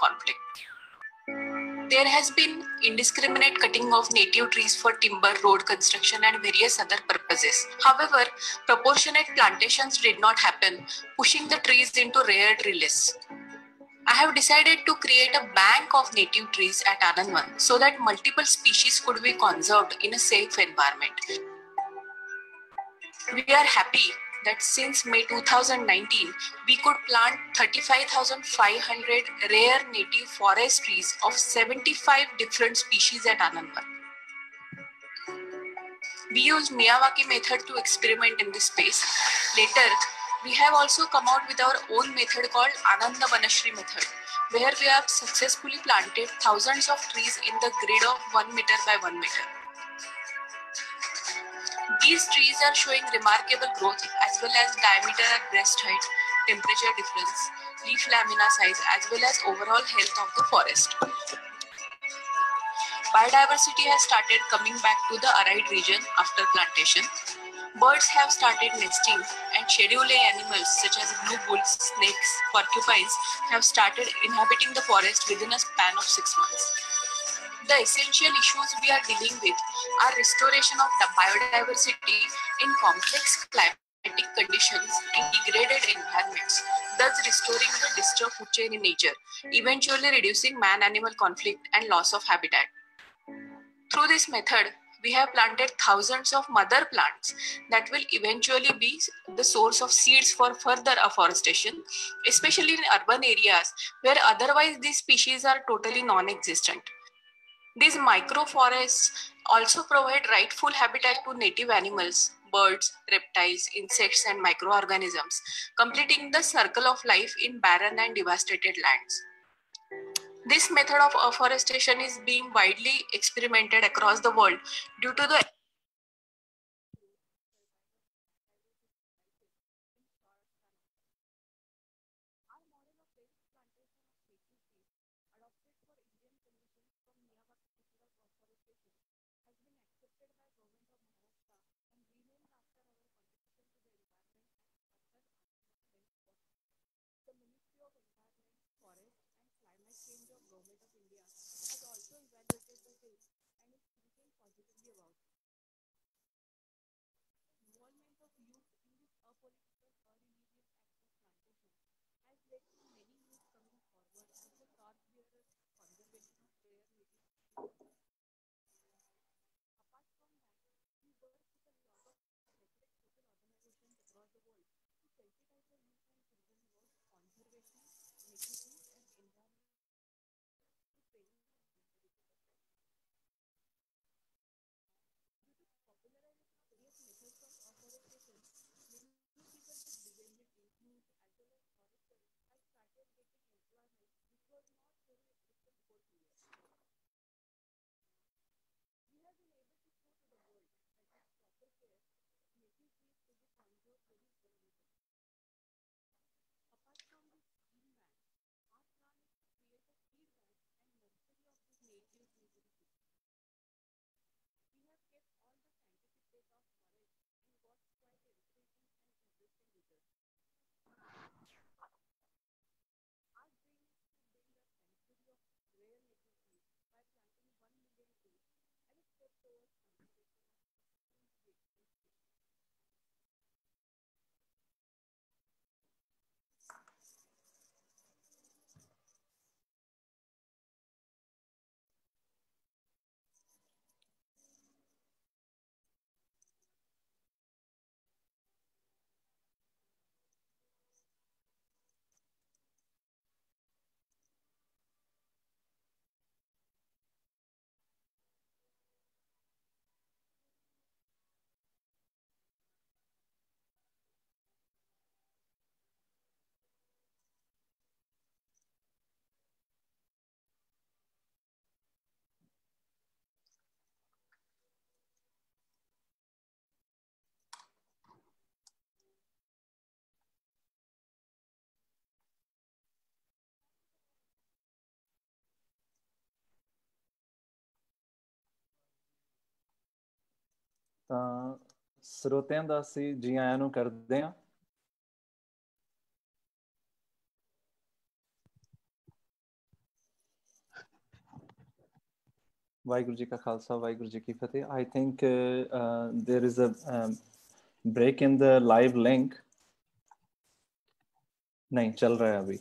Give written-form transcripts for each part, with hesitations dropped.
conflict. There has been indiscriminate cutting of native trees for timber, road construction, and various other purposes. However, proportionate plantations did not happen, pushing the trees into rare tree lists. I have decided to create a bank of native trees at Anandvan so that multiple species could be conserved in a safe environment. We are happy that since May 2019, we could plant 35,500 rare native forest trees of 75 different species at Anandvan. We use Miyawaki method to experiment in this space. Later, we have also come out with our own method called Ananda Vanashri method, where we have successfully planted thousands of trees in the grid of 1 meter by 1 meter. These trees are showing remarkable growth as well as diameter at breast height, temperature difference, leaf lamina size, as well as overall health of the forest. Biodiversity has started coming back to the arid region after plantation. Birds have started nesting, and shade-laying animals such as blue bulls, snakes, porcupines have started inhabiting the forest within a span of 6 months. The essential issues we are dealing with are restoration of the biodiversity in complex climatic conditions in degraded environments, thus restoring the disturbed food chain in nature, eventually reducing man-animal conflict and loss of habitat. Through this method, we have planted thousands of mother plants that will eventually be the source of seeds for further afforestation, especially in urban areas where otherwise these species are totally non-existent. These microforests also provide rightful habitat to native animals, birds, reptiles, insects, and microorganisms, completing the circle of life in barren and devastated lands. This method of afforestation is being widely experimented across the world due to the ਤਾਂ ਸਰੋਤਿਆਂ ਦਾ ਅਸੀਂ ਜੀ ਆਇਆਂ ਨੂੰ ਕਰਦੇ ਹਾਂ। ਵਾਹਿਗੁਰੂ ਜੀ ਕਾ ਖਾਲਸਾ, ਵਾਹਿਗੁਰੂ ਜੀ ਕੀ ਫਤਿਹ। I think there is a break in the live link. ਨਹੀਂ ਚੱਲ ਰਿਹਾ ਅਭੀ।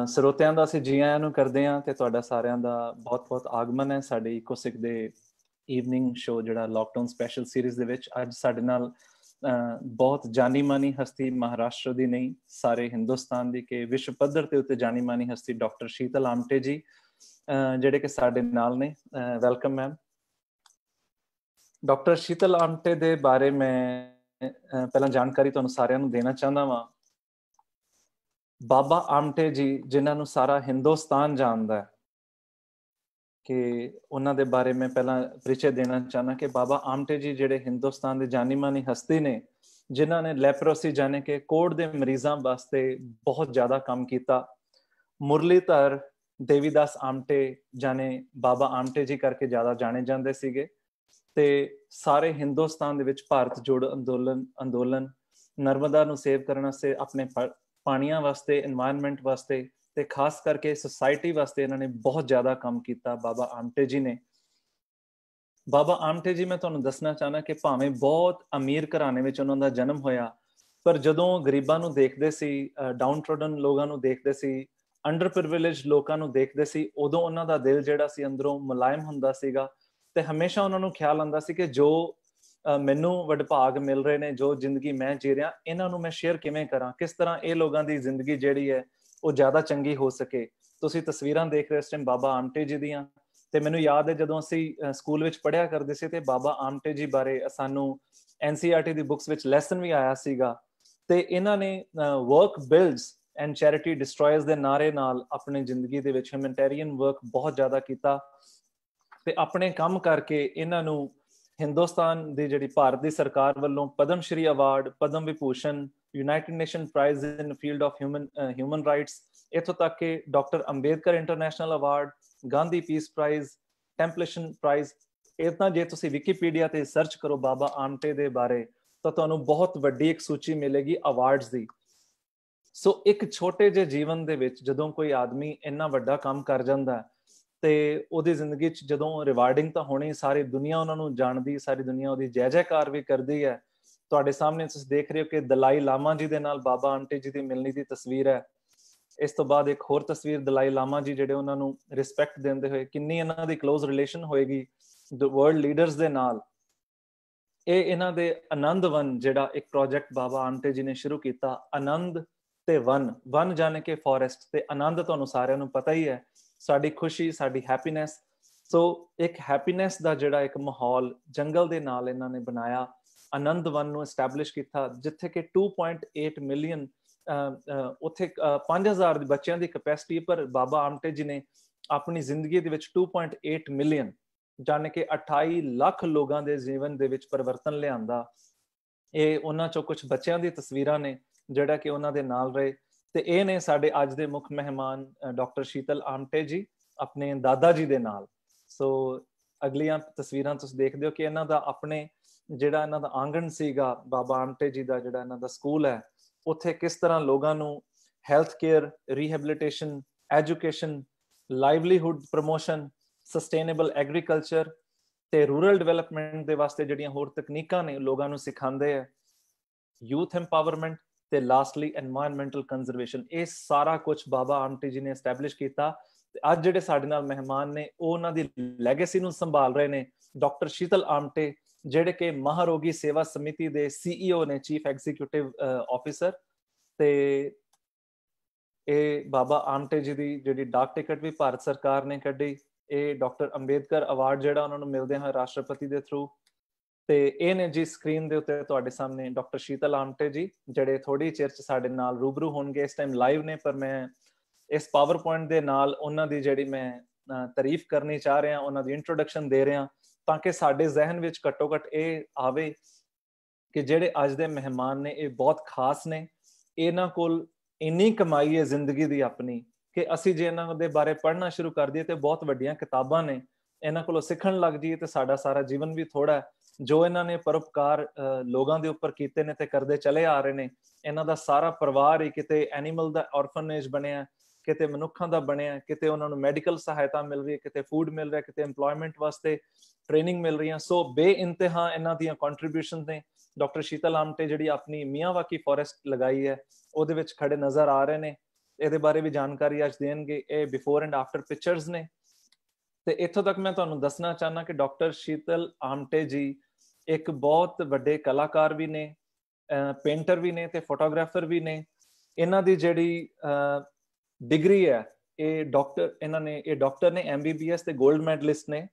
ਸਰੋਤਿਆਂ ਦਾ ਅਸੀਂ ਜੀ ਆਇਆਂ ਨੂੰ ਕਰਦੇ ਹਾਂ ਤੇ ਤੁਹਾਡਾ ਸਾਰਿਆਂ ਦਾ ਬਹੁਤ-ਬਹੁਤ ਆਗਮਨ ਹੈ ਸਾਡੇ ਇਕੋਸਿਕ ਦੇ ਈਵਨਿੰਗ ਸ਼ੋਅ ਜਿਹੜਾ ਲੋਕਡਾਊਨ ਸਪੈਸ਼ਲ ਸੀਰੀਜ਼ ਦੇ ਵਿੱਚ। ਅੱਜ ਸਾਡੇ ਨਾਲ ਬਹੁਤ ਜਾਨੀ ਮਾਨੀ ਹਸਤੀ, ਮਹਾਰਾਸ਼ਟਰ ਦੀ ਨਹੀਂ ਸਾਰੇ ਹਿੰਦੁਸਤਾਨ ਦੀ ਕਿ ਵਿਸ਼ਵ ਪੱਧਰ ਤੇ ਉੱਤੇ ਜਾਨੀ ਮਾਨੀ ਹਸਤੀ ਡਾਕਟਰ ਸ਼ੀਤਲ ਆਮਟੇ ਜੀ ਜਿਹੜੇ ਕਿ ਸਾਡੇ ਨਾਲ ਨੇ। Welcome ma'am. Doctor Sheetal Amte ਦੇ ਬਾਰੇ ਮੈਂ ਪਹਿਲਾਂ ਜਾਣਕਾਰੀ ਤੁਹਾਨੂੰ ਸਾਰਿਆਂ ਨੂੰ ਦੇਣਾ ਚਾਹੁੰਦਾ ਵਾਂ। ਬਾਬਾ ਆਮਟੇ ਜੀ ਜਿਨ੍ਹਾਂ ਨੂੰ ਸਾਰਾ ਹਿੰਦੁਸਤਾਨ ਜਾਣਦਾ ਹੈ, ਕਿ ਉਹਨਾਂ ਦੇ ਬਾਰੇ ਮੈਂ ਪਹਿਲਾਂ ਪਰਿਚੈ ਦੇਣਾ ਚਾਹੁੰਦਾ ਕਿ ਬਾਬਾ ਆਮਟੇ ਜੀ ਜਿਹੜੇ ਹਿੰਦੁਸਤਾਨ ਦੇ ਜਾਨੀ ਮਾਨੀ ਹਸਤੀ ਨੇ, ਜਿਨ੍ਹਾਂ ਨੇ ਲੈਪਰੋਸੀ ਜਾਨੇ ਕਿ ਕੋੜ ਦੇ ਮਰੀਜ਼ਾਂ ਵਾਸਤੇ ਬਹੁਤ ਜ਼ਿਆਦਾ ਕੰਮ ਕੀਤਾ। ਮੁਰਲੀਧਰ ਦੇਵੀਦਾਸ ਆਮਟੇ ਜਾਨੇ ਬਾਬਾ ਆਮਟੇ ਜੀ ਕਰਕੇ ਜ਼ਿਆਦਾ ਜਾਣੇ ਜਾਂਦੇ ਸੀਗੇ ਤੇ ਸਾਰੇ ਹਿੰਦੁਸਤਾਨ ਦੇ ਵਿੱਚ ਭਾਰਤ ਜੋੜੋ ਅੰਦੋਲਨ ਨਰਮਦਾ ਨੂੰ ਸੇਵ ਕਰਨ ਵਾਸਤੇ, ਆਪਣੇ ਪਾਣੀਆਂ ਵਾਸਤੇ, এনवायरमेंट ਵਾਸਤੇ ਤੇ ਖਾਸ ਕਰਕੇ ਸੁਸਾਇਟੀ ਵਾਸਤੇ ਇਹਨਾਂ ਨੇ ਬਹੁਤ ਜ਼ਿਆਦਾ ਕੰਮ ਕੀਤਾ ਬਾਬਾ ਆਮਟੇ ਜੀ ਨੇ। ਬਾਬਾ ਆਮਟੇ ਜੀ ਮੈਂ ਤੁਹਾਨੂੰ ਦੱਸਣਾ ਚਾਹਨਾ ਕਿ ਭਾਵੇਂ ਬਹੁਤ ਅਮੀਰ ਘਰਾਣੇ ਵਿੱਚ ਉਹਨਾਂ ਦਾ ਜਨਮ ਹੋਇਆ, ਪਰ ਜਦੋਂ ਗਰੀਬਾਂ ਨੂੰ ਦੇਖਦੇ ਸੀ, ਡਾਊਨ ਟ੍ਰੋਡਨ ਲੋਕਾਂ ਨੂੰ ਦੇਖਦੇ ਸੀ, ਅੰਡਰ ਪ੍ਰਿਵਿਲੇਜ ਲੋਕਾਂ ਨੂੰ ਦੇਖਦੇ ਸੀ, ਉਦੋਂ ਉਹਨਾਂ ਦਾ ਦਿਲ ਜਿਹੜਾ ਸੀ ਅੰਦਰੋਂ ਮੁਲਾਇਮ ਹੁੰਦਾ ਸੀਗਾ ਤੇ ਹਮੇਸ਼ਾ ਉਹਨਾਂ ਨੂੰ ਖਿਆਲ ਆਉਂਦਾ ਸੀ ਕਿ ਜੋ ਮੈਨੂੰ ਵਡਭਾਗ ਮਿਲ ਰਹੇ ਨੇ, ਜੋ ਜ਼ਿੰਦਗੀ ਮੈਂ ਜੀ ਰਿਹਾ, ਇਹਨਾਂ ਨੂੰ ਮੈਂ ਸ਼ੇਅਰ ਕਿਵੇਂ ਕਰਾਂ, ਕਿਸ ਤਰ੍ਹਾਂ ਇਹ ਲੋਕਾਂ ਦੀ ਜ਼ਿੰਦਗੀ ਜਿਹੜੀ ਹੈ ਉਹ ਜ਼ਿਆਦਾ ਚੰਗੀ ਹੋ ਸਕੇ। ਤੁਸੀਂ ਤਸਵੀਰਾਂ ਦੇਖ ਰਹੇ ਇਸ ਟਾਈਮ ਬਾਬਾ ਆਮਟੇ ਜੀ ਦੀਆਂ, ਤੇ ਮੈਨੂੰ ਯਾਦ ਹੈ ਜਦੋਂ ਅਸੀਂ ਸਕੂਲ ਵਿੱਚ ਪੜ੍ਹਿਆ ਕਰਦੇ ਸੀ ਤੇ ਬਾਬਾ ਆਮਟੇ ਜੀ ਬਾਰੇ ਸਾਨੂੰ NCERT ਦੀ ਬੁੱਕਸ ਵਿੱਚ ਲੈਸਨ ਵੀ ਆਇਆ ਸੀਗਾ ਤੇ ਇਹਨਾਂ ਨੇ ਵਰਕ ਬਿਲਡਸ ਐਂਡ ਚੈਰਿਟੀ ਡਿਸਟਰੋਇਰਸ ਦੇ ਨਾਰੇ ਨਾਲ ਆਪਣੀ ਜ਼ਿੰਦਗੀ ਦੇ ਵਿੱਚ ਹਿਊਮੈਨਿਟੇਰੀਅਨ ਵਰਕ ਬਹੁਤ ਜ਼ਿਆਦਾ ਕੀਤਾ ਤੇ ਆਪਣੇ ਕੰਮ ਕਰਕੇ ਇਹਨਾਂ ਨੂੰ ਹਿੰਦੁਸਤਾਨ ਦੀ ਜਿਹੜੀ ਭਾਰਤ ਦੀ ਸਰਕਾਰ ਵੱਲੋਂ Padma Shri award, Padma Vibhushan, United Nation prize in field of human rights, ਇੱਥੋਂ ਤੱਕ ਕਿ doctor Ambedkar international award, Gandhi peace prize, Templeton prize. ਇਤਨਾ ਜੇ ਤੁਸੀਂ ਵਿਕੀਪੀਡੀਆ ਤੇ ਸਰਚ ਕਰੋ ਬਾਬਾ ਆਮਟੇ ਦੇ ਬਾਰੇ ਤਾਂ ਤੁਹਾਨੂੰ ਬਹੁਤ ਵੱਡੀ ਇੱਕ ਸੂਚੀ ਮਿਲੇਗੀ ਅਵਾਰਡਸ ਦੀ। ਸੋ ਇੱਕ ਛੋਟੇ ਜਿਹੇ ਜੀਵਨ ਦੇ ਵਿੱਚ ਜਦੋਂ ਕੋਈ ਆਦਮੀ ਇੰਨਾ ਵੱਡਾ ਕੰਮ ਕਰ ਜਾਂਦਾ ਤੇ ਉਹਦੀ ਜ਼ਿੰਦਗੀ 'ਚ ਜਦੋਂ ਰਿਵਾਰਡਿੰਗ ਤਾਂ ਹੋਣੀ, ਸਾਰੀ ਦੁਨੀਆ ਉਹਨਾਂ ਨੂੰ ਜਾਣਦੀ, ਸਾਰੀ ਦੁਨੀਆ ਉਹਦੀ ਜੈ ਜੈਕਾਰ ਵੀ ਕਰਦੀ ਹੈ। ਤੁਹਾਡੇ ਸਾਹਮਣੇ ਤੁਸੀਂ ਦੇਖ ਰਹੇ ਹੋ ਕਿ ਦਲਾਈ ਲਾਮਾ ਜੀ ਦੇ ਨਾਲ ਬਾਬਾ ਆਮਟੇ ਜੀ ਦੀ ਮਿਲਣੀ ਦੀ ਤਸਵੀਰ ਹੈ। ਇਸ ਤੋਂ ਬਾਅਦ ਇੱਕ ਹੋਰ ਤਸਵੀਰ ਦਲਾਈ ਲਾਮਾ ਜੀ ਜਿਹੜੇ ਉਹਨਾਂ ਨੂੰ ਰਿਸਪੈਕਟ ਦਿੰਦੇ ਹੋਏ, ਕਿੰਨੀ ਇਹਨਾਂ ਦੀ ਕਲੋਜ਼ ਰਿਲੇਸ਼ਨ ਹੋਏਗੀ ਵਰਲਡ ਲੀਡਰਸ ਦੇ ਨਾਲ। ਇਹ ਇਹਨਾਂ ਦੇ ਆਨੰਦ ਵਨ ਜਿਹੜਾ ਇੱਕ ਪ੍ਰੋਜੈਕਟ ਬਾਬਾ ਆਮਟੇ ਜੀ ਨੇ ਸ਼ੁਰੂ ਕੀਤਾ, ਆਨੰਦ ਤੇ ਵਨ ਜਾਣੇ ਕਿ ਫੋਰੈਸਟ, ਤੇ ਆਨੰਦ ਤੁਹਾਨੂੰ ਸਾਰਿਆਂ ਨੂੰ ਪਤਾ ਹੀ ਹੈ, ਸਾਡੀ ਖੁਸ਼ੀ, ਸਾਡੀ ਹੈਪੀਨੈਸ। ਸੋ ਇੱਕ ਹੈਪੀਨੈਸ ਦਾ ਜਿਹੜਾ ਇੱਕ ਮਾਹੌਲ ਜੰਗਲ ਦੇ ਨਾਲ ਇਹਨਾਂ ਨੇ ਬਣਾਇਆ, ਆਨੰਦ ਵਨ ਨੂੰ ਐਸਟੈਬਲਿਸ਼ ਕੀਤਾ ਜਿੱਥੇ ਕਿ 2.8 ਮਿਲੀਅਨ ਉੱਥੇ 5000 ਬੱਚਿਆਂ ਦੀ ਕੈਪੈਸਿਟੀ, ਪਰ ਬਾਬਾ ਆਮਟੇ ਜੀ ਨੇ ਆਪਣੀ ਜ਼ਿੰਦਗੀ ਦੇ ਵਿੱਚ 2.8 ਮਿਲੀਅਨ ਜਾਣੇ ਕਿ 28 ਲੱਖ ਲੋਕਾਂ ਦੇ ਜੀਵਨ ਦੇ ਵਿੱਚ ਪਰਿਵਰਤਨ ਲਿਆਂਦਾ। ਇਹ ਉਹਨਾਂ ਚੋਂ ਕੁਝ ਬੱਚਿਆਂ ਦੀ ਤਸਵੀਰਾਂ ਨੇ ਜਿਹੜਾ ਕਿ ਉਹਨਾਂ ਦੇ ਨਾਲ ਰਹੇ ਤੇ ਇਹ ਨੇ ਸਾਡੇ ਅੱਜ ਦੇ ਮੁੱਖ ਮਹਿਮਾਨ ਡਾਕਟਰ ਸ਼ੀਤਲ ਆਮਟੇ ਜੀ ਆਪਣੇ ਦਾਦਾ ਜੀ ਦੇ ਨਾਲ। ਸੋ ਅਗਲੀਆਂ ਤਸਵੀਰਾਂ ਤੁਸੀਂ ਦੇਖਦੇ ਹੋ ਕਿ ਇਹਨਾਂ ਦਾ ਆਪਣੇ ਜਿਹੜਾ ਇਹਨਾਂ ਦਾ ਆਂਗਣ ਸੀਗਾ, ਬਾਬਾ ਆਮਟੇ ਜੀ ਦਾ ਜਿਹੜਾ ਇਹਨਾਂ ਦਾ ਸਕੂਲ ਹੈ, ਉੱਥੇ ਕਿਸ ਤਰ੍ਹਾਂ ਲੋਕਾਂ ਨੂੰ health care, rehabilitation, education, livelihood promotion, sustainable agriculture ਤੇ ਰੂਰਲ ਡਿਵੈਲਪਮੈਂਟ ਦੇ ਵਾਸਤੇ ਜਿਹੜੀਆਂ ਹੋਰ ਤਕਨੀਕਾਂ ਨੇ ਲੋਕਾਂ ਨੂੰ ਸਿਖਾਉਂਦੇ ਆ, ਯੂਥ ਐਮਪਾਵਰਮੈਂਟ ਤੇ ਲਾਸਟਲੀ এনवायरमेंटल ਕੰਜ਼ਰਵੇਸ਼ਨ। ਇਹ ਸਾਰਾ ਕੁਝ ਬਾਬਾ ਆਮਟੇ ਜੀ ਨੇ ਐਸਟੈਬਲਿਸ਼ ਕੀਤਾ ਤੇ ਅੱਜ ਜਿਹੜੇ ਸਾਡੇ ਨਾਲ ਮਹਿਮਾਨ ਨੇ ਉਹ ਉਹਨਾਂ ਦੀ ਲੈਗੇਸੀ ਨੂੰ ਸੰਭਾਲ ਰਹੇ ਨੇ। ਡਾਕਟਰ ਸ਼ੀਤਲ ਆਮਟੇ ਜਿਹੜੇ ਕਿ ਮਹਾਰੋਗੀ ਸੇਵਾ ਸਮਿਤੀ ਦੇ CEO ਨੇ, ਚੀਫ ਐਗਜ਼ੀਕਿਊਟਿਵ ਆਫਿਸਰ, ਤੇ ਇਹ ਬਾਬਾ ਆਮਟੇ ਜੀ ਦੀ ਜਿਹੜੀ ਡਾਕ ਟਿਕਟ ਵੀ ਭਾਰਤ ਸਰਕਾਰ ਨੇ ਕੱਢੀ। ਇਹ ਡਾਕਟਰ ਅੰਬੇਦਕਰ ਅਵਾਰਡ ਜਿਹੜਾ ਉਹਨਾਂ ਨੂੰ ਮਿਲਦੇ ਹਨ ਰਾਸ਼ਟਰਪਤੀ ਦੇ ਥਰੂ। ਤੇ ਇਹ ਨੇ ਜੀ ਸਕਰੀਨ ਦੇ ਉੱਤੇ ਤੁਹਾਡੇ ਸਾਹਮਣੇ ਡਾਕਟਰ ਸ਼ੀਤਲ ਆਮਟੇ ਜੀ ਜਿਹੜੇ ਥੋੜੀ ਚਿਰ ਚ ਸਾਡੇ ਨਾਲ ਰੂਬਰੂ ਹੋਣਗੇ। ਇਸ ਟਾਈਮ ਲਾਈਵ ਨੇ, ਪਰ ਮੈਂ ਇਸ ਪਾਵਰ ਪੁਆਇੰਟ ਦੇ ਨਾਲ ਉਹਨਾਂ ਦੀ ਜਿਹੜੀ ਮੈਂ ਤਾਰੀਫ ਕਰਨੀ ਚਾਹ ਰਿਹਾ, ਉਹਨਾਂ ਦੀ ਇੰਟਰੋਡਕਸ਼ਨ ਦੇ ਰਿਹਾ ਤਾਂ ਕਿ ਸਾਡੇ ਜ਼ਿਹਨ ਵਿੱਚ ਘੱਟੋ ਘੱਟ ਇਹ ਆਵੇ ਕਿ ਜਿਹੜੇ ਅੱਜ ਦੇ ਮਹਿਮਾਨ ਨੇ ਇਹ ਬਹੁਤ ਖਾਸ ਨੇ। ਇਹਨਾਂ ਕੋਲ ਇੰਨੀ ਕਮਾਈ ਹੈ ਜ਼ਿੰਦਗੀ ਦੀ ਆਪਣੀ ਕਿ ਅਸੀਂ ਜੇ ਇਹਨਾਂ ਦੇ ਬਾਰੇ ਪੜ੍ਹਨਾ ਸ਼ੁਰੂ ਕਰ ਦਈਏ ਤੇ ਬਹੁਤ ਵੱਡੀਆਂ ਕਿਤਾਬਾਂ ਨੇ, ਇਹਨਾਂ ਕੋਲੋਂ ਸਿੱਖਣ ਲੱਗ ਜਾਈਏ ਤੇ ਸਾਡਾ ਸਾਰਾ ਜੀਵਨ ਵੀ ਥੋੜਾ ਹੈ। ਜੋ ਇਹਨਾਂ ਨੇ ਪਰਉਪਕਾਰ ਲੋਕਾਂ ਦੇ ਉੱਪਰ ਕੀਤੇ ਨੇ ਤੇ ਕਰਦੇ ਚਲੇ ਆ ਰਹੇ ਨੇ। ਇਹਨਾਂ ਦਾ ਸਾਰਾ ਪਰਿਵਾਰ ਹੀ ਕਿਤੇ ਐਨੀਮਲ ਦਾ ਔਰਫਨੇਜ ਬਣਿਆ, ਕਿਤੇ ਮਨੁੱਖਾਂ ਦਾ ਬਣਿਆ, ਕਿਤੇ ਉਹਨਾਂ ਨੂੰ ਮੈਡੀਕਲ ਸਹਾਇਤਾ ਮਿਲ ਰਹੀ ਹੈ, ਕਿਤੇ ਫੂਡ ਮਿਲ ਰਿਹਾ, ਕਿਤੇ ਏਮਪਲੋਇਮੈਂਟ ਵਾਸਤੇ ਟ੍ਰੇਨਿੰਗ ਮਿਲ ਰਹੀਆਂ। ਸੋ ਬੇਇੰਤਹਾ ਇਹਨਾਂ ਦੀਆਂ ਕੰਟਰੀਬਿਊਸ਼ਨ ਨੇ। ਡਾਕਟਰ ਸ਼ੀਤਲ ਆਮਟੇ ਜਿਹੜੀ ਆਪਣੀ ਮਿਆਵਾਕੀ ਫੋਰੈਸਟ ਲਗਾਈ ਹੈ ਉਹਦੇ ਵਿੱਚ ਖੜੇ ਨਜ਼ਰ ਆ ਰਹੇ ਨੇ। ਇਹਦੇ ਬਾਰੇ ਵੀ ਜਾਣਕਾਰੀ ਅੱਜ ਦੇਣਗੇ। ਇਹ ਬਿਫੋਰ ਐਂਡ ਆਫਟਰ ਪਿਕਚਰਸ ਨੇ। ਤੇ ਇੱਥੋਂ ਤੱਕ ਮੈਂ ਤੁਹਾਨੂੰ ਦੱਸਣਾ ਚਾਹਨਾ ਕਿ ਡਾਕਟਰ ਸ਼ੀਤਲ ਆਮਟੇ ਜੀ ਇੱਕ ਬਹੁਤ ਵੱਡੇ ਕਲਾਕਾਰ ਵੀ ਨੇ, ਪੇਂਟਰ ਵੀ ਨੇ ਤੇ ਫੋਟੋਗ੍ਰਾਫਰ ਵੀ ਨੇ। ਇਹਨਾਂ ਦੀ ਜਿਹੜੀ ਡਿਗਰੀ ਹੈ ਇਹ ਡਾਕਟਰ ਨੇ MBBS ਤੇ 골ਡ ਮੈਡਲਿਸਟ ਨੇ।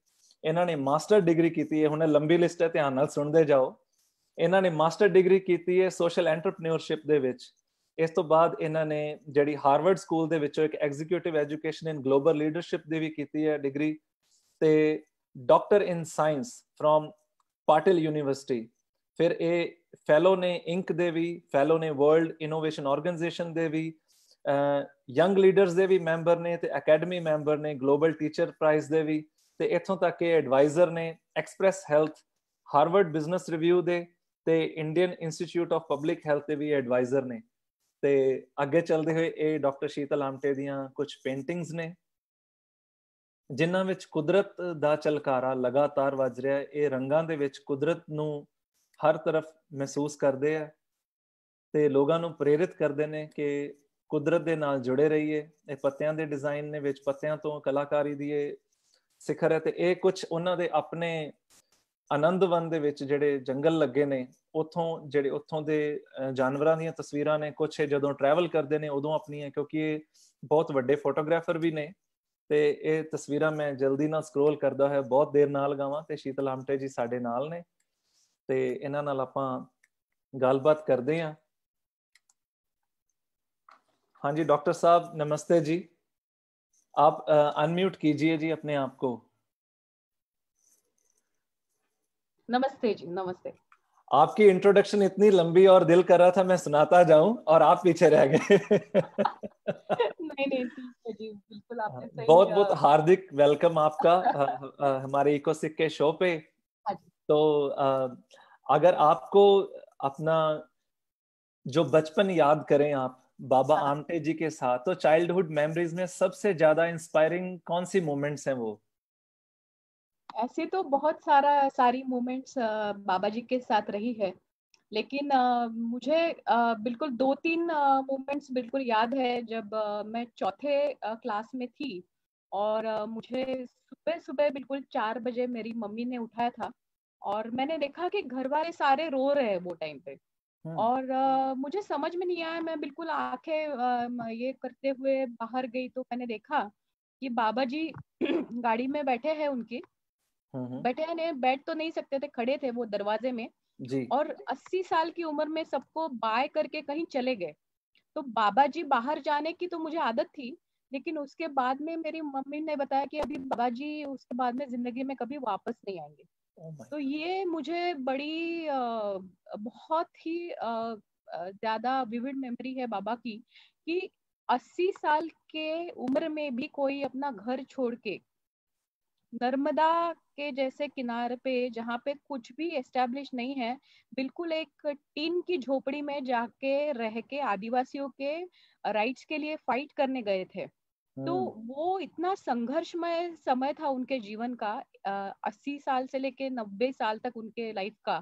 ਇਹਨਾਂ ਨੇ ਮਾਸਟਰ ਡਿਗਰੀ ਕੀਤੀ ਹੈ, ਹੁਣ ਲੰਬੀ ਲਿਸਟ ਹੈ, ਧਿਆਨ ਨਾਲ ਸੁਣਦੇ ਜਾਓ। ਇਹਨਾਂ ਨੇ ਮਾਸਟਰ ਡਿਗਰੀ ਕੀਤੀ ਹੈ ਸੋਸ਼ਲ ਐਂਟਰਪ੍ਰੀਨਿਓਰਸ਼ਿਪ ਦੇ ਵਿੱਚ। ਇਸ ਤੋਂ ਬਾਅਦ ਇਹਨਾਂ ਨੇ ਜਿਹੜੀ ਹਾਰਵਰਡ ਸਕੂਲ ਦੇ ਵਿੱਚੋਂ ਇੱਕ ਐਗਜ਼ੀਕਿਊਟਿਵ ਐਜੂਕੇਸ਼ਨ ਇਨ ਗਲੋਬਲ ਲੀਡਰਸ਼ਿਪ ਦੀ ਵੀ ਕੀਤੀ ਹੈ ਡਿਗਰੀ, ਤੇ doctor in science from Patil university. ਫਿਰ ਇਹ ਫੈਲੋ ਨੇ ਇੰਕ ਦੇ ਵੀ, ਫੈਲੋ ਨੇ ਵਰਲਡ ਇਨੋਵੇਸ਼ਨ ਆਰਗੇਨਾਈਜੇਸ਼ਨ ਦੇ ਵੀ, ਯੰਗ ਲੀਡਰਸ ਦੇ ਵੀ ਮੈਂਬਰ ਨੇ ਤੇ ਅਕੈਡਮੀ ਮੈਂਬਰ ਨੇ, ਗਲੋਬਲ ਟੀਚਰ ਪ੍ਰਾਈਜ਼ ਦੇ ਵੀ। ਤੇ ਇੱਥੋਂ ਤੱਕ ਇਹ ਐਡਵਾਈਜ਼ਰ ਨੇ express health, Harvard business review ਦੇ ਤੇ Indian institute of public health ਦੇ ਵੀ ਐਡਵਾਈਜ਼ਰ ਨੇ। ਤੇ ਅੱਗੇ ਚੱਲਦੇ ਹੋਏ ਇਹ ਡਾਕਟਰ ਸ਼ੀਤਲ ਆਮਟੇ ਦੀਆਂ ਕੁਝ ਪੇਂਟਿੰਗਸ ਨੇ ਜਿਨ੍ਹਾਂ ਵਿੱਚ ਕੁਦਰਤ ਦਾ ਝਲਕਾਰਾ ਲਗਾਤਾਰ ਵੱਜ ਰਿਹਾ ਹੈ। ਇਹ ਰੰਗਾਂ ਦੇ ਵਿੱਚ ਕੁਦਰਤ ਨੂੰ ਹਰ ਤਰਫ ਮਹਿਸੂਸ ਕਰਦੇ ਆ ਤੇ ਲੋਕਾਂ ਨੂੰ ਪ੍ਰੇਰਿਤ ਕਰਦੇ ਨੇ ਕਿ ਕੁਦਰਤ ਦੇ ਨਾਲ ਜੁੜੇ ਰਹੀਏ। ਇਹ ਪੱਤਿਆਂ ਦੇ ਡਿਜ਼ਾਈਨ ਨੇ, ਵਿੱਚ ਪੱਤਿਆਂ ਤੋਂ ਕਲਾਕਾਰੀ ਦੀ ਇਹ ਸਿਖਰ ਹੈ। ਤੇ ਇਹ ਕੁਝ ਉਹਨਾਂ ਦੇ ਆਪਣੇ ਆਨੰਦਵਨ ਦੇ ਵਿੱਚ ਜਿਹੜੇ ਜੰਗਲ ਲੱਗੇ ਨੇ ਉੱਥੋਂ ਦੇ ਜਾਨਵਰਾਂ ਦੀਆਂ ਤਸਵੀਰਾਂ ਨੇ। ਕੁਝ ਜਦੋਂ ਟਰੈਵਲ ਕਰਦੇ ਨੇ ਉਦੋਂ ਆਪਣੀਆਂ, ਕਿਉਂਕਿ ਇਹ ਬਹੁਤ ਵੱਡੇ ਫੋਟੋਗ੍ਰਾਫਰ ਵੀ ਨੇ। ਤੇ ਇਹ ਤਸਵੀਰਾਂ ਮੈਂ ਜਲਦੀ ਨਾਲ ਸਕਰੋਲ ਕਰਦਾ ਹੋਇਆ ਬਹੁਤ ਦੇਰ ਨਾਲ ਲਗਾਵਾਂ ਤੇ ਸ਼ੀਤਲ ਆਮਟੇ ਜੀ ਸਾਡੇ ਨਾਲ ਨੇ ਤੇ ਇਹਨਾਂ ਨਾਲ ਆਪਾਂ ਗੱਲਬਾਤ ਕਰਦੇ ਹਾਂ। हाँ जी डॉक्टर साहब नमस्ते जी, आप अनम्यूट कीजिए जी अपने आप को। नमस्ते जी, नमस्ते। आपकी इंट्रोडक्शन इतनी लंबी और दिल कर रहा था मैं सुनाता जाऊं और आप पीछे रह गए। नहीं ठीक है जी, बिल्कुल आपने सही। बहुत बहुत हार्दिक वेलकम आपका हमारे इकोसिक के शो पे। तो अगर आपको अपना जो बचपन याद करें आप बाबा आमटे जी के साथ, तो चाइल्डहुड मेमोरीज में सबसे ज्यादा इंस्पायरिंग कौन सी मोमेंट्स हैं वो? ऐसे तो बहुत सारी मोमेंट्स बाबा जी के साथ रही है, लेकिन मुझे बिल्कुल 2-3 मोमेंट्स बिल्कुल याद है। जब मैं चौथे क्लास में थी और मुझे सुबह सुबह बिल्कुल 4 बजे मेरी मम्मी ने उठाया था और मैंने देखा कि घर वाले सारे रो रहे हैं वो टाइम पे। और मुझे समझ में नहीं आया, मैं बिल्कुल आंखें ये करते हुए बाहर गई तो मैंने देखा कि बाबा जी गाड़ी में बैठे हैं, उनकी बैठे हैं, बैठ तो नहीं सकते थे, खड़े थे वो दरवाजे में जी। और 80 साल की उम्र में सबको बाय करके कहीं चले गए। तो बाबा जी बाहर जाने की तो मुझे आदत थी, लेकिन उसके बाद में मेरी मम्मी ने बताया कि अभी बाबा जी उसके बाद में जिंदगी में कभी वापस नहीं आएंगे। तो ये मुझे बड़ी बहुत ही ज्यादा विविड मेमोरी है बाबा की, कि 80 साल के उम्र में भी कोई अपना घर छोड़ के नर्मदा के जैसे किनारे पे, जहाँ पे कुछ भी एस्टेब्लिश नहीं है, बिल्कुल एक टीन की झोपड़ी में जाके रह के आदिवासियों के राइट्स के लिए फाइट करने गए थे। तो वो इतना संघर्षमय समय था उनके जीवन का, 80 साल से लेके 90 साल तक उनके लाइफ का,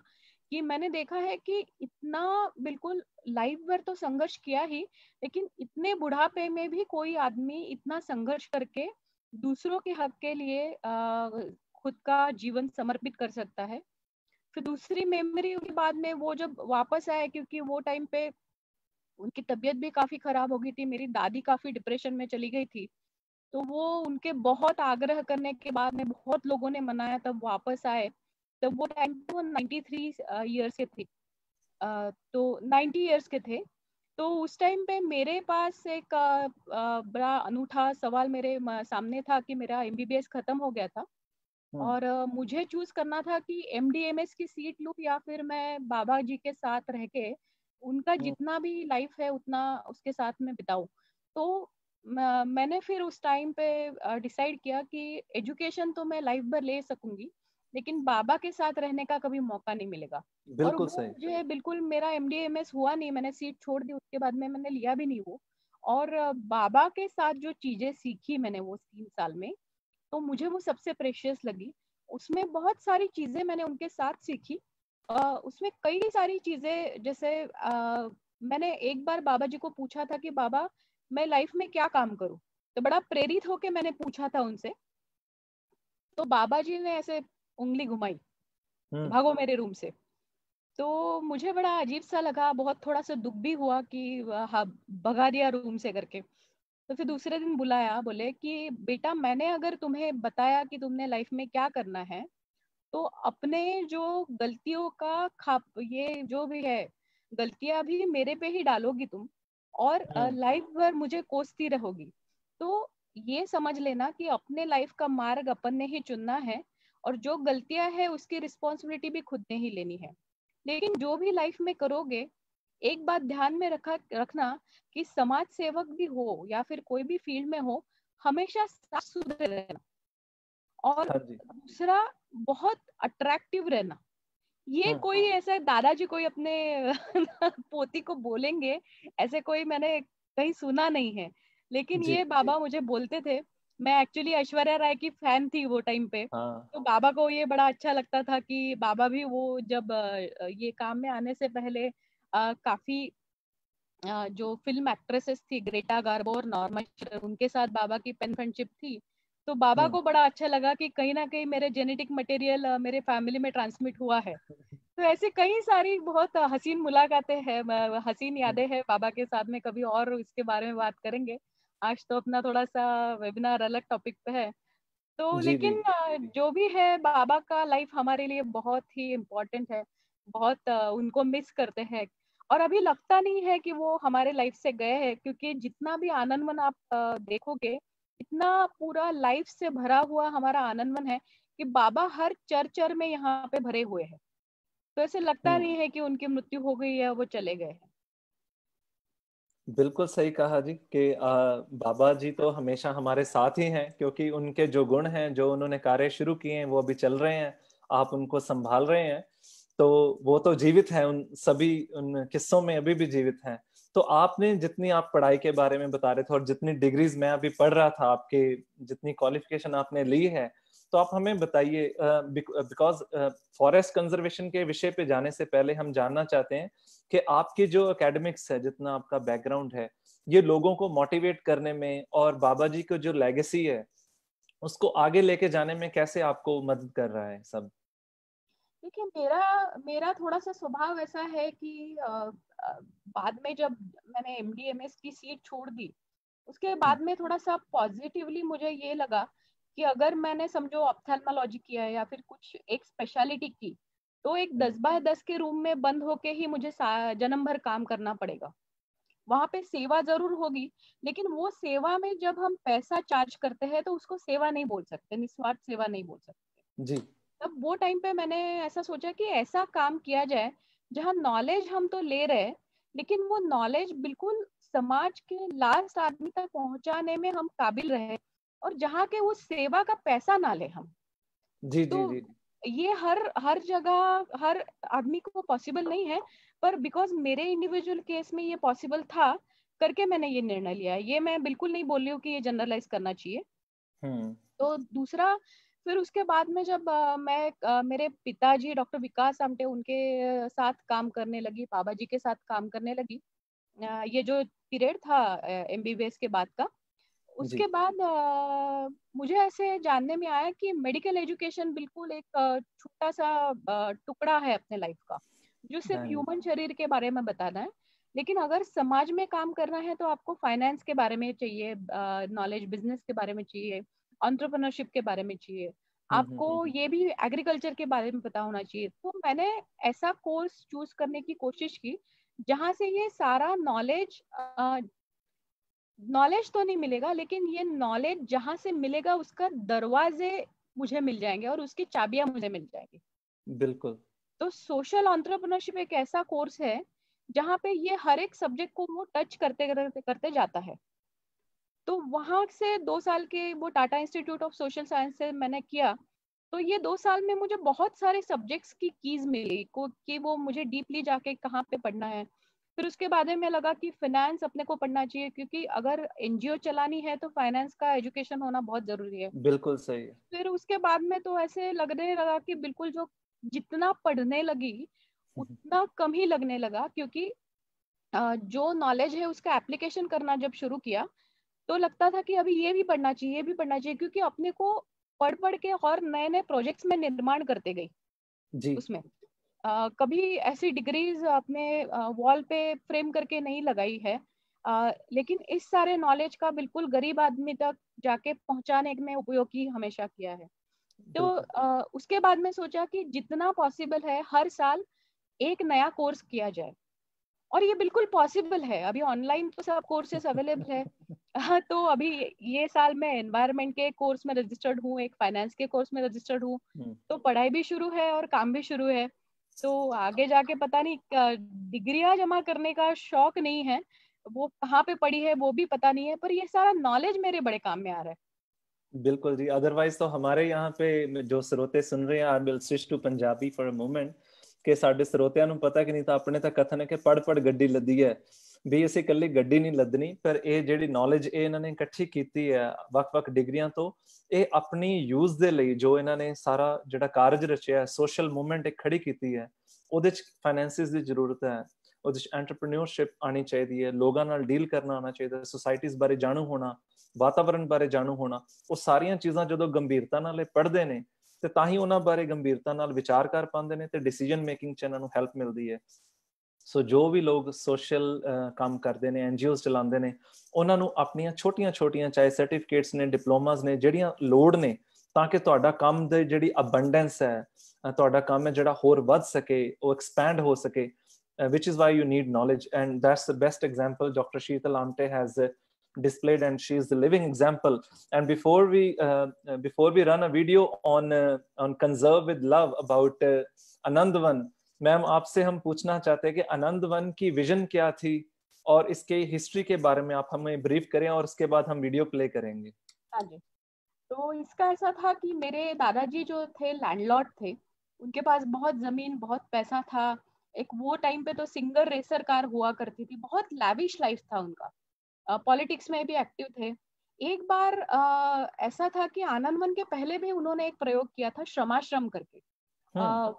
कि मैंने देखा है कि इतना बिल्कुल लाइफ भर तो संघर्ष किया ही, लेकिन इतने बुढ़ापे में भी कोई आदमी इतना संघर्ष करके दूसरों के हक के लिए खुद का जीवन समर्पित कर सकता है। फिर दूसरी मेमोरी के बाद में वो जब वापस आए, क्योंकि वो टाइम पे उनकी तबीयत भी काफी खराब हो गई थी, मेरी दादी काफी डिप्रेशन में चली गई थी। तो वो उनके बहुत आग्रह करने के बाद में बहुत लोगों ने मनाया, तब वापस आए। तब वो टाइम पे वो 93 ईयर्स के थे, तो 90 ईयर्स के थे। तो उस टाइम पे मेरे पास एक बड़ा अनूठा सवाल मेरे सामने था कि मेरा MBBS खत्म हो गया था और मुझे चूज करना था कि MDMS की सीट लूं या फिर मैं बाबा जी के साथ रह के उनका जितना भी लाइफ है उतना उसके साथ में बिताऊं। तो मैंने फिर उस टाइम पे डिसाइड किया कि एजुकेशन तो मैं लाइफ भर ले सकूंगी, लेकिन बाबा के साथ रहने का कभी मौका नहीं मिलेगा। बिल्कुल और सही। मुझे बिल्कुल मेरा MDMS हुआ नहीं, मैंने सीट छोड़ दी, उसके बाद में मैंने लिया भी नहीं वो। और बाबा के साथ जो चीजें सीखी मैंने वो 3 साल में, तो मुझे वो सबसे प्रेशियस लगी। उसमें बहुत सारी चीजें मैंने उनके साथ सीखी। उसमें कई सारी चीजें, जैसे मैंने एक बार बाबा जी को पूछा था कि बाबा मैं लाइफ में क्या काम करूं, तो बड़ा प्रेरित होके मैंने पूछा था उनसे। तो बाबा जी ने ऐसे उंगली घुमाई, भागो मेरे रूम से। तो मुझे बड़ा अजीब सा लगा, बहुत थोड़ा सा दुख भी हुआ कि हाँ, भगा दिया रूम से करके। तो फिर दूसरे दिन बुलाया, बोले कि बेटा मैंने अगर तुम्हें बताया कि तुमने लाइफ में क्या करना है, तो अपने जो गलतियों का खाप, ये जो भी है गलतियां भी मेरे पे ही डालोगी तुम, और लाइफ भर मुझे कोसती रहोगी। तो ये समझ लेना कि अपने लाइफ का मार्ग अपन ने ही चुनना है, और जो गलतियां है उसकी रिस्पॉन्सिबिलिटी भी खुद ने ही लेनी है। लेकिन जो भी लाइफ में करोगे, एक बात ध्यान में रखना कि समाज सेवक भी हो या फिर कोई भी फील्ड में हो, हमेशा साफ सुथरे रहना। और हाँ जी। दूसरा, बहुत अट्रैक्टिव रहना। ये कोई ऐसा दादाजी कोई अपने पोती को बोलेंगे, ऐसे कोई मैंने कहीं सुना नहीं है, लेकिन जी ये बाबा मुझे बोलते थे। मैं एक्चुअली ऐश्वर्या राय की फैन थी वो टाइम पे। हाँ तो बाबा को ये बड़ा अच्छा लगता था कि बाबा भी वो जब ये काम में आने से पहले काफी जो फिल्म एक्ट्रेसेस थी, ग्रेटा गार्बो और नॉर्मा शेरर, उनके साथ बाबा की पेन फ्रेंडशिप थी। तो बाबा को बड़ा अच्छा लगा कि कहीं ना कहीं मेरे जेनेटिक मटेरियल मेरे फैमिली में ट्रांसमिट हुआ है। तो ऐसे कई सारी बहुत हसीन मुलाकातें हैं, हसीन यादें हैं बाबा के साथ में। कभी और इसके बारे में बात करेंगे, आज तो अपना थोड़ा सा वेबिनार अलग टॉपिक पे है। तो जी जी लेकिन जो भी है, बाबा का लाइफ हमारे लिए बहुत ही इम्पोर्टेंट है। बहुत उनको मिस करते हैं। और अभी लगता नहीं है कि वो हमारे लाइफ से गए हैं, क्योंकि जितना भी आनंदवन आप देखोगे, इतना पूरा लाइफ से भरा हुआ हमारा आनंदवन है कि बाबा हर चर चर में यहाँ पे भरे हुए हैं। तो ऐसे लगता नहीं है कि उनकी मृत्यु हो गई है, वो चले गए हैं। बिल्कुल सही कहा जी कि बाबा जी तो हमेशा हमारे साथ ही हैं, क्योंकि उनके जो गुण हैं, जो उन्होंने कार्य शुरू किए हैं, वो अभी चल रहे हैं। आप उनको संभाल रहे हैं, तो वो तो जीवित हैं, उन सभी उन किस्सों में अभी भी जीवित हैं। तो आपने जितनी आप पढ़ाई के बारे में बता रहे थे और जितनी डिग्रीज मैं अभी पढ़ रहा था, आपके जितनी क्वालिफिकेशन आपने ली है, तो आप हमें बताइए, बिकॉज फॉरेस्ट कंजर्वेशन के विषय पे जाने से पहले हम जानना चाहते हैं कि आपकी जो एकेडमिक्स है, जितना आपका बैकग्राउंड है, ये लोगों को मोटिवेट करने में और बाबा जी को जो लेगेसी है उसको आगे लेके जाने में कैसे आपको मदद कर रहा है सब? देखिए, मेरा मेरा थोड़ा सा स्वभाव ऐसा है कि बाद में जब मैंने एमडी एमएस की सीट छोड़ दी, उसके बाद में थोड़ा सा पॉजिटिवली मुझे ये लगा कि अगर मैंने समझो ऑप्थेल्मोलॉजी किया है या फिर कुछ एक स्पेशलिटी की, तो एक 10 बाय 10 के रूम में बंद होके ही मुझे जन्म भर काम करना पड़ेगा। वहां पे सेवा जरूर होगी, लेकिन वो सेवा में जब हम पैसा चार्ज करते हैं तो उसको सेवा नहीं बोल सकते, निस्वार्थ सेवा नहीं बोल सकते। जी तब वो टाइम पे मैंने ऐसा सोचा कि ऐसा काम किया जाए जहाँ नॉलेज हम तो ले रहे हैं, लेकिन वो नॉलेज बिल्कुल समाज के लास्ट आदमी तक पहुंचाने में हम काबिल रहे, और जहाँ के वो सेवा का पैसा ना ले हम। जी तो जी जी ये हर हर जगह हर आदमी को पॉसिबल नहीं है, पर बिकॉज मेरे इंडिविजुअल केस में ये पॉसिबल था करके मैंने ये निर्णय लिया है। ये मैं बिल्कुल नहीं बोल रही हूँ कि ये जनरलाइज करना चाहिए। हम्म तो दूसरा, फिर उसके बाद में जब मैं मेरे पिताजी डॉक्टर विकास आमटे उनके साथ काम करने लगी, बाबा जी के साथ काम करने लगी, ये जो पीरियड था एमबीबीएस के बाद का, जी उसके बाद मुझे ऐसे जानने में आया कि मेडिकल एजुकेशन बिल्कुल एक छोटा सा टुकड़ा है अपने लाइफ का, जो सिर्फ हाँ जी ह्यूमन शरीर के बारे में बताना है। लेकिन अगर समाज में काम करना है तो आपको फाइनेंस के बारे में चाहिए नॉलेज, बिजनेस के बारे में चाहिए, एंटरप्रेन्योरशिप के बारे में चाहिए, आपको ये भी एग्रीकल्चर के बारे में पता होना चाहिए। तो मैंने ऐसा कोर्स चूज करने की कोशिश की जहाँ से ये सारा नॉलेज, नॉलेज तो नहीं मिलेगा, लेकिन ये नॉलेज जहां से मिलेगा उसका दरवाजे मुझे मिल जाएंगे और उसकी चाबियां मुझे मिल जाएंगी। बिल्कुल। तो सोशल एंटरप्रेन्योरशिप एक ऐसा कोर्स है जहाँ पे ये हर एक सब्जेक्ट को वो टच करते करते करते जाता है। तो वहां से 2 साल के वो Tata institute of social science से मैंने किया। तो ये 2 साल में मुझे बहुत सारे सब्जेक्ट्स की कीज मिली को कि वो मुझे डीपली जाके कहाँ पे पढ़ना है। फिर उसके बाद में लगा कि फाइनेंस अपने को पढ़ना चाहिए, क्योंकि अगर एनजीओ चलानी है तो फाइनेंस का एजुकेशन होना बहुत जरूरी है। बिल्कुल सही है। फिर उसके बाद में तो ऐसे लगने लगा कि बिल्कुल जो जितना पढ़ने लगी उतना कम ही लगने लगा, क्योंकि जो नॉलेज है उसका एप्लीकेशन करना जब शुरू किया तो लगता था कि अभी ये भी पढ़ना चाहिए, ये भी पढ़ना चाहिए, क्योंकि अपने को पढ़ पढ़ के और नए नए प्रोजेक्ट्स में निर्माण करते गई जी। उसमें। कभी ऐसी डिग्रीज अपने वॉल पे फ्रेम करके नहीं लगाई है, लेकिन इस सारे नॉलेज का बिल्कुल गरीब आदमी तक जाके पहुंचाने में उपयोग ही हमेशा किया है। तो बिल्कुल। उसके बाद में सोचा कि जितना पॉसिबल है हर साल एक नया कोर्स किया जाए, और ये बिल्कुल पॉसिबल है। अभी ऑनलाइन तो सब कोर्सेस अवेलेबल है। तो अभी ये साल मैं एनवायरनमेंट के कोर्स में रजिस्टर्ड हूँ, एक फाइनेंस के कोर्स में रजिस्टर्ड हूँ। तो पढ़ाई भी शुरू है और काम भी शुरू है। तो आगे जाके पता नहीं, डिग्रियां जमा करने का शौक नहीं है, वो कहाँ पे पड़ी है वो भी पता नहीं है, पर ये सारा नॉलेज मेरे बड़े काम में आ रहा है। बिल्कुल जी। अदरवाइज तो हमारे यहाँ पे जो ਸਰੋਤੇ सुन रहे हैं, I will switch to Punjabi for a moment, ਕਿ ਸਾਡੇ ਸਰੋਤਿਆਂ ਨੂੰ ਪਤਾ ਕਿ ਨਹੀਂ ਤਾਂ ਆਪਣੇ ਤਾਂ ਕਥਨ ਹੈ ਕਿ ਪੜ ਪੜ ਗੱਡੀ ਲੱਦੀ ਹੈ ਵੀ ਅਸੀਂ ਇਕੱਲੀ ਗੱਡੀ ਨਹੀਂ ਲੱਦਣੀ, ਪਰ ਇਹ ਜਿਹੜੀ ਨੌਲੇਜ ਇਹ ਇਹਨਾਂ ਨੇ ਇਕੱਠੀ ਕੀਤੀ ਹੈ ਵੱਖ-ਵੱਖ ਡਿਗਰੀਆਂ ਤੋਂ, ਇਹ ਆਪਣੀ ਯੂਜ਼ ਦੇ ਲਈ ਜੋ ਇਹਨਾਂ ਨੇ ਸਾਰਾ ਜਿਹੜਾ ਕਾਰਜ ਰਚਿਆ ਹੈ, ਸੋਸ਼ਲ ਮੂਵਮੈਂਟ ਇੱਕ ਖੜੀ ਕੀਤੀ ਹੈ, ਉਹਦੇ ਚ ਫਾਈਨੈਂਸਿਸ ਦੀ ਜ਼ਰੂਰਤ ਹੈ, ਉਹਦੇ ਚ ਐਂਟਰਪ੍ਰੀਨਿਓਰਸ਼ਿਪ ਆਣੀ ਚਾਹੀਦੀ ਹੈ, ਲੋਕਾਂ ਨਾਲ ਡੀਲ ਕਰਨਾ ਆਉਣਾ ਚਾਹੀਦਾ, ਸੁਸਾਇਟੀਜ਼ ਬਾਰੇ ਜਾਣੂ ਹੋਣਾ, ਵਾਤਾਵਰਣ ਬਾਰੇ ਜਾਣੂ ਹੋਣਾ, ਉਹ ਸਾਰੀਆਂ ਚੀਜ਼ਾਂ ਜਦੋਂ ਗੰਭੀਰਤਾ ਨਾਲ ਇਹ ਪੜ੍ਹਦੇ ਨੇ ਤੇ ਤਾਂ ਹੀ ਉਹਨਾਂ ਬਾਰੇ ਗੰਭੀਰਤਾ ਨਾਲ ਵਿਚਾਰ ਕਰ ਪਾਉਂਦੇ ਨੇ ਤੇ ਡਿਸੀਜਨ ਮੇਕਿੰਗ ਚ ਇਹਨਾਂ ਨੂੰ ਹੈਲਪ ਮਿਲਦੀ ਹੈ। ਸੋ ਜੋ ਵੀ ਲੋਕ ਸੋਸ਼ਲ ਕੰਮ ਕਰਦੇ ਨੇ, ਐਨਜੀਓਜ਼ ਚਲਾਉਂਦੇ ਨੇ, ਉਹਨਾਂ ਨੂੰ ਆਪਣੀਆਂ ਛੋਟੀਆਂ ਛੋਟੀਆਂ ਚਾਹੇ ਸਰਟੀਫਿਕੇਟਸ ਨੇ, ਡਿਪਲੋਮਾਸ ਨੇ, ਜਿਹੜੀਆਂ ਲੋੜ ਨੇ ਤਾਂ ਕਿ ਤੁਹਾਡਾ ਕੰਮ ਦੇ ਜਿਹੜੀ ਅਬੰਡੈਂਸ ਹੈ, ਤੁਹਾਡਾ ਕੰਮ ਹੈ ਜਿਹੜਾ ਹੋਰ ਵੱਧ ਸਕੇ, ਉਹ ਐਕਸਪੈਂਡ ਹੋ ਸਕੇ, which is why you need knowledge, and that's the best example Dr. Sheetal Amte has displayed, and she is the living example. And before we run a video on conserve with love about Anandvan, ma'am आपसे हम पूछना चाहते हैं कि आनंदवन की vision क्या थी और इसके हिस्ट्री के बारे में आप हमें ब्रीफ करें, और उसके बाद हम वीडियो प्ले करेंगे। हाँ जी। तो इसका ऐसा था कि मेरे दादाजी जो थे लैंडलॉर्ड थे, उनके पास बहुत जमीन बहुत पैसा था। एक वो टाइम पे तो सिंगर रेसर कार हुआ करती थी, बहुत लैविश लाइफ था उनका। पॉलिटिक्स में भी एक्टिव थे। एक बार ऐसा था कि आनंदवन के पहले भी उन्होंने एक प्रयोग किया था श्रमाश्रम करके।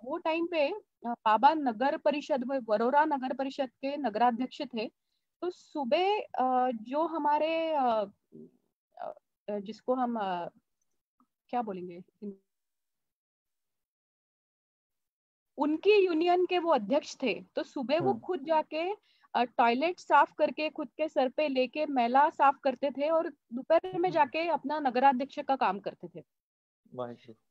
वो टाइम पे बाबा नगर परिषद में, वरोरा नगर परिषद के नगराध्यक्ष थे। तो सुबह जो हमारे जिसको हम क्या बोलेंगे, उनकी यूनियन के वो अध्यक्ष थे। तो सुबह वो खुद जाके टॉयलेट साफ करके खुद के सर पे लेके मैला साफ करते थे और दोपहर में जाके अपना नगराध्यक्ष का काम करते थे।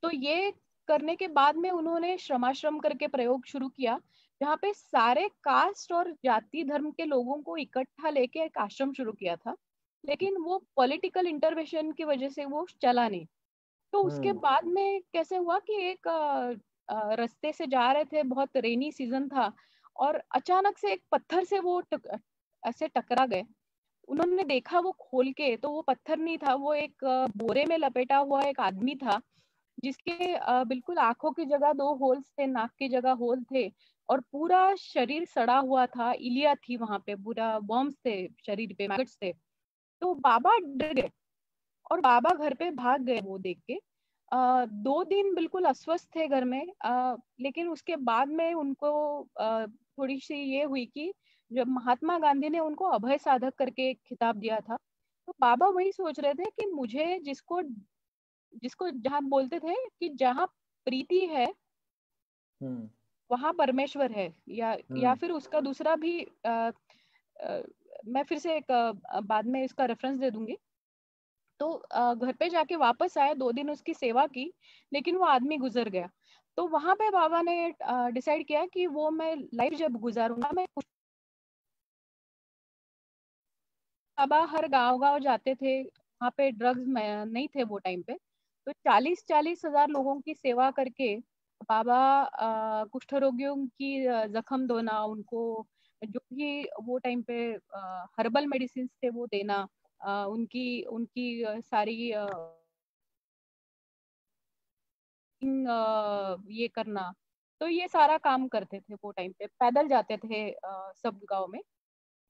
तो ये करने के बाद में उन्होंने श्रमाश्रम करके प्रयोग शुरू किया, जहाँ पे सारे कास्ट और जाति धर्म के लोगों को इकट्ठा लेके एक आश्रम शुरू किया था। लेकिन वो पॉलिटिकल इंटरवेंशन की वजह से वो चला नहीं। तो उसके बाद में कैसे हुआ कि एक रास्ते से जा रहे थे, बहुत रेनी सीजन था, और अचानक से एक पत्थर से वो ऐसे टकरा गए। उन्होंने देखा वो खोल के, तो वो पत्थर नहीं था, वो एक बोरे में लपेटा हुआ एक आदमी था, जिसके बिल्कुल आंखों की जगह 2 होल्स थे, नाक की जगह होल थे, और पूरा शरीर सड़ा हुआ था, इलिया थी वहां पे, पूरा वर्म्स थे शरीर पे, मैगट्स थे। तो बाबा डर गए और बाबा घर पे भाग गए वो देख के। 2 दिन बिल्कुल अस्वस्थ थे घर में। लेकिन उसके बाद में उनको थोड़ी सी ये हुई कि जब महात्मा गांधी ने उनको अभय साधक करके एक खिताब दिया था, तो बाबा वही सोच रहे थे कि मुझे जिसको जिसको जहाँ बोलते थे कि जहाँ प्रीति है वहां परमेश्वर है, या फिर उसका दूसरा भी मैं फिर से एक बाद में इसका रेफरेंस दे दूंगी। तो घर पे जाके वापस आए, 2 दिन उसकी सेवा की, लेकिन वो आदमी गुजर गया। तो वहां पे बाबा ने डिसाइड किया कि वो मैं लाइफ जब गुजारूंगा, मैं बाबा हर गांव जाते थे, वहाँ पे ड्रग्स नहीं थे वो टाइम पे। तो 40-40 हजार लोगों की सेवा करके बाबा कुष्ठ रोगियों की जख्म धोना, उनको जो भी वो टाइम पे हर्बल मेडिसिन थे वो देना, उनकी उनकी सारी ये करना, तो ये सारा काम करते थे वो टाइम पे। पैदल जाते थे सब गांव में।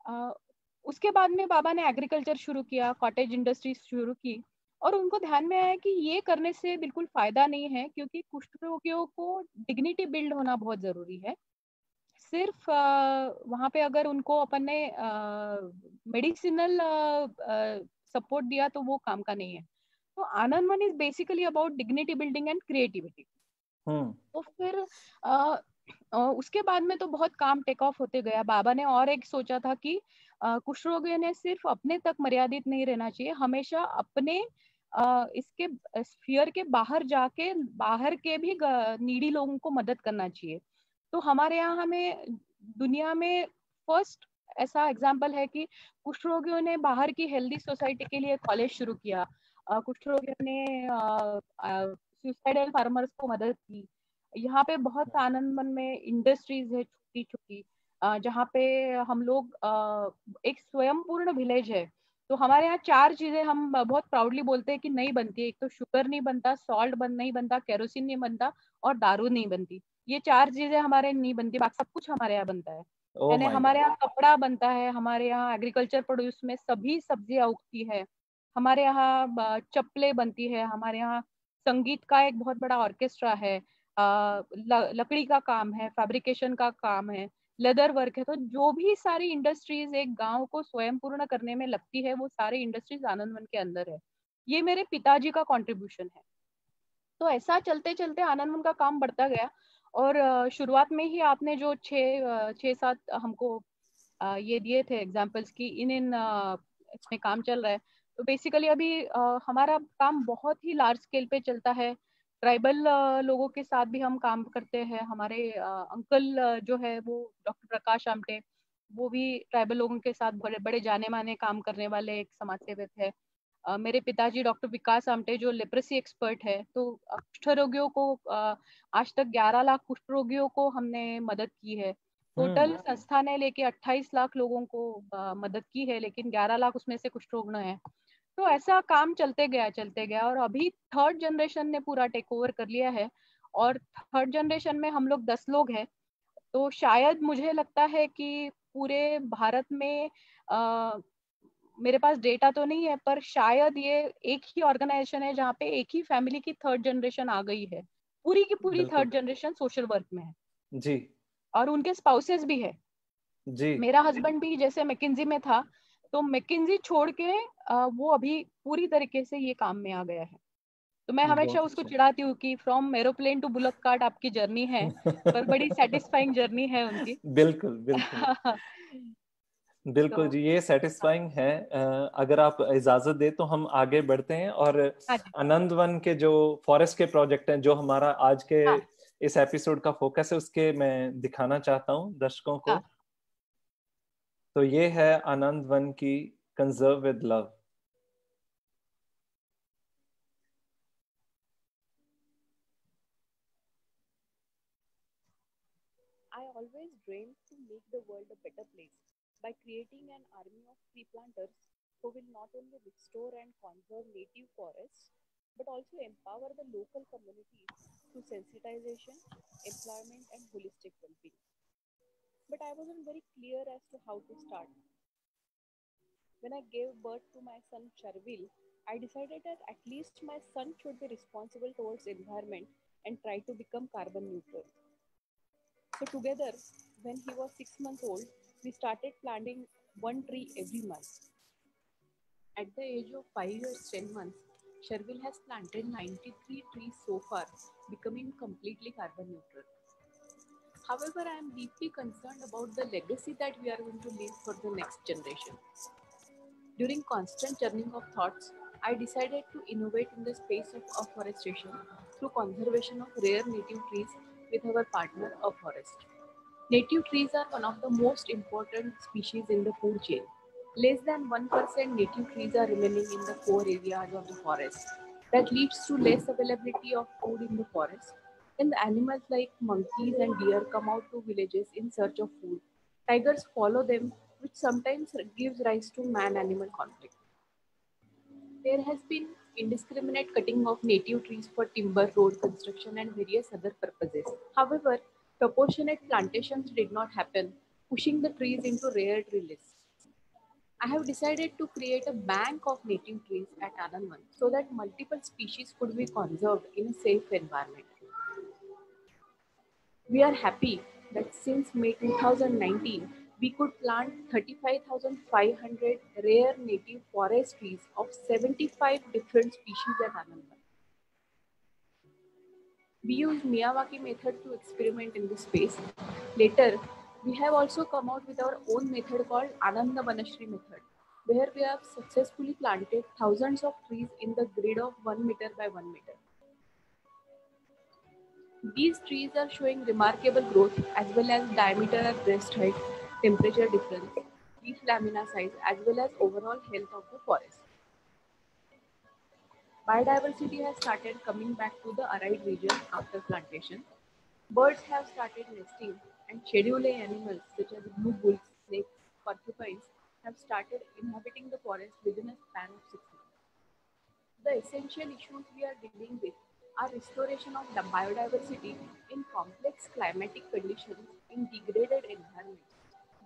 उसके बाद में बाबा ने एग्रीकल्चर शुरू किया, कॉटेज इंडस्ट्री शुरू की, और उनको ध्यान में आया कि ये करने से बिल्कुल फायदा नहीं है, क्योंकि कुष्ठ रोगियों को डिग्निटी बिल्ड होना बहुत जरूरी है। सिर्फ वहाँ पे अगर उनको अपन ने मेडिसिनल सपोर्ट दिया तो वो काम का नहीं है। तो Anandwan is basically about dignity building and creativity. तो फिर उसके बाद में तो बहुत काम टेक ऑफ होते गया। बाबा ने और एक सोचा था कि कुष्ठ रोगियों ने सिर्फ अपने तक मर्यादित नहीं रहना चाहिए, हमेशा अपने इसके स्फीयर के बाहर जाके बाहर के भी नीडी लोगों को मदद करना चाहिए। तो हमारे यहाँ हमें दुनिया में फर्स्ट ऐसा एग्जाम्पल है कि कुष्ठ रोगियों ने बाहर की हेल्दी सोसाइटी के लिए कॉलेज शुरू किया, कुष्ठ रोगियों ने सुसाइडल फार्मर्स को मदद की। यहाँ पे बहुत आनंद मन में इंडस्ट्रीज है छोटी छोटी, जहाँ पे हम लोग एक स्वयंपूर्ण विलेज है। तो हमारे यहाँ 4 चीजें हम बहुत प्राउडली बोलते हैं कि नहीं बनती है। एक तो शुगर नहीं बनता, सॉल्ट नहीं बनता, केरोसिन नहीं बनता, और दारू नहीं बनती। ये 4 चीजें हमारे नहीं बनती, बाकी सब कुछ हमारे यहाँ बनता है। यानी हमारे यहाँ कपड़ा बनता है, हमारे यहाँ एग्रीकल्चर प्रोड्यूस में सभी सब्जियां उगती है, हमारे यहाँ चप्पलें बनती है, हमारे यहाँ संगीत का एक बहुत बड़ा ऑर्केस्ट्रा है, लकड़ी का काम है, फैब्रिकेशन का काम है, लेदर वर्क है। तो जो भी सारी इंडस्ट्रीज एक गांव को स्वयं पूर्ण करने में लगती है, वो सारी इंडस्ट्रीज आनंदवन के अंदर है। ये मेरे पिताजी का कंट्रीब्यूशन है। तो ऐसा चलते चलते आनंदवन का काम बढ़ता गया। और शुरुआत में ही आपने जो 6-7 हमको ये दिए थे एग्जाम्पल्स की, इन इसमें काम चल रहा है। तो बेसिकली अभी हमारा काम बहुत ही लार्ज स्केल पे चलता है। ट्राइबल लोगों के साथ भी हम काम करते हैं। हमारे अंकल जो है वो डॉक्टर प्रकाश आमटे, वो भी ट्राइबल लोगों के साथ बड़े बड़े जाने माने काम करने वाले एक समाज सेवक है। मेरे पिताजी डॉक्टर विकास आमटे जो लेप्रेसी एक्सपर्ट है। तो कुष्ठ रोगियों को आज तक 11 लाख कुष्ठ रोगियों को हमने मदद की है। टोटल संस्था ने लेके 28 लाख लोगों को मदद की है, लेकिन 11 लाख उसमें से कुष्ठ रोग है। तो ऐसा काम चलते गया और अभी 3rd जनरेशन ने पूरा टेक ओवर कर लिया है। और 3rd जनरेशन में हम लोग 10 लोग हैं। तो शायद मुझे लगता है कि पूरे भारत में मेरे पास डेटा तो नहीं है, पर शायद ये एक ही ऑर्गेनाइजेशन है जहाँ पे एक ही फैमिली की 3rd जनरेशन आ गई है। पूरी की पूरी 3rd जनरेशन सोशल वर्क में है जी, और उनके स्पाउसेस भी है जी। मेरा हस्बैंड भी जैसे मैकिंजी में था, तो मैकिंजी छोड़ के वो अभी पूरी तरीके से ये काम में आ गया है। तो मैं हमेशा उसको चिढ़ाती हूँ कि from aeroplane to bullet cart आपकी जर्नी है, पर बड़ी सेटिस्फाइंग जर्नी है उनकी। बिल्कुल बिल्कुल बिल्कुल जी, ये सेटिस्फाइंग है। अगर आप इजाजत दे तो हम आगे बढ़ते हैं और आनंद वन के जो फॉरेस्ट के प्रोजेक्ट हैं, जो हमारा आज के इस एपिसोड का फोकस है, उसके मैं दिखाना चाहता हूँ दर्शकों को। तो ये है आनंद वन की conserve with love. I always dreamed to make the world a better place by creating an army of tree planters who will not only restore and conserve native forests but also empower the local communities through sensitization, employment, and holistic well-being. But I wasn't very clear as to how to start. When I gave birth to my son Charvil, I decided that at least my son should be responsible towards environment and try to become carbon neutral. So together, when he was 6 months old, we started planting 1 tree every month. At the age of 5 years, 10 months, Shervil has planted 93 trees so far, becoming completely carbon neutral. However, I am deeply concerned about the legacy that we are going to leave for the next generation. During constant churning of thoughts, I decided to innovate in the space of afforestation through conservation of rare native trees with our partner, Afforest. Native trees are one of the most important species in the food chain. Less than 1% native trees are remaining in the core areas of the forest. That leads to less availability of food in the forest. And the animals like monkeys and deer come out to villages in search of food. Tigers follow them, which sometimes gives rise to man-animal conflict. There has been indiscriminate cutting of native trees for timber, road construction, and various other purposes. However, proportionate plantations did not happen, pushing the trees into rare tree lists. I have decided to create a bank of native trees at Anandvan so that multiple species could be conserved in a safe environment. We are happy that since May 2019, we could plant 35,500 rare native forest trees of 75 different species at Anandvan. We use Miyawaki method to experiment in this space. Later, we have also come out with our own method called Ananda Vanashri method, where we have successfully planted thousands of trees in the grid of 1 meter by 1 meter. These trees are showing remarkable growth as well as diameter at breast height, temperature difference, leaf lamina size, as well as overall health of the forest. Biodiversity has started coming back to the arid region after plantation. Birds have started nesting, and scheduled animals such as blue bulls, snakes, porcupines have started inhabiting the forest within a span of 6 months. The essential issues we are dealing with are restoration of the biodiversity in complex climatic conditions in degraded environments,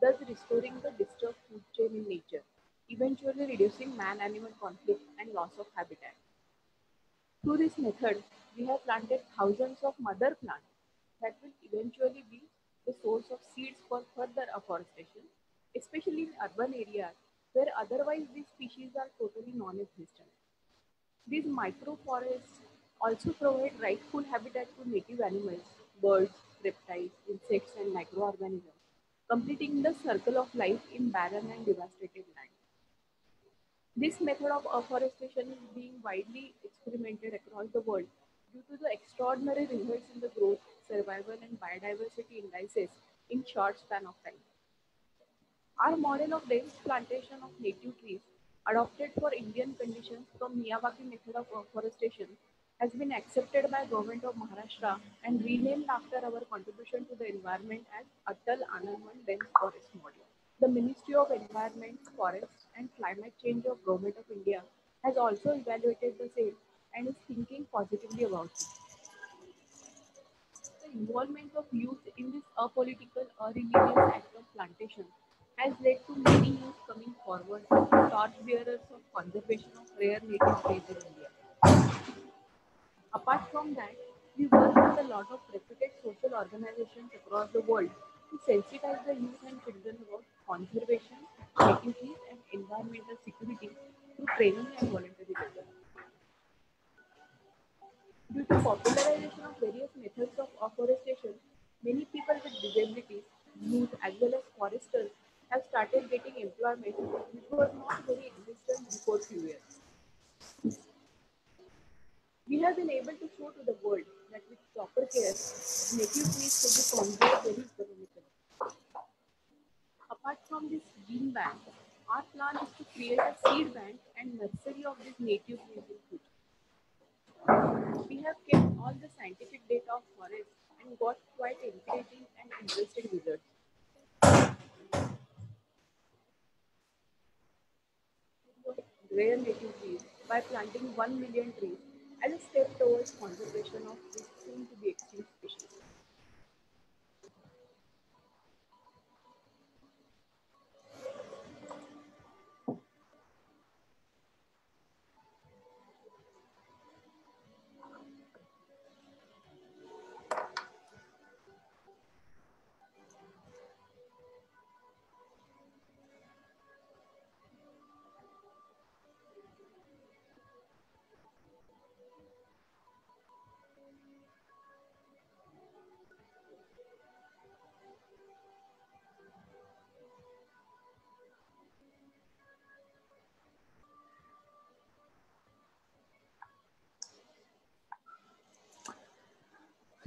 thus restoring the disturbed food chain in nature, eventually reducing man-animal conflict and loss of habitat. Through this method, we have planted thousands of mother plants that will eventually be the source of seeds for further afforestation, especially in urban areas where otherwise these species are totally non-existent. These microforests also provide rightful habitat to native animals, birds, reptiles, insects, and microorganisms, completing the circle of life in barren and devastated land. This method of afforestation is being widely experimented across the world due to the extraordinary results in the growth, survival, and biodiversity indices in short span of time. Our model of dense plantation of native trees, adopted for Indian conditions from Miyawaki method of afforestation, has been accepted by Government of Maharashtra and renamed after our contribution to the environment as Atal Anandvan Dense Forest Model. The Ministry of Environment, Forests and Climate Change of Government of India has also evaluated the same and is thinking positively about it. The involvement of youth in this apolitical or religious act of plantation has led to many youth coming forward as torchbearers of conservation of rare native trees in India. Apart from that, we work with a lot of reputed social organizations across the world to sensitize the youth and children about conservation, native trees, and environmental security through training and voluntary labor. Due to popularization of various methods of afforestation, many people with disabilities, youth, as well as foresters have started getting employment which was not very existent before few years. We have been able to show to the world that with proper care, native trees could be conserved very economically. Apart from this gene bank, our plan is to create a seed bank and nursery of these native trees in future. We have kept all the scientific data of forests and got quite encouraging and interesting results. Rare native trees by planting 1 million trees as a step towards conservation of this soon to be extinct species.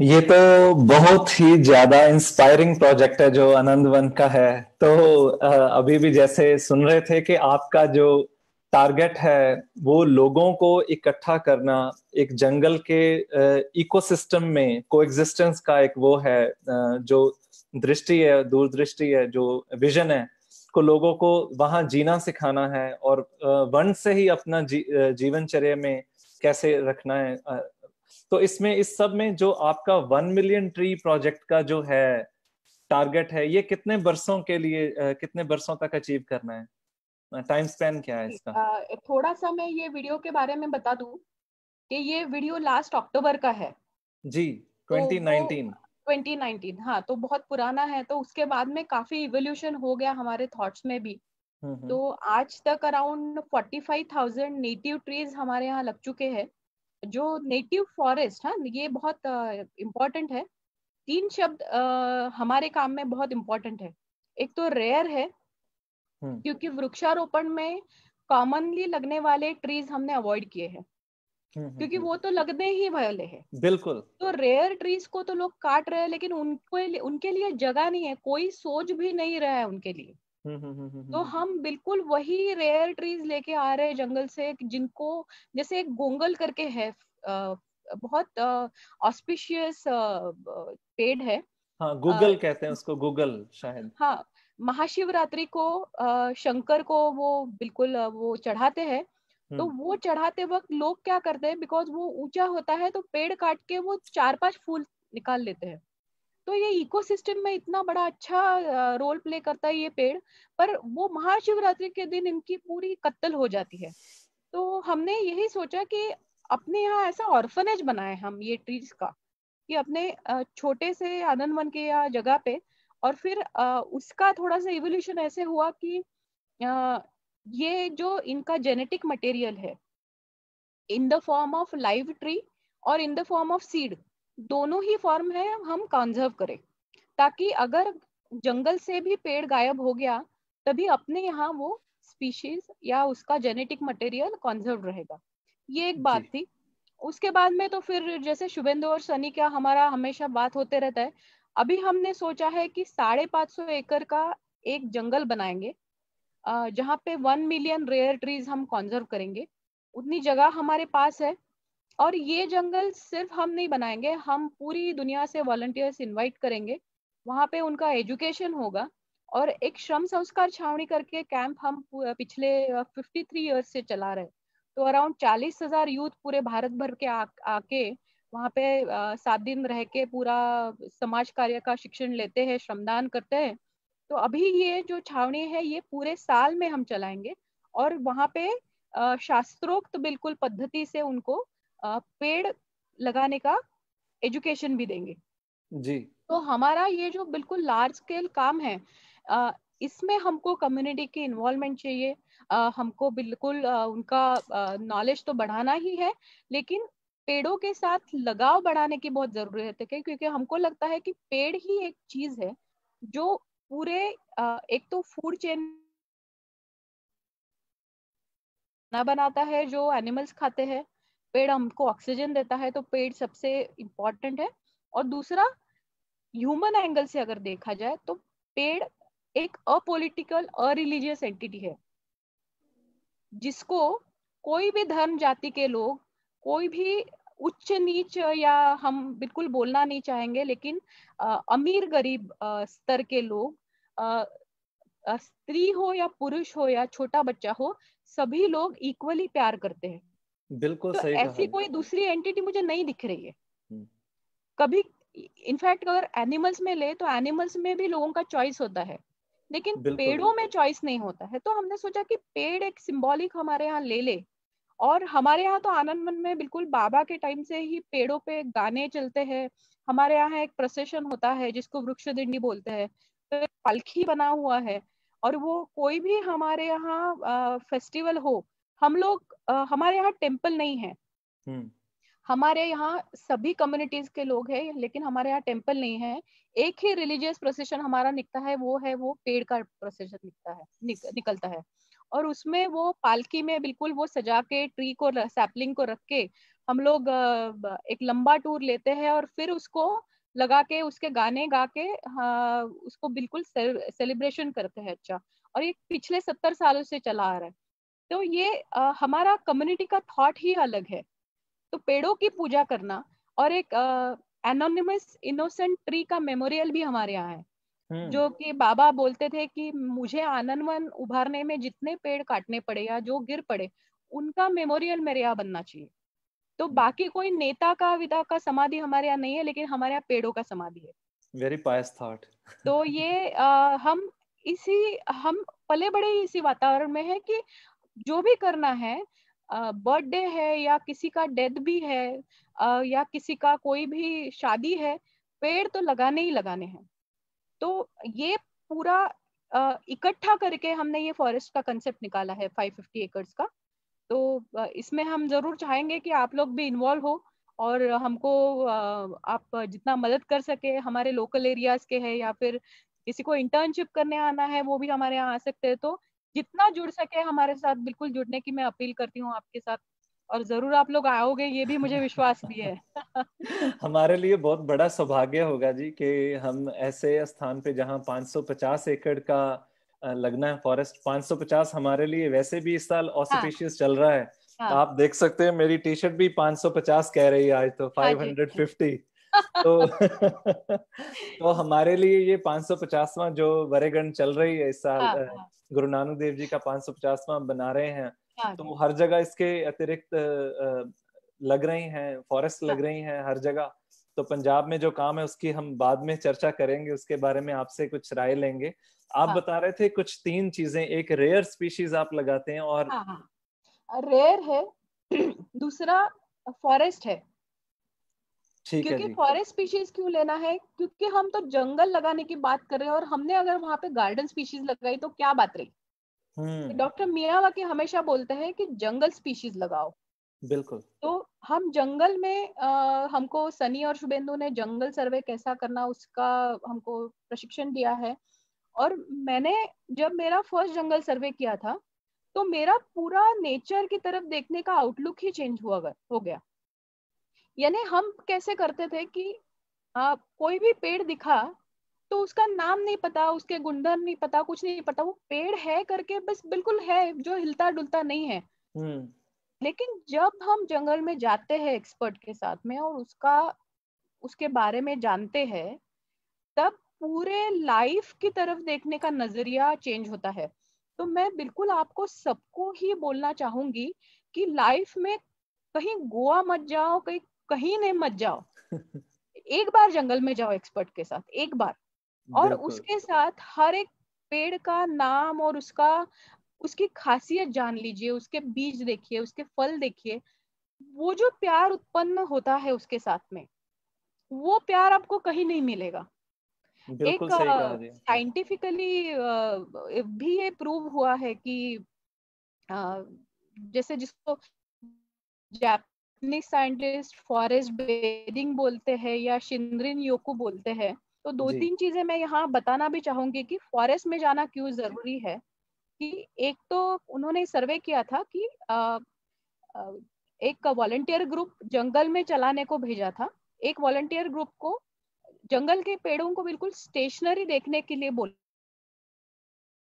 ये तो बहुत ही ज्यादा inspiring project है जो आनंदवन का है। तो अभी भी जैसे सुन रहे थे कि आपका जो टारगेट है वो लोगों को इकट्ठा करना, एक जंगल के इकोसिस्टम में कोएग्जिस्टेंस का एक वो है जो दृष्टि है, दूरदृष्टि है, जो विजन है को लोगों को वहां जीना सिखाना है और वन से ही अपना जीवनचर्या में कैसे रखना है। तो इसमें इस सब में जो आपका 1 मिलियन ट्री प्रोजेक्ट का जो है टारगेट है, ये कितने वर्षों के लिए कितने वर्षों तक अचीव करना है? टाइम स्पैन क्या है इसका? थोड़ा सा मैं ये वीडियो के बारे में बता दूं कि ये वीडियो लास्ट अक्टूबर का है जी, 2019। 2019, हाँ, तो बहुत पुराना है। तो उसके बाद में काफी इवोल्यूशन हो गया हमारे थॉट्स में भी। तो आज तक अराउंड 45,000 नेटिव ट्रीज हमारे यहाँ लग चुके हैं। जो नेटिव फॉरेस्ट, हाँ, ये बहुत इम्पोर्टेंट है। 3 शब्द हमारे काम में बहुत इम्पोर्टेंट है। एक तो रेयर है, क्योंकि वृक्षारोपण में कॉमनली लगने वाले ट्रीज हमने अवॉइड किए हैं, क्योंकि वो तो लगने ही वाले हैं। बिल्कुल। तो रेयर ट्रीज को तो लोग काट रहे हैं, लेकिन उनके लिए जगह नहीं है, कोई सोच भी नहीं रहा है उनके लिए। तो हम बिल्कुल वही रेयर ट्रीज लेके आ रहे हैं जंगल से, जिनको, जैसे एक गोंगल करके है, बहुत ऑस्पिशियस पेड़ है। हाँ, गूगल कहते हैं उसको, गूगल शायद। हाँ, महाशिवरात्रि को शंकर को वो बिल्कुल वो चढ़ाते हैं। तो वो चढ़ाते वक्त लोग क्या करते हैं, बिकॉज वो ऊंचा होता है, तो पेड़ काट के वो 4-5 फूल निकाल लेते हैं। तो ये इकोसिस्टम में इतना बड़ा अच्छा रोल प्ले करता है ये पेड़, पर वो महाशिवरात्रि के दिन इनकी पूरी कत्ल हो जाती है। तो हमने यही सोचा कि अपने यहाँ ऐसा ऑर्फनेज बनाए हम ये ट्रीज का, कि अपने छोटे से आनंद वन के या जगह पे, और फिर उसका थोड़ा सा इवोल्यूशन ऐसे हुआ कि ये जो इनका जेनेटिक मटेरियल है, in the form of live tree और in the form of seed, दोनों ही फॉर्म है, हम कंजर्व करें, ताकि अगर जंगल से भी पेड़ गायब हो गया, तभी अपने यहाँ वो स्पीशीज या उसका जेनेटिक मटेरियल कंजर्व रहेगा। ये एक बात थी। उसके बाद में तो फिर जैसे शुभेंदु और सनी का हमारा हमेशा बात होते रहता है। अभी हमने सोचा है कि 550 एकड़ का एक जंगल बनाएंगे, जहाँ पे 1 मिलियन रेयर ट्रीज हम कंजर्व करेंगे। उतनी जगह हमारे पास है। और ये जंगल सिर्फ हम नहीं बनाएंगे, हम पूरी दुनिया से वॉलंटियर्स इनवाइट करेंगे। वहाँ पे उनका एजुकेशन होगा, और एक श्रम संस्कार छावनी करके कैंप हम पिछले 53 ईयर्स से चला रहे हैं। तो अराउंड 40,000 यूथ पूरे भारत भर के आके वहाँ पे 7 दिन रह के पूरा समाज कार्य का शिक्षण लेते हैं, श्रमदान करते हैं। तो अभी ये जो छावनी है ये पूरे साल में हम चलाएंगे, और वहाँ पे शास्त्रोक्त बिल्कुल पद्धति से उनको पेड़ लगाने का एजुकेशन भी देंगे जी। तो हमारा ये जो बिल्कुल लार्ज स्केल काम है, इसमें हमको कम्युनिटी की इन्वॉल्वमेंट चाहिए। हमको बिल्कुल उनका नॉलेज तो बढ़ाना ही है, लेकिन पेड़ों के साथ लगाव बढ़ाने की बहुत जरूरत है, क्योंकि हमको लगता है कि पेड़ ही एक चीज है जो पूरे एक तो फूड चेन बनाता है, जो एनिमल्स खाते हैं। पेड़ हमको ऑक्सीजन देता है, तो पेड़ सबसे इम्पोर्टेंट है। और दूसरा, ह्यूमन एंगल से अगर देखा जाए तो पेड़ एक अपॉलिटिकल अरिलीजियस एंटिटी है, जिसको कोई भी धर्म जाति के लोग, कोई भी उच्च नीच, या हम बिल्कुल बोलना नहीं चाहेंगे, लेकिन अमीर गरीब स्तर के लोग, स्त्री हो या पुरुष हो या छोटा बच्चा हो, सभी लोग इक्वली प्यार करते हैं। बिल्कुल तो सही कहा। ऐसी कोई दूसरी एंटिटी मुझे नहीं दिख रही है कभी। इनफैक्ट अगर एनिमल्स में ले तो एनिमल्स में भी लोगों का चॉइस होता है, लेकिन पेड़ों में चॉइस नहीं होता है। तो हमने सोचा कि पेड़ एक सिंबॉलिक हमारे यहाँ ले ले। और हमारे यहाँ तो आनंद वन में बिल्कुल बाबा के टाइम से ही पेड़ों पे गाने चलते हैं। हमारे यहाँ एक प्रोसेशन होता है जिसको वृक्ष दिंडी बोलते हैं, तो एक पालकी बना हुआ है। और वो कोई भी हमारे यहाँ फेस्टिवल हो, हम लोग हमारे यहाँ टेम्पल नहीं है। हमारे यहाँ सभी कम्युनिटीज के लोग हैं, लेकिन हमारे यहाँ टेम्पल नहीं है। एक ही रिलीजियस प्रोसेशन हमारा निकलता है, वो पेड़ का प्रोसेशन निकलता है। और उसमें वो पालकी में बिल्कुल वो सजा के ट्री को, सैपलिंग को रख के हम लोग एक लंबा टूर लेते हैं, और फिर उसको लगा के उसके गाने गा के उसको बिल्कुल सेलिब्रेशन करते हैं। अच्छा, और ये पिछले 70 सालों से चला आ रहा है। तो ये हमारा कम्युनिटी का थॉट ही अलग है। तो पेड़ों की पूजा करना, और एक एनोनिमस इनोसेंट ट्री का मेमोरियल भी हमारे यहाँ है, जो कि बाबा बोलते थे कि मुझे आनंदवन उभारने में जितने पेड़ काटने पड़े या जो गिर पड़े, उनका मेमोरियल मेरे यहाँ बनना चाहिए। तो बाकी कोई नेता का विदा का समाधि हमारे यहाँ नहीं है, लेकिन हमारे यहाँ पेड़ों का समाधि है। वेरी पायस थॉट। तो ये हम पले बड़े इसी वातावरण में है कि जो भी करना है, बर्थडे है या किसी का डेथ भी है, या किसी का कोई भी शादी है, पेड़ तो लगाने ही लगाने हैं। तो ये पूरा इकट्ठा करके हमने ये फॉरेस्ट का कंसेप्ट निकाला है 550 एकर्स का। तो इसमें हम जरूर चाहेंगे कि आप लोग भी इन्वॉल्व हो और हमको आप जितना मदद कर सके, हमारे लोकल एरियाज के हैं या फिर किसी को इंटर्नशिप करने आना है वो भी हमारे यहाँ आ सकते हैं। तो जितना जुड़ सके हमारे साथ बिल्कुल जुड़ने की मैं अपील करती हूँ आपके साथ, और जरूर आप लोग आओगे, ये भी मुझे विश्वास भी है। हमारे लिए बहुत बड़ा सौभाग्य होगा जी कि हम ऐसे स्थान पे जहाँ 550 एकड़ का लगना है फॉरेस्ट। 550 हमारे लिए वैसे भी इस साल हाँ ऑस्पिशियस चल रहा है। हाँ आप देख सकते हैं मेरी टी शर्ट भी 550 कह रही है आज, तो हाँ जी 550। तो तो हमारे लिए ये 550वां जो वर्षगांठ चल रही है इस साल, हाँ हाँ गुरु नानक देव जी का 550वां बना रहे हैं, हाँ तो जी हर जगह इसके अतिरिक्त लग रही हैं, फॉरेस्ट हाँ लग रही हैं हर जगह। तो पंजाब में जो काम है उसकी हम बाद में चर्चा करेंगे, उसके बारे में आपसे कुछ राय लेंगे। आप हाँ बता रहे थे कुछ 3 चीजें, एक रेयर स्पीशीज आप लगाते हैं और हाँ हाँ, रेयर है। दूसरा फॉरेस्ट है। ठीक है क्योंकि जी। फॉरेस्ट स्पीशीज क्यों लेना है, क्योंकि हम तो जंगल लगाने की बात कर रहे हैं और हमने अगर वहां पे गार्डन स्पीशीज लगाई तो क्या बात रही। हम्म। डॉक्टर मियावाकी हमेशा बोलते हैं कि जंगल स्पीशीज लगाओ। बिल्कुल। तो हम जंगल में हमको सनी और शुभेंदु ने जंगल सर्वे कैसा करना उसका हमको प्रशिक्षण दिया है। और मैंने जब मेरा फर्स्ट जंगल सर्वे किया था तो मेरा पूरा नेचर की तरफ देखने का आउटलुक ही चेंज हो गया। यानी हम कैसे करते थे कि कोई भी पेड़ दिखा तो उसका नाम नहीं पता, उसके गुणधर्म नहीं पता, कुछ नहीं पता, वो पेड़ है करके बस बिल्कुल है, जो हिलता डुलता नहीं है। हम्म। लेकिन जब हम जंगल में जाते हैं एक्सपर्ट के साथ में और उसके बारे में जानते हैं, तब पूरे लाइफ की तरफ देखने का नजरिया चेंज होता है। तो मैं बिल्कुल आपको सबको ही बोलना चाहूंगी कि लाइफ में कहीं गोवा मत जाओ, कहीं कहीं नहीं मत जाओ, एक बार जंगल में जाओ एक्सपर्ट के साथ, एक बार। और बिल्कुल। उसके साथ हर एक पेड़ का नाम और उसकी खासियत जान लीजिए, उसके बीज देखिए, उसके फल देखिए। वो जो प्यार उत्पन्न होता है उसके साथ में, वो प्यार आपको कहीं नहीं मिलेगा। बिल्कुल एक सही कहा जी आपने। साइंटिफिकली भी ये प्रूव हुआ है कि अ, जैसे जिसको जापानीज साइंटिस्ट फॉरेस्ट बेदिंग बोलते हैं या शिनरिन योकू बोलते हैं। तो दो जी। तीन चीजें मैं यहाँ बताना भी चाहूंगी कि फॉरेस्ट में जाना क्यों जरूरी है। कि एक तो उन्होंने सर्वे किया था कि अ, एक वॉलंटियर ग्रुप जंगल में चलाने को भेजा था। एक वॉलंटियर ग्रुप को जंगल के पेड़ों को बिल्कुल स्टेशनरी देखने के लिए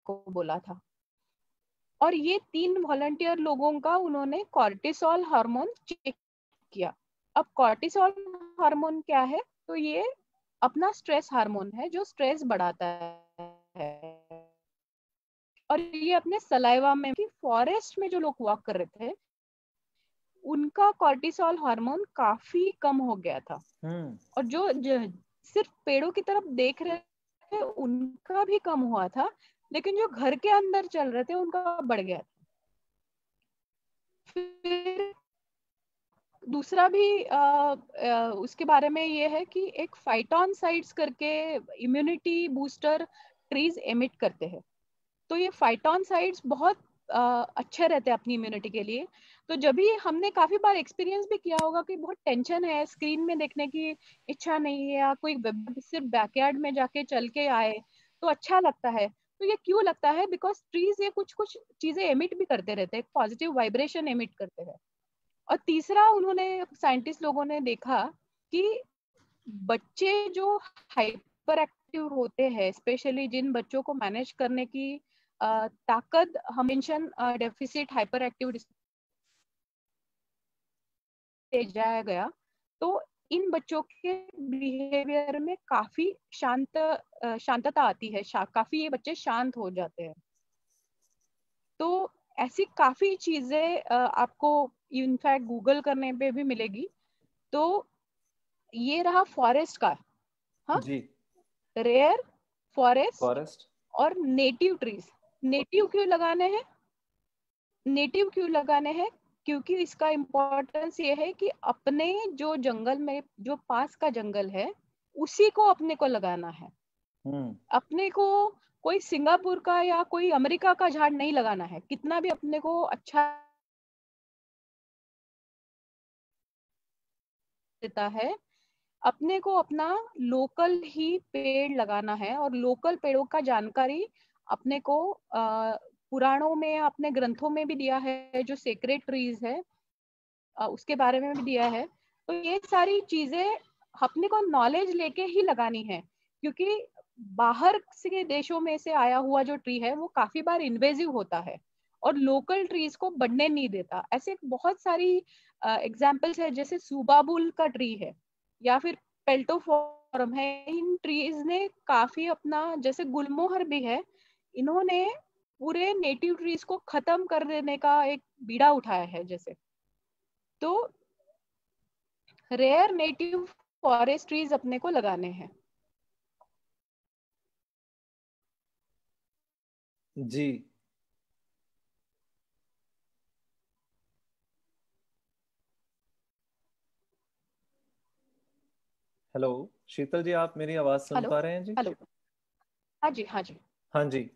बोला था। और ये 3 वॉलंटियर लोगों का उन्होंने कॉर्टिसोल हार्मोन चेक किया। अब कॉर्टिसोल हार्मोन क्या है, तो ये अपना स्ट्रेस हार्मोन है जो स्ट्रेस बढ़ाता है। और ये अपने सलाइवा में, कि फॉरेस्ट में जो लोग वॉक कर रहे थे उनका कॉर्टिसोल हार्मोन काफी कम हो गया था। हम्म। और जो सिर्फ पेड़ों की तरफ देख रहे थे उनका भी कम हुआ था, लेकिन जो घर के अंदर चल रहे थे उनका बढ़ गया था। फिर दूसरा भी उसके बारे में ये है कि एक फाइटोनसाइड्स करके इम्यूनिटी बूस्टर ट्रीज एमिट करते हैं। तो ये फाइटोनसाइड्स बहुत अच्छे रहते हैं अपनी इम्यूनिटी के लिए। तो जब भी हमने काफी बार एक्सपीरियंस भी किया होगा कि बहुत टेंशन है, स्क्रीन में देखने की इच्छा नहीं है, या कोई सिर्फ बैकयार्ड में जाके चल के आए तो अच्छा लगता है। तो ये क्यों लगता है, बिकॉज ट्रीज ये कुछ कुछ चीजें एमिट भी करते रहते हैं, पॉजिटिव वाइब्रेशन एमिट करते हैं। और तीसरा उन्होंने साइंटिस्ट लोगों ने देखा कि बच्चे जो हाइपर एक्टिव होते हैं, स्पेशली जिन बच्चों को मैनेज करने की ताकत हम मेंशन डेफिसिट हाइपर एक्टिव जाया गया, तो इन बच्चों के बिहेवियर में काफी शांतता आती है, काफी ये बच्चे शांत हो जाते हैं। तो ऐसी काफी चीजें आपको इनफैक्ट गूगल करने पे भी मिलेगी। तो ये रहा फॉरेस्ट का, हाँ, जी। Rare, forest forest. और नेटिव ट्रीज। नेटिव क्यों लगाने हैं? नेटिव क्यों लगाने हैं? क्योंकि इसका इम्पोर्टेंस ये है कि अपने जो जंगल में जो पास का जंगल है उसी को अपने को लगाना है। अपने को कोई सिंगापुर का या कोई अमेरिका का झाड़ नहीं लगाना है, कितना भी अपने को अच्छा देता है, अपने को अपना लोकल ही पेड़ लगाना है। और लोकल पेड़ों का जानकारी अपने को पुराणों में, अपने ग्रंथों में भी दिया है, जो सेक्रेड ट्रीज है उसके बारे में भी दिया है। तो ये सारी चीजें अपने को नॉलेज लेके ही लगानी है, क्योंकि बाहर से देशों में से आया हुआ जो ट्री है वो काफी बार इन्वेजिव होता है और लोकल ट्रीज को बढ़ने नहीं देता। ऐसे बहुत सारी एग्जाम्पल्स है, जैसे सुबाबुल का ट्री है या फिर पेल्टोफोरम है। इन ट्रीज ने काफी अपना, जैसे गुलमोहर भी है, इन्होंने पूरे नेटिव ट्रीज को खत्म कर देने का एक बीड़ा उठाया है। जैसे तो रेयर नेटिव फॉरेस्ट ट्रीज अपने को लगाने हैं। जी, हेलो शीतल जी, आप मेरी आवाज सुन पा रहे हैं जी? हेलो, हाँ जी, हाँ जी, हाँ जी।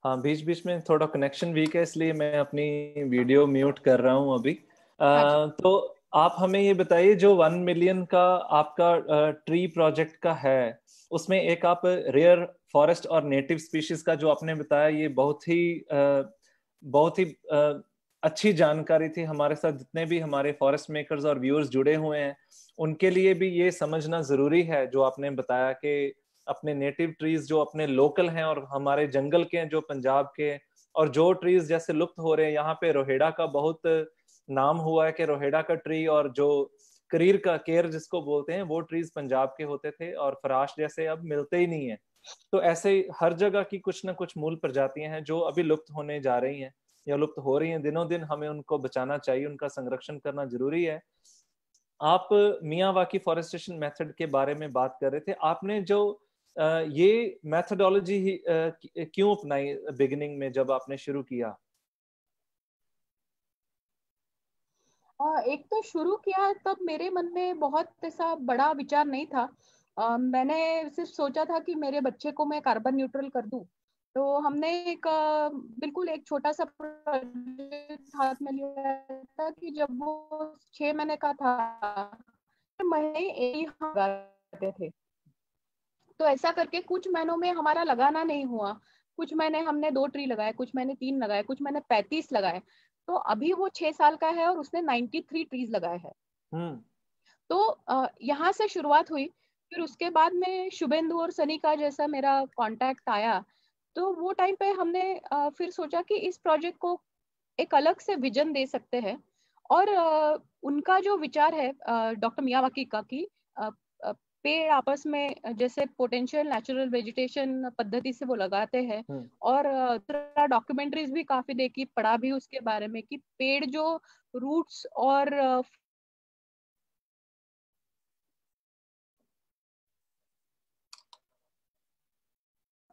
हाँ, बीच बीच में थोड़ा कनेक्शन वीक है, इसलिए मैं अपनी वीडियो म्यूट कर रहा हूँ अभी। हाँ जी। तो आप हमें ये बताइए, जो 1 मिलियन का आपका ट्री प्रोजेक्ट का है, उसमें एक आप रेयर फॉरेस्ट और नेटिव स्पीशीज का जो आपने बताया, ये बहुत ही अच्छी जानकारी थी। हमारे साथ जितने भी हमारे फॉरेस्ट मेकर्स और व्यूअर्स जुड़े हुए हैं, उनके लिए भी ये समझना जरूरी है जो आपने बताया कि अपने नेटिव ट्रीज जो अपने लोकल हैं और हमारे जंगल के हैं जो पंजाब के, और जो ट्रीज जैसे लुप्त हो रहे हैं, यहाँ पे रोहेड़ा का बहुत नाम हुआ है कि रोहेड़ा का ट्री और जो करीर का केर जिसको बोलते हैं, वो ट्रीज पंजाब के होते थे और फराश जैसे अब मिलते ही नहीं है। तो ऐसे हर जगह की कुछ ना कुछ मूल प्रजातियां हैं जो अभी लुप्त होने जा रही हैं या लुप्त हो रही हैं। दिनों दिन हमें उनको बचाना चाहिए, उनका संरक्षण करना जरूरी है। आप मियावाकी फॉरेस्टेशन मेथड के बारे में बात कर रहे थे। आपने जो ये मेथोडोलॉजी क्यों अपनाई बिगिनिंग में जब आपने शुरू किया? एक तो शुरू किया तब मेरे मन में बहुत ऐसा बड़ा विचार नहीं था। मैंने सिर्फ सोचा था कि मेरे बच्चे को मैं कार्बन न्यूट्रल कर दूं। तो हमने बिल्कुल एक छोटा सा प्रोजेक्ट हाथ में लिया था कि जब वो 6 महीने का था, महीने एक ही हम लगाते थे। तो ऐसा करके कुछ महीनों में हमारा लगाना नहीं हुआ। कुछ महीने हमने 2 ट्री लगाए, कुछ महीने 3 लगाए, कुछ महीने 35 लगाए। तो अभी वो 6 साल का है और उसने 93 ट्रीज लगाए हैं। तो यहाँ से शुरुआत हुई। फिर उसके बाद में शुभेंदु और सनी का जैसा मेरा कांटेक्ट आया, तो वो टाइम पे हमने फिर सोचा कि इस प्रोजेक्ट को एक अलग से विजन दे सकते हैं। और उनका जो विचार है डॉक्टर मियावाकी का कि पेड़ आपस में जैसे पोटेंशियल नेचुरल वेजिटेशन पद्धति से वो लगाते हैं। और डॉक्यूमेंट्रीज भी काफी देखी, पढ़ा भी उसके बारे में कि पेड़ जो रूट्स और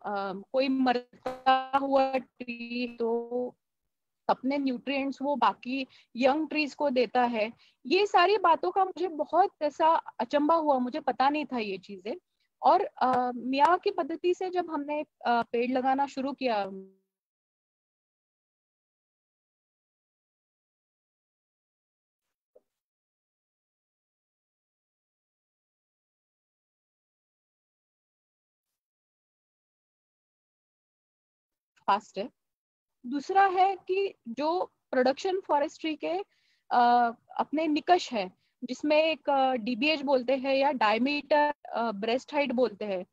कोई मरता हुआ ट्री तो अपने न्यूट्रिएंट्स वो बाकी यंग ट्रीज को देता है। ये सारी बातों का मुझे बहुत ऐसा अचंभा हुआ, मुझे पता नहीं था ये चीजें। और मियावाकी पद्धति से जब हमने पेड़ लगाना शुरू किया, फास्ट है। दूसरा है कि जो प्रोडक्शन फॉरेस्ट्री के अपने निकष है, जिसमें एक डीबीएच बोलते हैं या डायमीटर ब्रेस्ट हाइट बोलते हैं।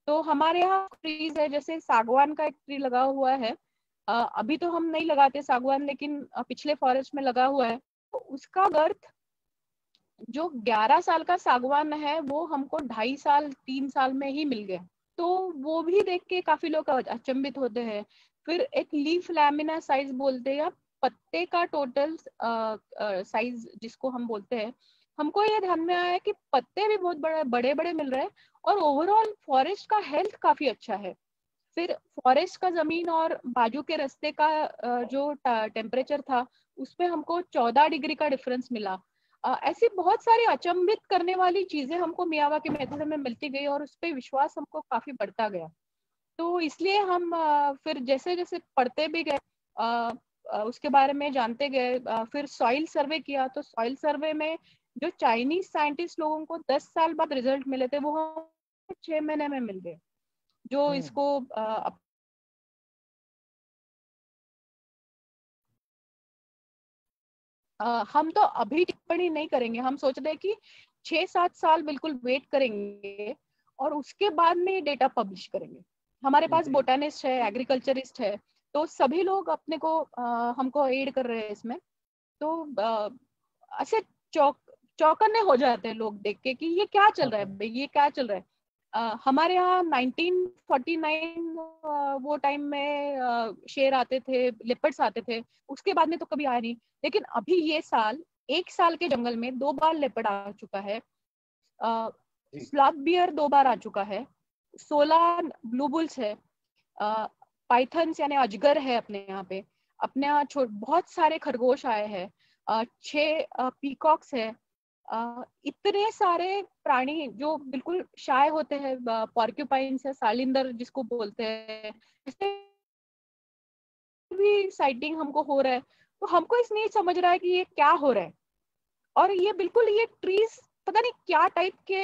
तो हमारे यहाँ ट्रीज है, जैसे सागवान का एक ट्री लगा हुआ है। अभी तो हम नहीं लगाते सागवान, लेकिन पिछले फॉरेस्ट में लगा हुआ है। तो उसका गर्थ जो 11 साल का सागवान है वो हमको 2.5 साल 3 साल में ही मिल गया। तो वो भी देख के काफी लोग अचंभित होते हैं। फिर एक लीफ लैमिना साइज बोलते हैं, या पत्ते का टोटल साइज जिसको हम बोलते हैं। हमको ये ध्यान में आया कि पत्ते भी बहुत बड़े बड़े मिल रहे हैं और ओवरऑल फॉरेस्ट का हेल्थ काफी अच्छा है। फिर फॉरेस्ट का जमीन और बाजू के रास्ते का जो टेम्परेचर था उसमें हमको 14 डिग्री का डिफरेंस मिला। ऐसी बहुत सारी अचंभित करने वाली चीजें हमको मियावाकी मेथड में मिलती गई और उस पर विश्वास हमको काफी बढ़ता गया। तो इसलिए हम फिर जैसे जैसे पढ़ते भी गए, उसके बारे में जानते गए, फिर सॉइल सर्वे किया। तो सॉइल सर्वे में जो चाइनीज साइंटिस्ट लोगों को 10 साल बाद रिजल्ट मिले थे वो हम 6 महीने में मिल गए, जो इसको हम तो अभी टिप्पणी नहीं करेंगे। हम सोच रहे हैं कि 6-7 साल बिल्कुल वेट करेंगे और उसके बाद में डेटा पब्लिश करेंगे। हमारे पास बोटानिस्ट है, एग्रीकल्चरिस्ट है, तो सभी लोग अपने को हमको एड कर रहे हैं इसमें। तो ऐसे चौकन्ने हो जाते हैं लोग देख के कि ये क्या चल रहा है भाई, ये क्या चल रहा है। हमारे यहाँ 1949 वो टाइम में शेर आते थे, लेपर्ड्स आते थे, उसके बाद में तो कभी आया नहीं। लेकिन अभी ये साल 1 साल के जंगल में 2 बार लेपर्ड आ चुका है, स्लॉथ बियर 2 बार आ चुका है, 16 ब्लू बुल्स है, पाइथन्स यानी अजगर है अपने यहाँ पे, अपने यहाँ बहुत सारे खरगोश आए हैं, 6 पीकॉक्स है, इतने सारे प्राणी जो बिल्कुल शाय होते हैं, पॉर्क्यूपाइन्स है, सालिंदर जिसको बोलते हैं, इससे भी साइटिंग हमको हो रहा है। तो हमको इस नहीं समझ रहा है कि ये क्या हो रहा है। और ये बिल्कुल ये ट्रीज पता नहीं क्या टाइप के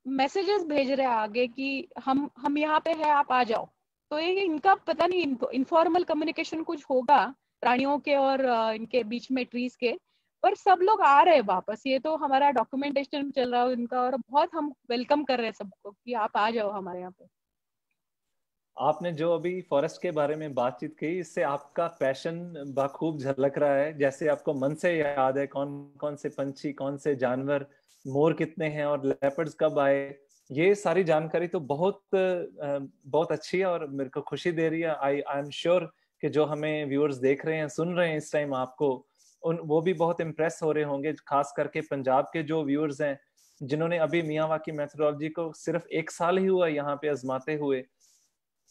मैसेजेस भेज रहे हैं आगे कि हम यहाँ पे है, आप आ जाओ। तो ये इनका पता नहीं इनफॉर्मल कम्युनिकेशन कुछ होगा प्राणियों के और इनके बीच में, ट्रीज के। पर सब लोग आ रहे हैं वापस, ये तो हमारा डॉक्यूमेंटेशन चल रहा है इनका, और बहुत हम वेलकम कर रहे हैं सबको कि आप आ जाओ हमारे यहाँ पे। आपने जो अभी फॉरेस्ट के बारे में बातचीत की, इससे आपका पैशन बखूब झलक रहा है। जैसे आपको मन से याद है कौन कौन से पंछी, कौन से जानवर, मोर कितने हैं और लेपर्ड्स कब आए, ये सारी जानकारी तो बहुत अच्छी है और मेरे को खुशी दे रही है। आई एम श्योर कि जो हमें व्यूअर्स देख रहे हैं, सुन रहे हैं इस टाइम आपको, वो भी बहुत इम्प्रेस हो रहे होंगे, खास करके पंजाब के जो व्यूअर्स हैं जिन्होंने अभी मियावाकी मेथोडोलॉजी को सिर्फ 1 साल ही हुआ यहाँ पे आजमाते हुए।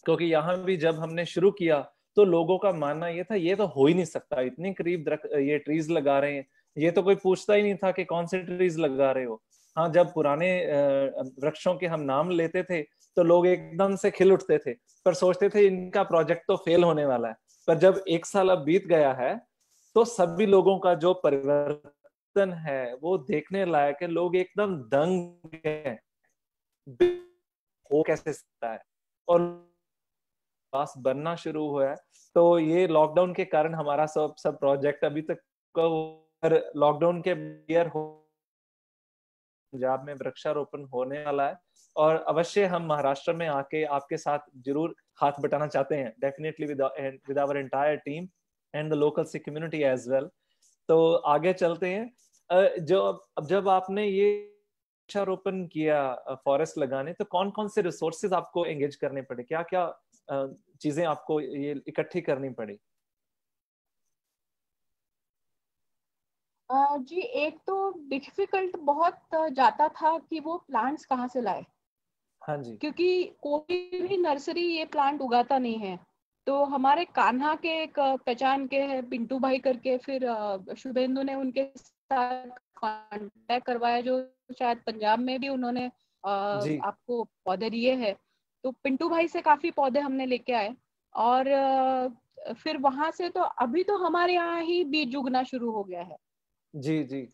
क्योंकि यहाँ भी जब हमने शुरू किया तो लोगों का मानना ये था ये तो हो ही नहीं सकता, इतनी करीब ये ट्रीज लगा रहे हैं, ये तो कोई पूछता ही नहीं था कि कौन से ट्रीज लगा रहे हो। हाँ, जब पुराने वृक्षों के हम नाम लेते थे तो लोग एकदम से खिल उठते थे, पर सोचते थे इनका प्रोजेक्ट तो फेल होने वाला है। पर जब 1 साल अब बीत गया है तो सभी लोगों का जो परिवर्तन है वो देखने लायक है। लोग एकदम दंग हैं, हो कैसे सकता है, और पास बनना शुरू हुआ है। तो ये लॉकडाउन के कारण हमारा सब प्रोजेक्ट अभी तक लॉकडाउन के ईयर हो पंजाब में वृक्षारोपण होने वाला है, और अवश्य हम महाराष्ट्र में आके आपके साथ जरूर हाथ बटाना चाहते हैं, definitely with our entire team and the local sea community as well. तो आगे चलते हैं। जब आपने ये वृक्षारोपण किया, फॉरेस्ट लगाने, तो कौन कौन से रिसोर्सेज आपको एंगेज करने पड़े, क्या क्या चीजें आपको ये इकट्ठी करनी पड़ी? जी, एक तो डिफिकल्ट बहुत जाता था कि वो प्लांट्स कहाँ से लाए। हाँ जी। क्योंकि कोई भी नर्सरी ये प्लांट उगाता नहीं है। तो हमारे कान्हा के एक पहचान के है पिंटू भाई करके, फिर शुभेंदु ने उनके साथ कांटेक्ट करवाया, जो शायद पंजाब में भी उन्होंने आपको पौधे दिए हैं। तो पिंटू भाई से काफी पौधे हमने लेके आए, और फिर वहां से तो अभी तो हमारे यहाँ ही बीज उगना शुरू हो गया है। जी जी।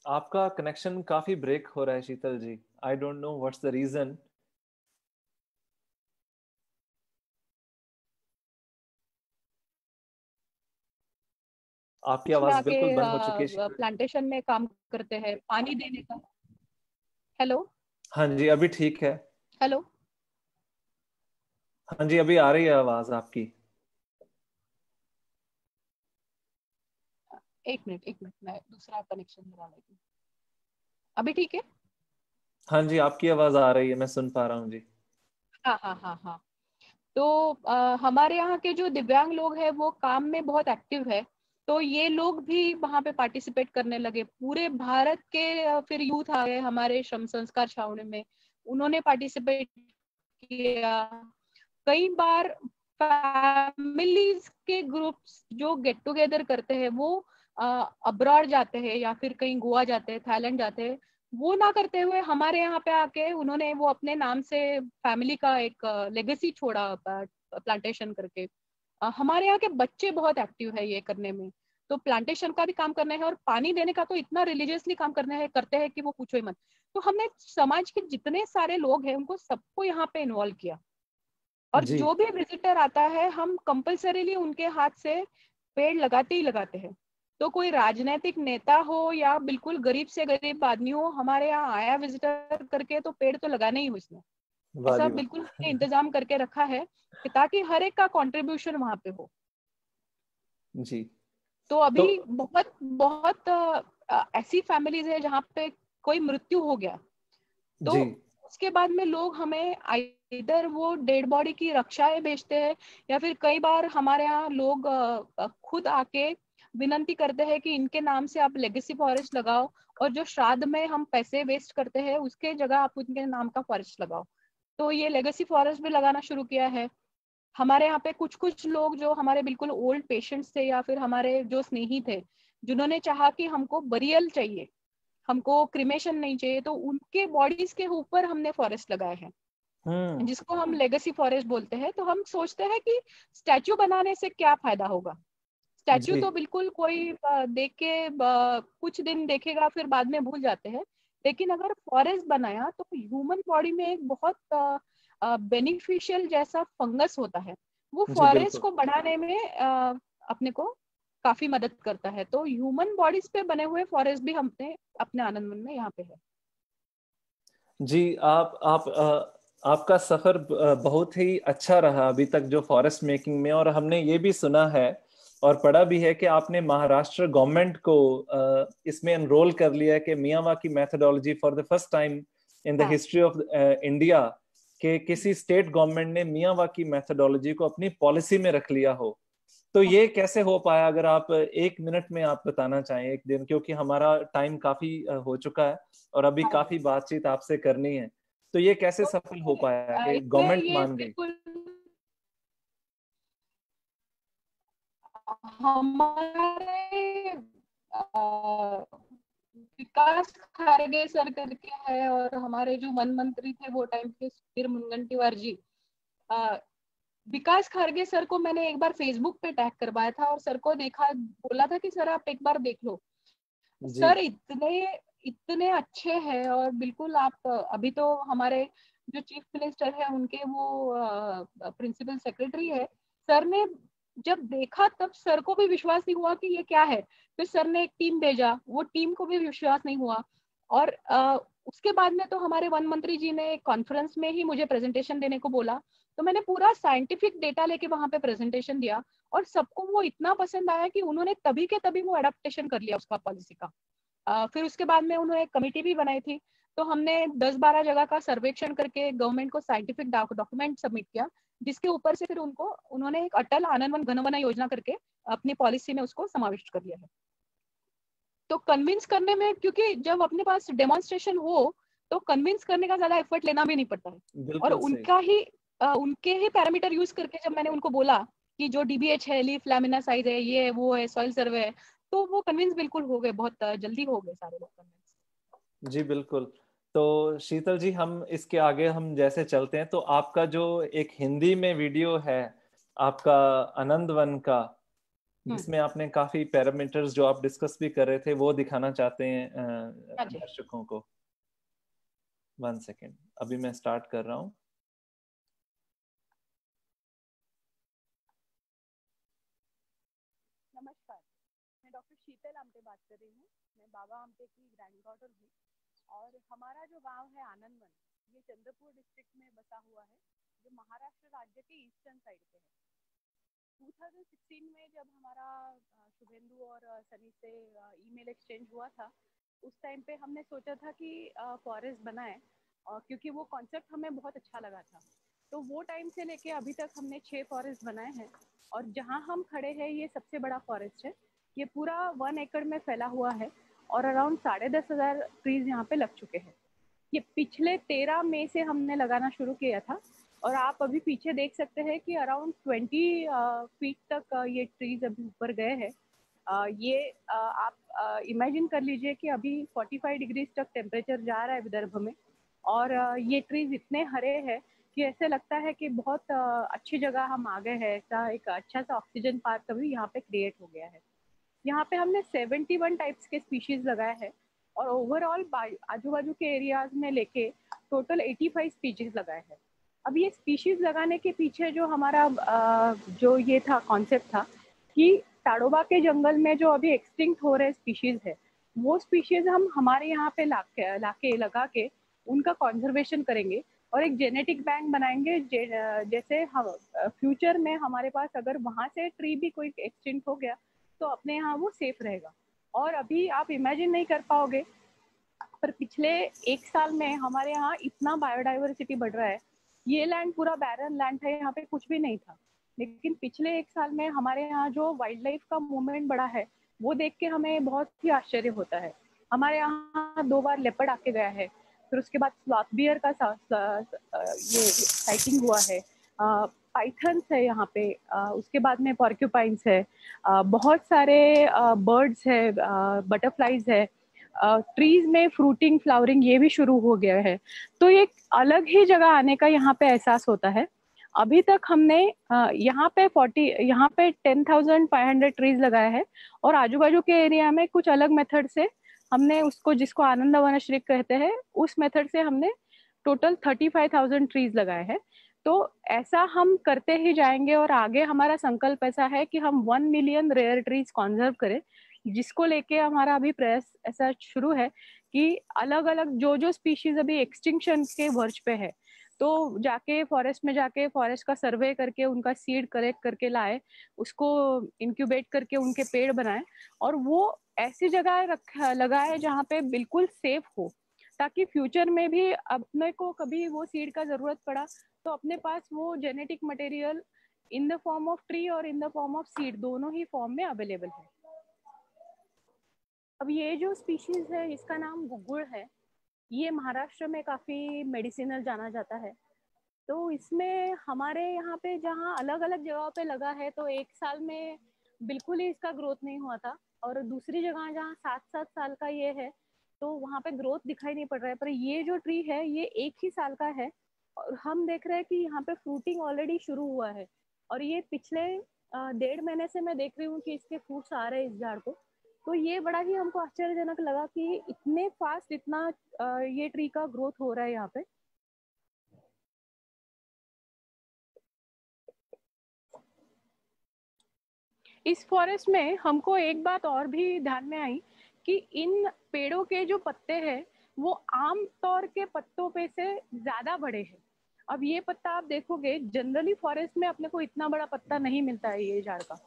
आपका कनेक्शन काफी ब्रेक हो रहा है Sheetal ji, I don't know what's the reason. आपकी आवाज बिल्कुल बंद हो चुकी है। प्लांटेशन में काम करते हैं, पानी देने का। हेलो। हाँ जी, अभी ठीक है। हेलो। हाँ जी, अभी आ रही है आवाज आपकी। एक मिनट मैं दूसरा कनेक्शन लगा लेती हूँ। अभी ठीक है? हाँ जी, आपकी आवाज आ रही है, मैं सुन पा रहा हूँ जी। हाँ। तो हमारे यहाँ के जो दिव्यांग लोग हैं वो काम में बहुत एक्टिव है। तो ये लोग भी वहां पे पार्टिसिपेट करने लगे। पूरे भारत के फिर यूथ आ गए हमारे श्रम संस्कार छावनी में, उन्होंने पार्टिसिपेट किया। कई बार फैमिलीज के ग्रुप्स जो गेट टुगेदर करते हैं वो अब्रॉड जाते हैं या फिर कहीं गोवा जाते हैं, थाईलैंड जाते हैं, वो ना करते हुए हमारे यहाँ पे आके उन्होंने वो अपने नाम से फैमिली का एक लेगेसी छोड़ा प्लांटेशन करके। हमारे यहाँ के बच्चे बहुत एक्टिव है ये करने में। तो प्लांटेशन का भी काम करना है और पानी देने का तो इतना रिलीजियसली काम करना है, करते हैं कि वो पूछो ही मत। तो हमने समाज के जितने सारे लोग हैं उनको सबको यहाँ पे इन्वॉल्व किया, और जी जो भी विजिटर आता है हम कंपल्सरीली उनके हाथ से पेड़ लगाते ही लगाते हैं। तो कोई राजनीतिक नेता हो या बिल्कुल गरीब से गरीब आदमी हो, हमारे यहाँ आया विजिटर करके तो पेड़ तो लगाने ही उसने। वाह ऐसा जी बिल्कुल वाह। इंतजाम करके रखा है कि ताकि हर एक का कंट्रीब्यूशन वहां पे हो। जी तो तो अभी बहुत बहुत ऐसी फैमिलीज है जहाँ पे कोई मृत्यु हो गया तो जी उसके बाद में लोग हमें इधर वो डेड बॉडी की रक्षाएं भेजते हैं, या फिर कई बार हमारे यहाँ लोग खुद आके विनंती करते हैं कि इनके नाम से आप लेगेसी फॉरेस्ट लगाओ, और जो श्राद्ध में हम पैसे वेस्ट करते हैं उसके जगह आप उनके नाम का फॉरेस्ट लगाओ। तो ये लेगेसी फॉरेस्ट भी लगाना शुरू किया है। हमारे यहाँ पे कुछ कुछ लोग जो हमारे बिल्कुल ओल्ड पेशेंट्स थे या फिर हमारे जो स्नेही थे, जिन्होंने चाहा कि हमको बरियल चाहिए, हमको क्रिमेशन नहीं चाहिए, तो उनके बॉडीज के ऊपर हमने फॉरेस्ट लगाए हैं, जिसको हम लेगेसी फॉरेस्ट बोलते हैं। तो हम सोचते हैं कि स्टैचू बनाने से क्या फायदा होगा। स्टैचू जी तो बिल्कुल कोई देख के कुछ दिन देखेगा फिर बाद में भूल जाते हैं, लेकिन अगर फॉरेस्ट बनाया तो ह्यूमन बॉडी में एक बहुत बेनिफिशियल जैसा फंगस होता है, वो जी फॉरेस्ट बिल्कुल। को बढ़ाने में अपने को काफी मदद करता है। तो ह्यूमन बॉडीज पे बने हुए फॉरेस्ट भी हमने अपने आनंदवन में यहाँ पे है। जी आपका सफर बहुत ही अच्छा रहा अभी तक जो फॉरेस्ट मेकिंग में, और हमने ये भी सुना है और पढ़ा भी है कि आपने महाराष्ट्र गवर्नमेंट को इसमें एनरोल कर लिया है कि Miyawaki methodology for the first time in the हाँ, हिस्ट्री ऑफ इंडिया के किसी स्टेट गवर्नमेंट ने मियावाकी मेथोडोलॉजी को अपनी पॉलिसी में रख लिया हो। तो हाँ। ये कैसे हो पाया, अगर आप 1 मिनट में आप बताना चाहें एक दिन, क्योंकि हमारा टाइम काफी हो चुका है और अभी हाँ, काफी बातचीत आपसे करनी है। तो ये कैसे तो सफल हो पाया कि इसमें गवर्नमेंट ये मान गई? बिल्कुल हमारे विकास खारगे सर करके है, और हमारे जो वन मंत्री थे वो टाइम के सुधीर मुनगंटीवार जी, अ, विकास खारगे सर को मैंने एक बार फेसबुक पे टैग करवाया था और सर को देखा, बोला था कि सर आप एक बार देख लो। जी सर इतने इतने अच्छे हैं, और बिल्कुल आप अभी तो हमारे जो चीफ मिनिस्टर है उनके वो प्रिंसिपल सेक्रेटरी है। सर ने जब देखा तब सर को भी विश्वास नहीं हुआ कि ये क्या है। फिर सर ने एक टीम भेजा, वो टीम को भी विश्वास नहीं हुआ, और उसके बाद में तो हमारे वन मंत्री जी ने कॉन्फ्रेंस में ही मुझे प्रेजेंटेशन देने को बोला। तो मैंने पूरा साइंटिफिक डेटा लेके वहां पे प्रेजेंटेशन दिया, और सबको वो इतना पसंद आया कि उन्होंने तभी के तभी वो अडेप्टेशन कर लिया उसका पॉलिसी का। फिर उसके बाद में उन्होंने एक कमेटी भी बनाई थी। तो हमने 10-12 जगह का सर्वेक्षण करके गवर्नमेंट को साइंटिफिक डॉक्यूमेंट सबमिट किया, जिसके ऊपर से फिर उनको उन्होंने एक अटल आनंदवन घन वन योजना करके अपनी पॉलिसी में उसको समाविष्ट कर लिया है। तो कन्विंस करने में, क्योंकि जब अपने पास डेमोन्स्ट्रेशन हो तो कन्विंस करने का ज्यादा एफर्ट लेना भी नहीं पड़ता है। और बिल्कुल सही। उनके ही पैरामीटर यूज करके जब मैंने उनको बोला कि जो डीबीएच है, लीफ लैमिना साइज है, ये है, वो है, सॉइल सर्वे है, तो वो कन्विंस बिल्कुल हो गए, बहुत जल्दी हो गए सारे लोग कन्विंस। जी बिल्कुल। तो शीतल जी, हम इसके आगे हम जैसे चलते हैं, तो आपका जो एक हिंदी में वीडियो है आपका आनंद वन का, जिसमें आपने काफी पैरामीटर्स जो आप डिस्कस भी कर रहे थे वो दिखाना चाहते हैं हाँ जी। दर्शकों को। 1 सेकेंड, अभी मैं स्टार्ट कर रहा हूँ। नमस्कार, मैं डॉक्टर शीतल आमटे बात कर रही हूँ। मैं बाबा आमटे की ग्रैंड डॉटर हूँ, और हमारा जो गांव है आनंदवन, ये चंद्रपुर डिस्ट्रिक्ट में बसा हुआ है, जो महाराष्ट्र राज्य के ईस्टर्न साइड पे है। 2016 में जब हमारा शुभेंदु और सनी से ईमेल एक्सचेंज हुआ था, उस टाइम पे हमने सोचा था कि फॉरेस्ट बनाए, क्योंकि वो कॉन्सेप्ट हमें बहुत अच्छा लगा था। तो वो टाइम से लेके अभी तक हमने 6 फॉरेस्ट बनाए हैं, और जहाँ हम खड़े हैं ये सबसे बड़ा फॉरेस्ट है। ये पूरा 1 एकड़ में फैला हुआ है और अराउंड 10,500 ट्रीज यहाँ पे लग चुके हैं। ये पिछले 13 मई से हमने लगाना शुरू किया था और आप अभी पीछे देख सकते हैं कि अराउंड 20 फीट तक ये ट्रीज अभी ऊपर गए हैं। ये आप इमेजिन कर लीजिए कि अभी 45 डिग्रीज तक टेम्परेचर जा रहा है विदर्भ में और ये ट्रीज इतने हरे हैं कि ऐसे लगता है कि बहुत अच्छी जगह हम आ गए हैं। ऐसा एक अच्छा सा ऑक्सीजन पार्क अभी यहाँ पे क्रिएट हो गया है। यहाँ पे हमने 71 टाइप्स के स्पीशीज लगाए हैं और ओवरऑल आजू बाजू के एरियाज में लेके टोटल 85 स्पीशीज लगाए हैं। अब ये स्पीशीज लगाने के पीछे जो हमारा जो ये था कॉन्सेप्ट था कि ताड़ोबा के जंगल में जो अभी एक्सटिंक्ट हो रहे स्पीशीज है वो स्पीशीज हम हमारे यहाँ पे लाके लगा के उनका कंजर्वेशन करेंगे और एक जेनेटिक बैंक बनाएंगे। जैसे हम फ्यूचर में हमारे पास अगर वहाँ से ट्री भी कोई एक्सटिंक्ट हो गया तो अपने यहाँ वो सेफ रहेगा। और अभी आप इमेजिन नहीं कर पाओगे पर पिछले 1 साल में हमारे यहाँ इतना बायोडाइवर्सिटी बढ़ रहा है। ये लैंड पूरा बैरन लैंड था, यहाँ पे कुछ भी नहीं था, लेकिन पिछले 1 साल में हमारे यहाँ जो वाइल्ड लाइफ का मूवमेंट बढ़ा है वो देख के हमें बहुत ही आश्चर्य होता है। हमारे यहाँ 2 बार लेपर्ड आके गया है, फिर उसके बाद स्लॉथ बियर का ये साइटिंग हुआ है, पाइथन्स है यहाँ पे, उसके बाद में पॉर्क्यूपाइंस है, बहुत सारे बर्ड्स है, बटरफ्लाइज है, ट्रीज में फ्रूटिंग फ्लावरिंग ये भी शुरू हो गया है। तो एक अलग ही जगह आने का यहाँ पे एहसास होता है। अभी तक हमने यहाँ पे 10,500 ट्रीज लगाए हैं और आजू बाजू के एरिया में कुछ अलग मेथड से हमने उसको, जिसको आनंद वनश्री कहते हैं, उस मेथड से हमने टोटल 35,000 ट्रीज लगाए हैं। तो ऐसा हम करते ही जाएंगे और आगे हमारा संकल्प ऐसा है कि हम 1 मिलियन रेयर ट्रीज कॉन्जर्व करें, जिसको लेके हमारा अभी प्रयास ऐसा शुरू है कि अलग अलग जो स्पीशीज अभी एक्सटिंक्शन के वर्ज पे है तो जाके फॉरेस्ट में जाके फॉरेस्ट का सर्वे करके उनका सीड कलेक्ट करके लाए, उसको इंक्यूबेट करके उनके पेड़ बनाए और वो ऐसी जगह लगाए जहाँ पे बिल्कुल सेफ हो, ताकि फ्यूचर में भी अपने को कभी वो सीड का जरूरत पड़ा तो अपने पास वो genetic material in the form of tree और in the form of seed दोनों ही फॉर्म में अवेलेबल है। अब ये जो स्पीशीज है इसका नाम गुग्गुड़ है। ये महाराष्ट्र में काफी मेडिसिनल जाना जाता है। तो इसमें हमारे यहाँ पे जहाँ अलग अलग जगहों पे लगा है तो 1 साल में बिल्कुल ही इसका ग्रोथ नहीं हुआ था और दूसरी जगह जहाँ 7-7 साल का ये है तो वहाँ पे ग्रोथ दिखाई नहीं पड़ रहा है। पर ये जो ट्री है ये 1 ही साल का है और हम देख रहे हैं कि यहाँ पे फ्रूटिंग ऑलरेडी शुरू हुआ है और ये पिछले 1.5 महीने से मैं देख रही हूँ कि इसके फ्रूट्स आ रहे हैं इस झाड़ को। तो ये बड़ा ही हमको आश्चर्यजनक लगा कि इतने फास्ट इतना ये ट्री का ग्रोथ हो रहा है यहाँ पे। इस फॉरेस्ट में हमको एक बात और भी ध्यान में आई कि इन पेड़ों के जो पत्ते हैं वो आम तौर के पत्तों पे से ज्यादा बड़े हैं। अब ये पत्ता आप देखोगे जनरली फॉरेस्ट में अपने को इतना बड़ा पत्ता नहीं मिलता है ये झाड़ का,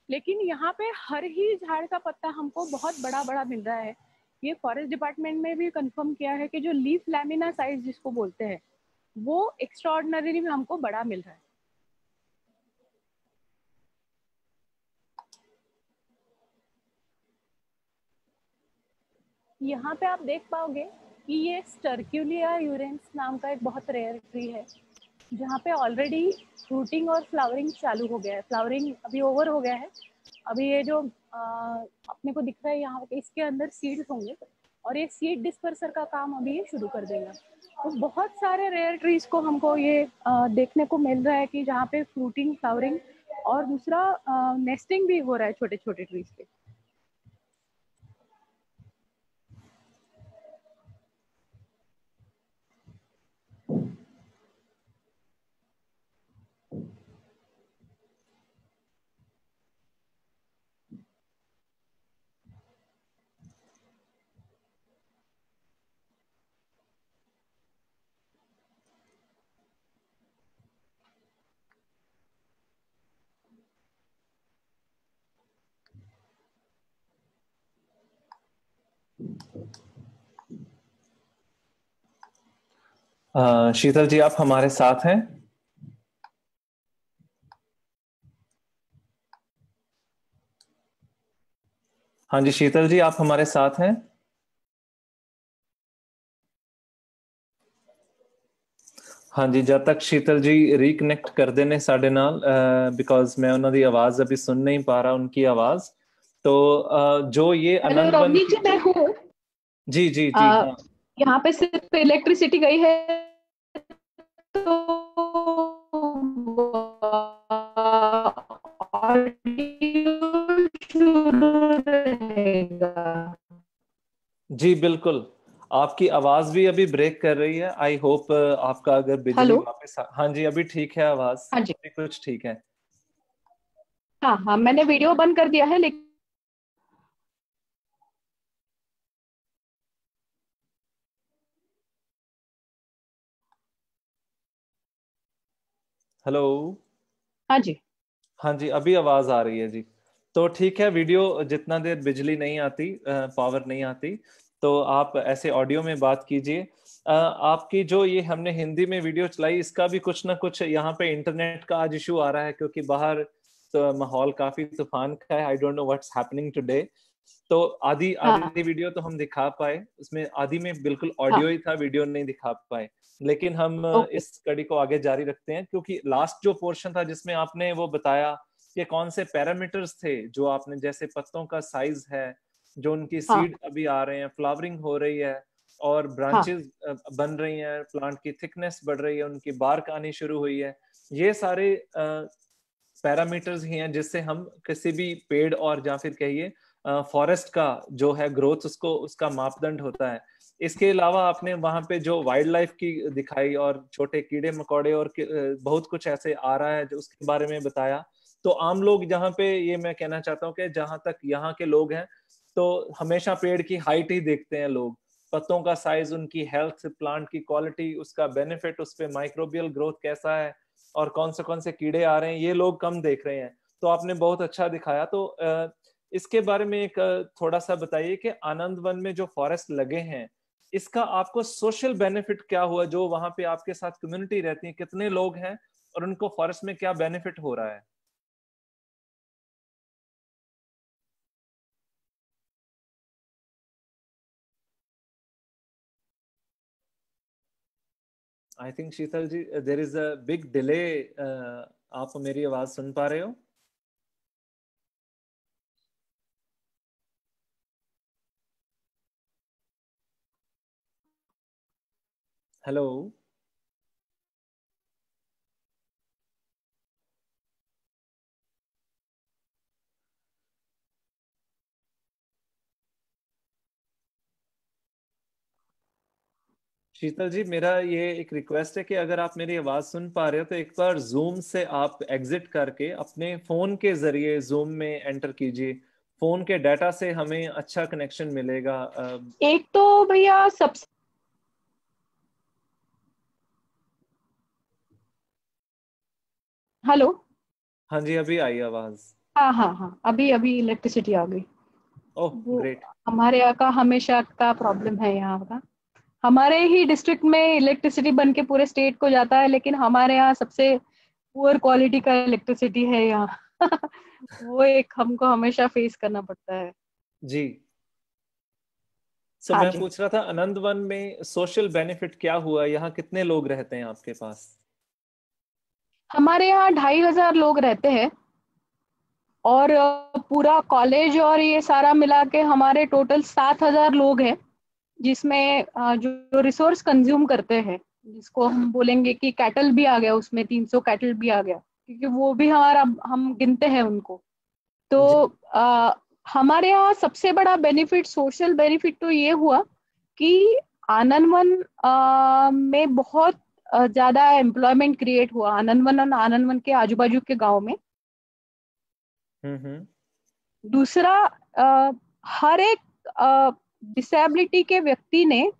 लेकिन यहाँ पे हर ही झाड़ का पत्ता हमको बहुत बड़ा बड़ा मिल रहा है। ये फॉरेस्ट डिपार्टमेंट में भी कंफर्म किया है कि जो लीफ लैमिना साइज जिसको बोलते हैं वो एक्स्ट्राऑर्डिनरी में हमको बड़ा मिल रहा है। यहाँ पे आप देख पाओगे कि ये स्टर्क्यूलिया यूरेंस नाम का एक बहुत रेयर ट्री है जहाँ पे ऑलरेडी फ्रूटिंग और फ्लावरिंग चालू हो गया है। फ्लावरिंग अभी ओवर हो गया है। अभी ये जो अपने को दिख रहा है यहाँ पे इसके अंदर सीड्स होंगे और ये सीड डिस्पर्सर का काम अभी ये शुरू कर देगा। तो बहुत सारे रेयर ट्रीज को हमको ये देखने को मिल रहा है कि जहाँ पे फ्रूटिंग फ्लावरिंग और दूसरा नेस्टिंग भी हो रहा है छोटे छोटे ट्रीज पे। शीतल जी आप हमारे साथ हैं? हाँ जी शीतल जी, आप हमारे साथ हैं? हाँ जी, जब तक शीतल जी रिकनेक्ट कर देने साडे नाल, बिकॉज मैं ਉਹਨਾਂ ਦੀ आवाज अभी सुन नहीं पा रहा उनकी आवाज। तो जो ये हेलो आनंद वन रोमनी की। जी, मैं हूँ। जी जी जी आ, हाँ। यहाँ पे सिर्फ इलेक्ट्रिसिटी गई है तो ऑडियो शुरू रहेगा। जी बिल्कुल। आपकी आवाज भी अभी ब्रेक कर रही है। आई होप आपका अगर बिजली हेलो। वापस हाँ जी, अभी ठीक है आवाज, हाँ जी। अभी कुछ ठीक है। हाँ हाँ, मैंने वीडियो बंद कर दिया है लेकिन हेलो। हाँ जी। हाँ जी, अभी आवाज आ रही है जी। तो ठीक है, वीडियो जितना देर बिजली नहीं आती, पावर नहीं आती, तो आप ऐसे ऑडियो में बात कीजिए। आपकी जो ये हमने हिंदी में वीडियो चलाई, इसका भी कुछ ना कुछ यहाँ पे इंटरनेट का आज इशू आ रहा है, क्योंकि बाहर तो माहौल काफी तूफान का है। आई don't know what's happening today. तो आधी हाँ आधी वीडियो तो हम दिखा पाए, उसमें आधी में बिल्कुल हाँ। ऑडियो ही था, वीडियो नहीं दिखा पाए। लेकिन हम ओके। इस कड़ी को आगे जारी रखते हैं, क्योंकि लास्ट जो पोर्शन था जिसमें आपने वो बताया कि कौन से पैरामीटर्स थे जो आपने, जैसे पत्तों का साइज है, जो उनकी हाँ सीड अभी आ रहे हैं, फ्लावरिंग हो रही है और हाँ ब्रांचेस बन रही हैं, प्लांट की थिकनेस बढ़ रही है, उनकी बार्क आनी शुरू हुई है। ये सारे पैरामीटर्स ही हैं जिससे हम किसी भी पेड़ और या फिर कहिए फॉरेस्ट का जो है ग्रोथ, उसको उसका मापदंड होता है। इसके अलावा आपने वहां पे जो वाइल्ड लाइफ की दिखाई और छोटे कीड़े मकोड़े और बहुत कुछ ऐसे आ रहा है जो उसके बारे में बताया। तो आम लोग जहाँ पे, ये मैं कहना चाहता हूँ कि जहां तक यहाँ के लोग हैं, तो हमेशा पेड़ की हाइट ही देखते हैं लोग, पत्तों का साइज, उनकी हेल्थ, प्लांट की क्वालिटी, उसका बेनिफिट, उस पे माइक्रोबियल ग्रोथ कैसा है और कौन से कीड़े आ रहे हैं, ये लोग कम देख रहे हैं। तो आपने बहुत अच्छा दिखाया। तो इसके बारे में एक थोड़ा सा बताइए कि आनंद वन में जो फॉरेस्ट लगे हैं, इसका आपको सोशल बेनिफिट क्या हुआ? जो वहां पे आपके साथ कम्युनिटी रहती है, कितने लोग हैं और उनको फॉरेस्ट में क्या बेनिफिट हो रहा है? I think Sheetal ji, there is a big delay. आप मेरी आवाज सुन पा रहे हो? हेलो। शीतल जी, मेरा ये एक रिक्वेस्ट है कि अगर आप मेरी आवाज सुन पा रहे हो तो एक बार जूम से आप एग्जिट करके अपने फोन के जरिए जूम में एंटर कीजिए। फोन के डाटा से हमें अच्छा कनेक्शन मिलेगा। एक तो भैया सबसे। हेलो। हाँ जी, अभी आई आवाज। हाँ हाँ हाँ, अभी अभी इलेक्ट्रिसिटी आ गई। ओह वो ग्रेट। हमारे यहाँ का हमेशा का प्रॉब्लम है यहाँ का। हमारे ही डिस्ट्रिक्ट में इलेक्ट्रिसिटी बन के पूरे स्टेट को जाता है, लेकिन हमारे यहाँ सबसे पुअर क्वालिटी का इलेक्ट्रिसिटी है यहाँ। वो एक हमको हमेशा फेस करना पड़ता है। जी। सो हाँ मैं जी। पूछ रहा था, आनंद वन में सोशल बेनिफिट क्या हुआ? यहाँ कितने लोग रहते हैं आपके पास? हमारे यहाँ 2,500 लोग रहते हैं। और पूरा कॉलेज और ये सारा मिला के हमारे टोटल 7,000 लोग हैं। जिसमें जो रिसोर्स कंज्यूम करते हैं, जिसको हम बोलेंगे कि कैटल भी आ गया, उसमें 300 कैटल भी आ गया, क्योंकि वो भी हमारा, हम गिनते हैं उनको। तो जी। आ, हमारे यहाँ सबसे बड़ा बेनिफिट, सोशल बेनिफिट तो ये हुआ कि आनंद वन में बहुत ज्यादा एम्प्लॉयमेंट क्रिएट हुआ, आनंद वन और आनंद वन के आजू बाजू के गांव में। हम्म। दूसरा, हर एक डिसेबिलिटी के व्यक्ति ने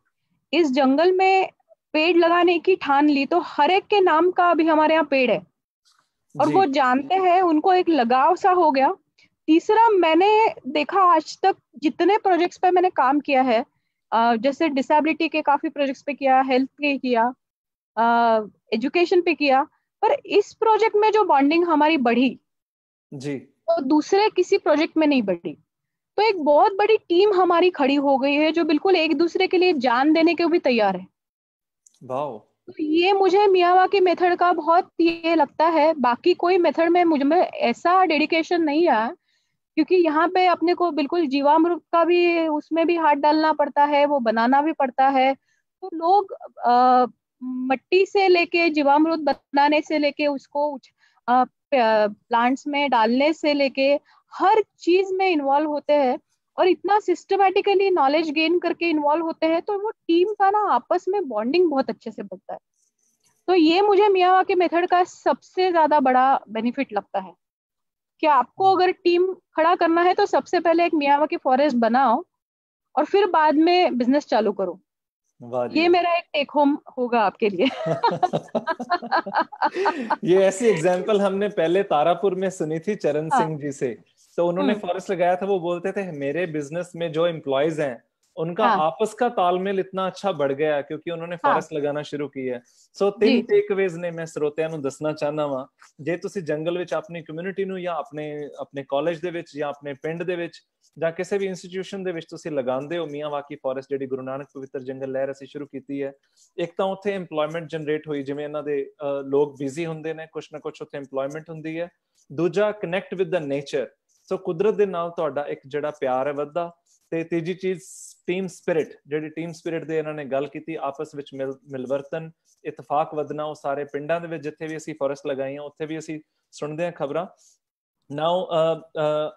इस जंगल में पेड़ लगाने की ठान ली, तो हर एक के नाम का अभी हमारे यहाँ पेड़ है और जी वो जानते हैं, उनको एक लगाव सा हो गया। तीसरा, मैंने देखा आज तक जितने प्रोजेक्ट्स पे मैंने काम किया है, जैसे डिसेबिलिटी के काफी प्रोजेक्ट्स पे किया, हेल्थ पे किया, एजुकेशन पे किया, पर इस प्रोजेक्ट में जो बॉन्डिंग हमारी बढ़ी जी। वो दूसरे किसी प्रोजेक्ट में नहीं बढ़ी। तो एक बहुत बड़ी टीम हमारी खड़ी हो गई है जो बिल्कुल एक दूसरे के लिए जान देने के भी तैयार है। वाओ। तो ये मुझे मियावाकी मेथड का बहुत ये लगता है, बाकी कोई मेथड में मुझ में ऐसा डेडिकेशन नहीं आया, क्योंकि यहाँ पे अपने को बिल्कुल जीवामृत का भी उसमें भी हाथ डालना पड़ता है, वो बनाना भी पड़ता है। तो लोग मट्टी से लेके जीवामृत बनाने से लेके उसको प्लांट्स में डालने से लेके हर चीज में इन्वॉल्व होते हैं, और इतना सिस्टमेटिकली नॉलेज गेन करके इन्वॉल्व होते हैं, तो वो टीम का ना आपस में बॉन्डिंग बहुत अच्छे से बनता है। तो ये मुझे मियावाकी मेथड का सबसे ज्यादा बड़ा बेनिफिट लगता है कि आपको अगर टीम खड़ा करना है तो सबसे पहले एक मियावाकी फॉरेस्ट बनाओ और फिर बाद में बिजनेस चालू करो। वाह जी ये वाह। मेरा एक टेक होम होगा आपके लिए। ये ऐसी एग्जाम्पल हमने पहले तारापुर में सुनी थी चरण हाँ। सिंह जी से। तो उन्होंने हम्म। फॉरेस्ट लगाया था, वो बोलते थे मेरे बिजनेस में जो एम्प्लॉयज हैं उनका हाँ। आपस का तालमेल इतना अच्छा बढ़ गया क्योंकि उन्होंने हाँ फॉरेस्ट लगाना शुरू की है। ਸੋ जी ਤਿੰਨ ਟੇਕਅਵੇਜ਼ ਨੇ ਮੈਂ ਸਰੋਤਿਆਂ ਨੂੰ ਦੱਸਣਾ ਚਾਹਨਾ ਵਾਂ। ਜੇ ਤੁਸੀਂ ਜੰਗਲ ਵਿੱਚ ਆਪਣੀ ਕਮਿਊਨਿਟੀ ਨੂੰ ਜਾਂ ਆਪਣੇ ਕਾਲਜ ਦੇ ਵਿੱਚ ਜਾਂ ਆਪਣੇ ਪਿੰਡ ਦੇ ਵਿੱਚ ਜਾਂ ਕਿਸੇ ਵੀ ਇੰਸਟੀਟਿਊਸ਼ਨ ਦੇ ਵਿੱਚ ਤੁਸੀਂ ਲਗਾਉਂਦੇ ਹੋ ਮਿਆਵਾਕੀ ਫੋਰੈਸਟ, ਜਿਹੜੀ ਗੁਰੂ ਨਾਨਕ ਪਵਿੱਤਰ ਜੰਗਲ ਲਹਿਰ ਅਸੀਂ ਸ਼ੁਰੂ ਕੀਤੀ ਹੈ, ਇੱਕ ਤਾਂ ਉੱਥੇ ਏਮਪਲੋਇਮੈਂਟ ਜਨਰੇਟ ਹੋਈ, ਜਿਵੇਂ ਇਹਨਾਂ ਦੇ ਲੋਕ ਬਿਜ਼ੀ ਹੁੰਦੇ ਨੇ, ਕੁਛ ਨਾ ਕੁਛ ਉੱਥੇ ਏਮਪਲੋਇਮੈਂਟ ਹੁੰਦੀ ਹੈ। ਦੂਜਾ ਕਨੈਕਟ ਵਿਦ ਦ ਨੇਚਰ, ਸੋ ਕੁਦਰਤ ਦੇ ਨਾਲ ਤੁਹਾਡਾ ਇੱਕ ਜਿਹੜਾ ਪਿਆਰ ਹੈ ਵੱਧਦਾ। ਤੇ ਤੀਜੀ ਚੀਜ਼ ਟੀਮ ਸਪਿਰਿਟ, ਜਿਹੜੀ ਟੀਮ ਸਪਿਰਿਟ ਦੇ ਇਹਨਾਂ ਨੇ ਗੱਲ ਕੀਤੀ, ਆਪਸ ਵਿੱਚ ਮਿਲਵਰਤਨ, ਇਤਫਾਕ ਵਧਣਾ। ਉਹ ਸਾਰੇ ਪਿੰਡਾਂ ਦੇ ਵਿੱਚ ਜਿੱਥੇ ਵੀ ਅਸੀਂ ਫੋਰੈਸਟ ਲਗਾਈਆਂ ਉੱਥੇ ਵੀ ਅਸੀਂ ਸੁਣਦੇ ਹਾਂ ਖਬਰਾਂ। नाउ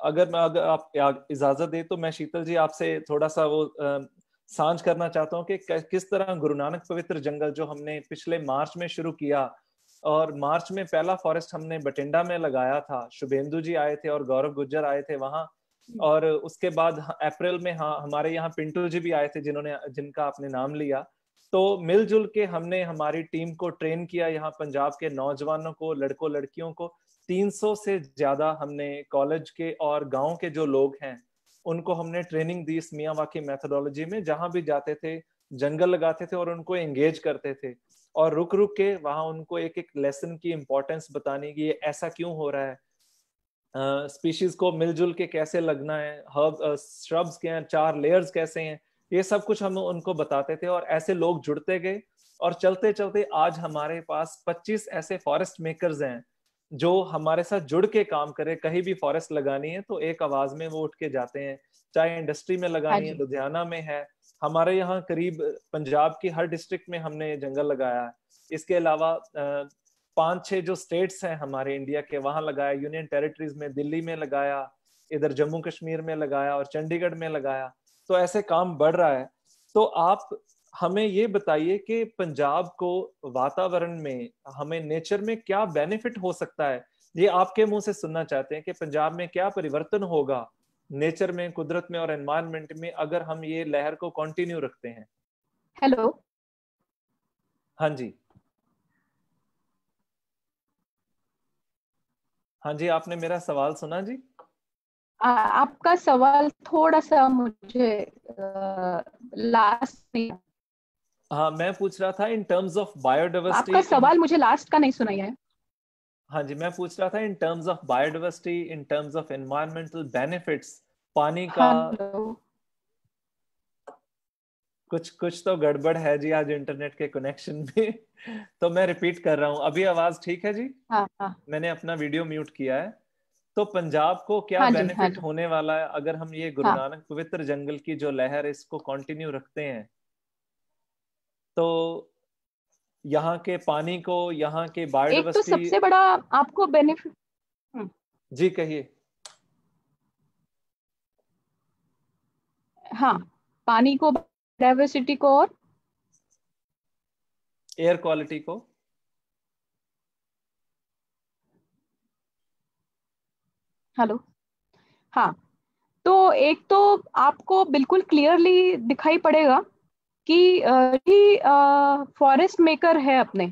अगर आप इजाजत दे तो मैं शीतल जी आपसे थोड़ा सा वो सांझ करना चाहता हूँ कि किस तरह गुरु नानक पवित्र जंगल जो हमने पिछले मार्च में शुरू किया, और मार्च में पहला फॉरेस्ट हमने बठिंडा में लगाया था, शुभेंदु जी आए थे और गौरव गुज्जर आए थे वहां। और उसके बाद अप्रैल में हाँ हमारे यहाँ पिंटू जी भी आए थे जिनका आपने नाम लिया। तो मिलजुल के हमने हमारी टीम को ट्रेन किया, यहाँ पंजाब के नौजवानों को, लड़कों लड़कियों को 300 से ज्यादा हमने कॉलेज के और गांव के जो लोग हैं उनको हमने ट्रेनिंग दी इस मियावाकी मेथोडोलॉजी में। जहां भी जाते थे जंगल लगाते थे और उनको एंगेज करते थे, और रुक रुक के वहां उनको एक एक लेसन की इंपॉर्टेंस बतानी कि ये ऐसा क्यों हो रहा है, स्पीशीज को मिलजुल के कैसे लगना है, हर्ब श्रब्स के हैं, 4 लेयर्स कैसे हैं, ये सब कुछ हम उनको बताते थे। और ऐसे लोग जुड़ते गए और चलते चलते आज हमारे पास 25 ऐसे फॉरेस्ट मेकर्स हैं जो हमारे साथ जुड़ के काम करे। कहीं भी फॉरेस्ट लगानी है तो एक आवाज में वो उठ के जाते हैं, चाहे इंडस्ट्री में हाँ लगानी है, जी। लुधियाना में है, हमारे यहाँ करीब पंजाब की हर डिस्ट्रिक्ट में हमने जंगल लगाया है। इसके अलावा 5-6 जो स्टेट्स हैं हमारे इंडिया के वहां लगाया, यूनियन टेरिटरीज में दिल्ली में लगाया, इधर जम्मू कश्मीर में लगाया और चंडीगढ़ में लगाया। तो ऐसे काम बढ़ रहा है। तो आप हमें ये बताइए कि पंजाब को वातावरण में, हमें नेचर में क्या बेनिफिट हो सकता है, ये आपके मुंह से सुनना चाहते हैं कि पंजाब में क्या परिवर्तन होगा नेचर में, कुदरत में और एनवायरनमेंट में अगर हम ये लहर को कंटिन्यू रखते हैं। हेलो। हाँ जी, हाँ जी, आपने मेरा सवाल सुना जी? आपका सवाल थोड़ा सा मुझे लास्ट नहीं, हाँ, मैं पूछ रहा था इन टर्म्स ऑफ बायोडाइवर्सिटी। आपका सवाल मुझे लास्ट का नहीं सुनाई है। हाँ जी, मैं पूछ रहा था in terms of biodiversity, in terms of environmental benefits, पानी का हेलो। कुछ कुछ तो गड़बड़ है जी आज इंटरनेट के कनेक्शन में। तो मैं रिपीट कर रहा हूँ, अभी आवाज ठीक है जी? हाँ हाँ मैंने अपना वीडियो म्यूट किया है। तो पंजाब को क्या हाँ जी। हाँ बेनिफिट जी। होने वाला है अगर हम ये गुरु हाँ नानक पवित्र जंगल की जो लहर है इसको कंटिन्यू रखते हैं? तो यहाँ के पानी को, यहाँ के एक तो बायोडाइवर्सिटी। सबसे बड़ा आपको बेनिफिट, जी कहिए। हाँ, पानी को, डाइवर्सिटी को, और एयर क्वालिटी को। हेलो। हाँ, तो एक तो आपको बिल्कुल क्लियरली दिखाई पड़ेगा कि फॉरेस्ट मेकर है अपने,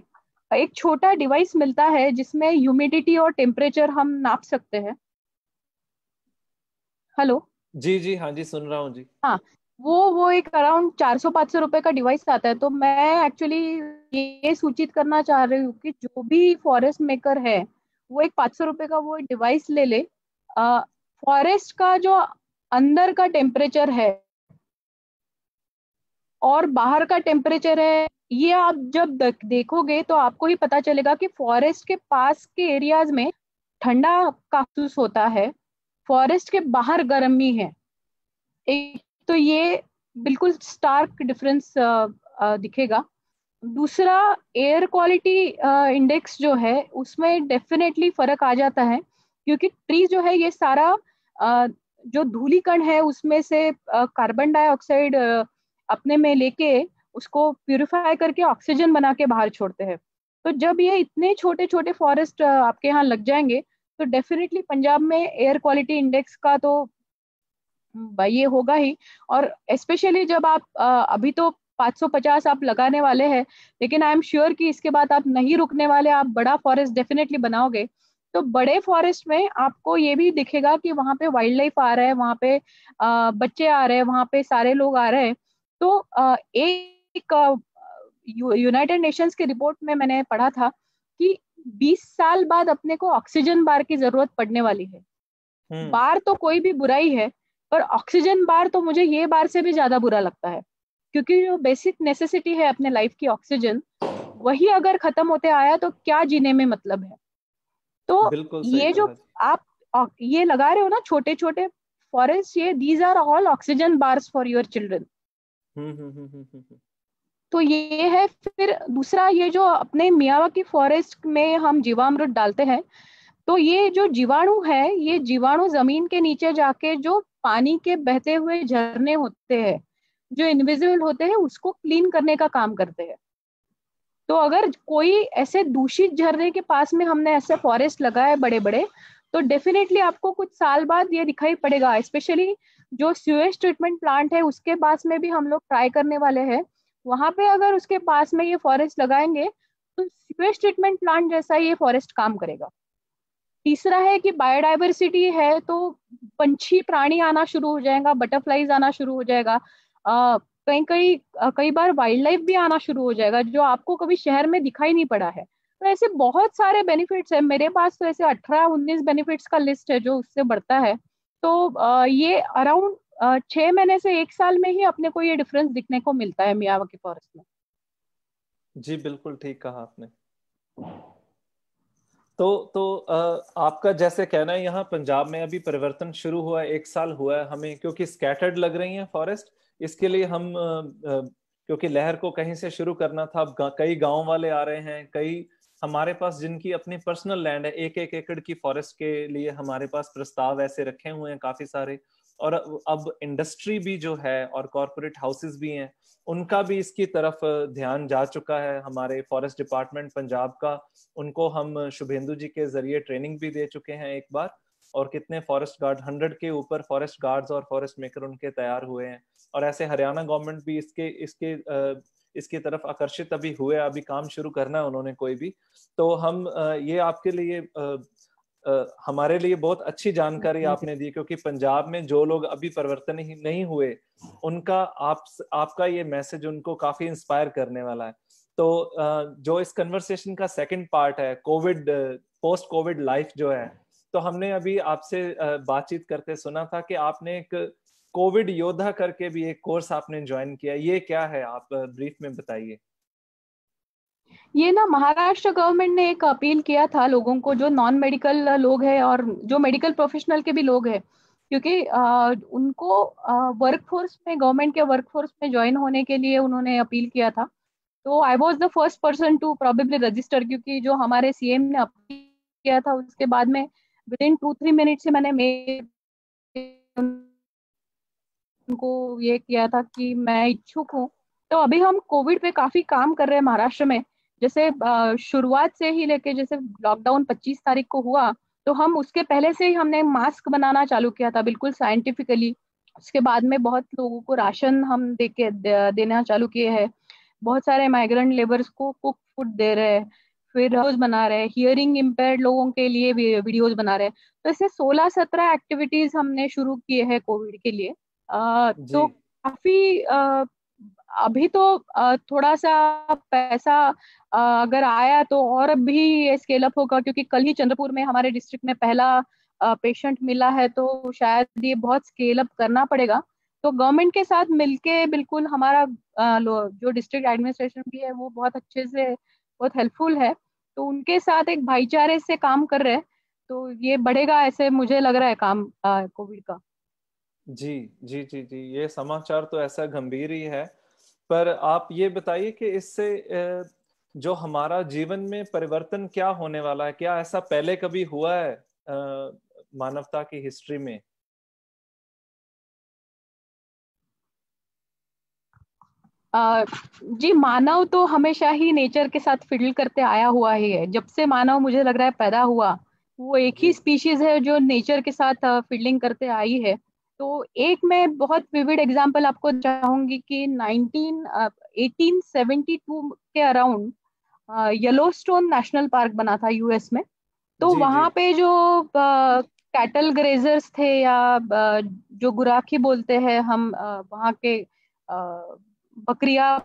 एक छोटा डिवाइस मिलता है जिसमें ह्यूमिडिटी और टेम्परेचर हम नाप सकते हैं। हेलो। जी जी, हाँ जी, सुन रहा हूँ जी। हाँ, वो एक अराउंड 400-500 रुपए का डिवाइस आता है। तो मैं एक्चुअली ये सूचित करना चाह रही हूँ कि जो भी फॉरेस्ट मेकर है वो एक 500 रुपए का वो डिवाइस ले ले। फॉरेस्ट का जो अंदर का टेम्परेचर है और बाहर का टेम्परेचर है, ये आप जब देखोगे तो आपको ही पता चलेगा कि फॉरेस्ट के पास के एरियाज में ठंडा महसूस होता है, फॉरेस्ट के बाहर गर्मी है। एक तो ये बिल्कुल स्टार्क डिफरेंस दिखेगा। दूसरा, एयर क्वालिटी इंडेक्स जो है उसमें डेफिनेटली फर्क आ जाता है, क्योंकि ट्री जो है ये सारा जो धूलिकण है उसमें से कार्बन डाइऑक्साइड अपने में लेके उसको प्यूरिफाई करके ऑक्सीजन बना के बाहर छोड़ते हैं। तो जब ये इतने छोटे छोटे फॉरेस्ट आपके यहाँ लग जाएंगे तो डेफिनेटली पंजाब में एयर क्वालिटी इंडेक्स का तो ये होगा ही। और स्पेशली जब आप अभी तो 550 आप लगाने वाले हैं, लेकिन आई एम श्योर कि इसके बाद आप नहीं रुकने वाले, आप बड़ा फॉरेस्ट डेफिनेटली बनाओगे। तो बड़े फॉरेस्ट में आपको ये भी दिखेगा कि वहाँ पे वाइल्ड लाइफ आ रहा है, वहाँ पे बच्चे आ रहे हैं, वहाँ पे सारे लोग आ रहे हैं। तो एक यूनाइटेड नेशंस के रिपोर्ट में मैंने पढ़ा था कि 20 साल बाद अपने को ऑक्सीजन बार की जरूरत पड़ने वाली है। बार तो कोई भी बुराई है, पर ऑक्सीजन बार तो मुझे ये बार से भी ज्यादा बुरा लगता है, क्योंकि जो बेसिक नेसेसिटी है अपने लाइफ की ऑक्सीजन, वही अगर खत्म होते आया तो क्या जीने में मतलब है। तो ये जो आप ये लगा रहे हो ना छोटे छोटे फॉरेस्ट, ये these are all oxygen bars for your children. तो ये है। फिर दूसरा, ये जो अपने मियावाकी फॉरेस्ट में हम जीवामृत डालते हैं, तो ये जो जीवाणु है, ये जीवाणु जमीन के नीचे जाके जो पानी के बहते हुए झरने होते हैं, जो इनविजिबल होते हैं, उसको क्लीन करने का काम करते हैं। तो अगर कोई ऐसे दूषित झरने के पास में हमने ऐसे फॉरेस्ट लगाए बड़े बड़े, तो डेफिनेटली आपको कुछ साल बाद ये दिखाई पड़ेगा। स्पेशली जो सीवेज ट्रीटमेंट प्लांट है उसके पास में भी हम लोग ट्राई करने वाले हैं। वहां पे अगर उसके पास में ये फॉरेस्ट लगाएंगे तो सीवेज ट्रीटमेंट प्लांट जैसा ये फॉरेस्ट काम करेगा। तीसरा है कि बायोडाइवर्सिटी है, तो पंछी प्राणी आना शुरू हो जाएगा, बटरफ्लाईज आना शुरू हो जाएगा, कई बार वाइल्ड लाइफ भी आना शुरू हो जाएगा जो आपको कभी शहर में दिखाई नहीं पड़ा है। तो ऐसे बहुत सारे बेनिफिट्स है मेरे पास, तो ऐसे 18-19 बेनिफिट्स का लिस्ट है जो उससे बढ़ता है। तो ये अराउंड 6 महीने से 1 साल में ही अपने को ये डिफरेंस दिखने को मिलता है मियावाकी फॉरेस्ट में। जी बिल्कुल ठीक कहा आपने। तो आपका जैसे कहना है, यहाँ पंजाब में अभी परिवर्तन शुरू हुआ है, 1 साल हुआ है हमें, क्योंकि स्कैटर्ड लग रही हैं फॉरेस्ट। इसके लिए हम क्योंकि लहर को कहीं से शुरू करना था, अब कई गांव वाले आ रहे हैं, कई हमारे पास जिनकी अपनी पर्सनल लैंड है, 1-1 एकड़ की फॉरेस्ट के लिए हमारे पास प्रस्ताव ऐसे रखे हुए हैं काफी सारे। और अब इंडस्ट्री भी जो है और कॉर्पोरेट हाउसेस भी हैं, उनका भी इसकी तरफ ध्यान जा चुका है। हमारे फॉरेस्ट डिपार्टमेंट पंजाब का, उनको हम शुभेंदु जी के जरिए ट्रेनिंग भी दे चुके हैं एक बार। और कितने फॉरेस्ट गार्ड, 100 के ऊपर फॉरेस्ट गार्ड्स और फॉरेस्ट मेकर उनके तैयार हुए हैं। और ऐसे हरियाणा गवर्नमेंट भी इसकी तरफ आकर्षित अभी हुए, अभी काम शुरू करना है उन्होंने कोई भी। तो हम ये आपके लिए हमारे लिए बहुत अच्छी जानकारी आपने दी, क्योंकि पंजाब में जो लोग अभी परिवर्तन ही नहीं हुए, उनका आपका ये मैसेज उनको काफी इंस्पायर करने वाला है। तो जो इस कन्वर्सेशन का सेकंड पार्ट है, कोविड, पोस्ट कोविड लाइफ जो है, तो हमने अभी आपसे बातचीत करते सुना था कि आपने एक कोविड योद्धा करके भी एक कोर्स आपने ज्वाइन किया। ये क्या है, आप ब्रीफ में बताइए। ये ना महाराष्ट्र गवर्नमेंट ने एक अपील किया था लोगों को, जो नॉन मेडिकल लोग हैं और जो मेडिकल प्रोफेशनल के भी लोग हैं, क्योंकि उनको वर्कफोर्स में, गवर्नमेंट के वर्कफोर्स में ज्वाइन होने के लिए उन्होंने अपील किया था। तो I was the first person to probably register, क्योंकि जो हमारे सीएम ने अपील किया था उसके बाद में विदिन 2-3 मिनट से मैंने उनको ये किया था कि मैं इच्छुक हूँ। तो अभी हम कोविड पे काफी काम कर रहे हैं महाराष्ट्र में। जैसे शुरुआत से ही लेके, जैसे लॉकडाउन 25 तारीख को हुआ, तो हम उसके पहले से ही हमने मास्क बनाना चालू किया था बिल्कुल साइंटिफिकली। उसके बाद में बहुत लोगों को राशन हम देना चालू किए हैं। बहुत सारे माइग्रेंट लेबर्स को कुक फूड दे रहे हैं, फिर वीडियोज बना रहे हैं, हियरिंग इम्पेयर्ड लोगों के लिए वीडियोज बना रहे हैं। तो ऐसे 16-17 एक्टिविटीज हमने शुरू किए हैं कोविड के लिए। तो काफी अभी तो थोड़ा सा पैसा अगर आया तो और भी स्केल अप होगा, क्योंकि कल ही चंद्रपुर में हमारे डिस्ट्रिक्ट में पहला पेशेंट मिला है, तो शायद ये बहुत स्केल अप करना पड़ेगा। तो गवर्नमेंट के साथ मिलके बिल्कुल हमारा जो डिस्ट्रिक्ट एडमिनिस्ट्रेशन भी है वो बहुत अच्छे से, बहुत हेल्पफुल है, तो उनके साथ एक भाईचारे से काम कर रहे हैं, तो ये बढ़ेगा ऐसे मुझे लग रहा है काम कोविड का। जी जी जी जी, ये समाचार तो ऐसा गंभीर ही है। पर आप ये बताइए कि इससे जो हमारा जीवन में परिवर्तन क्या होने वाला है, क्या ऐसा पहले कभी हुआ है मानवता की हिस्ट्री में? जी, मानव तो हमेशा ही नेचर के साथ फिडल करते आया हुआ ही है। जब से मानव मुझे लग रहा है पैदा हुआ, वो एक ही जी स्पीशीज है जो नेचर के साथ फिडलिंग करते आई है। तो एक मैं बहुत विविड एग्जांपल आपको चाहूंगी कि 1872 के अराउंड येलोस्टोन नेशनल पार्क बना था यूएस में। तो जी जी वहां पे जो कैटल ग्रेजर्स थे, या जो गुराखी बोलते हैं हम, वहां के बकरियां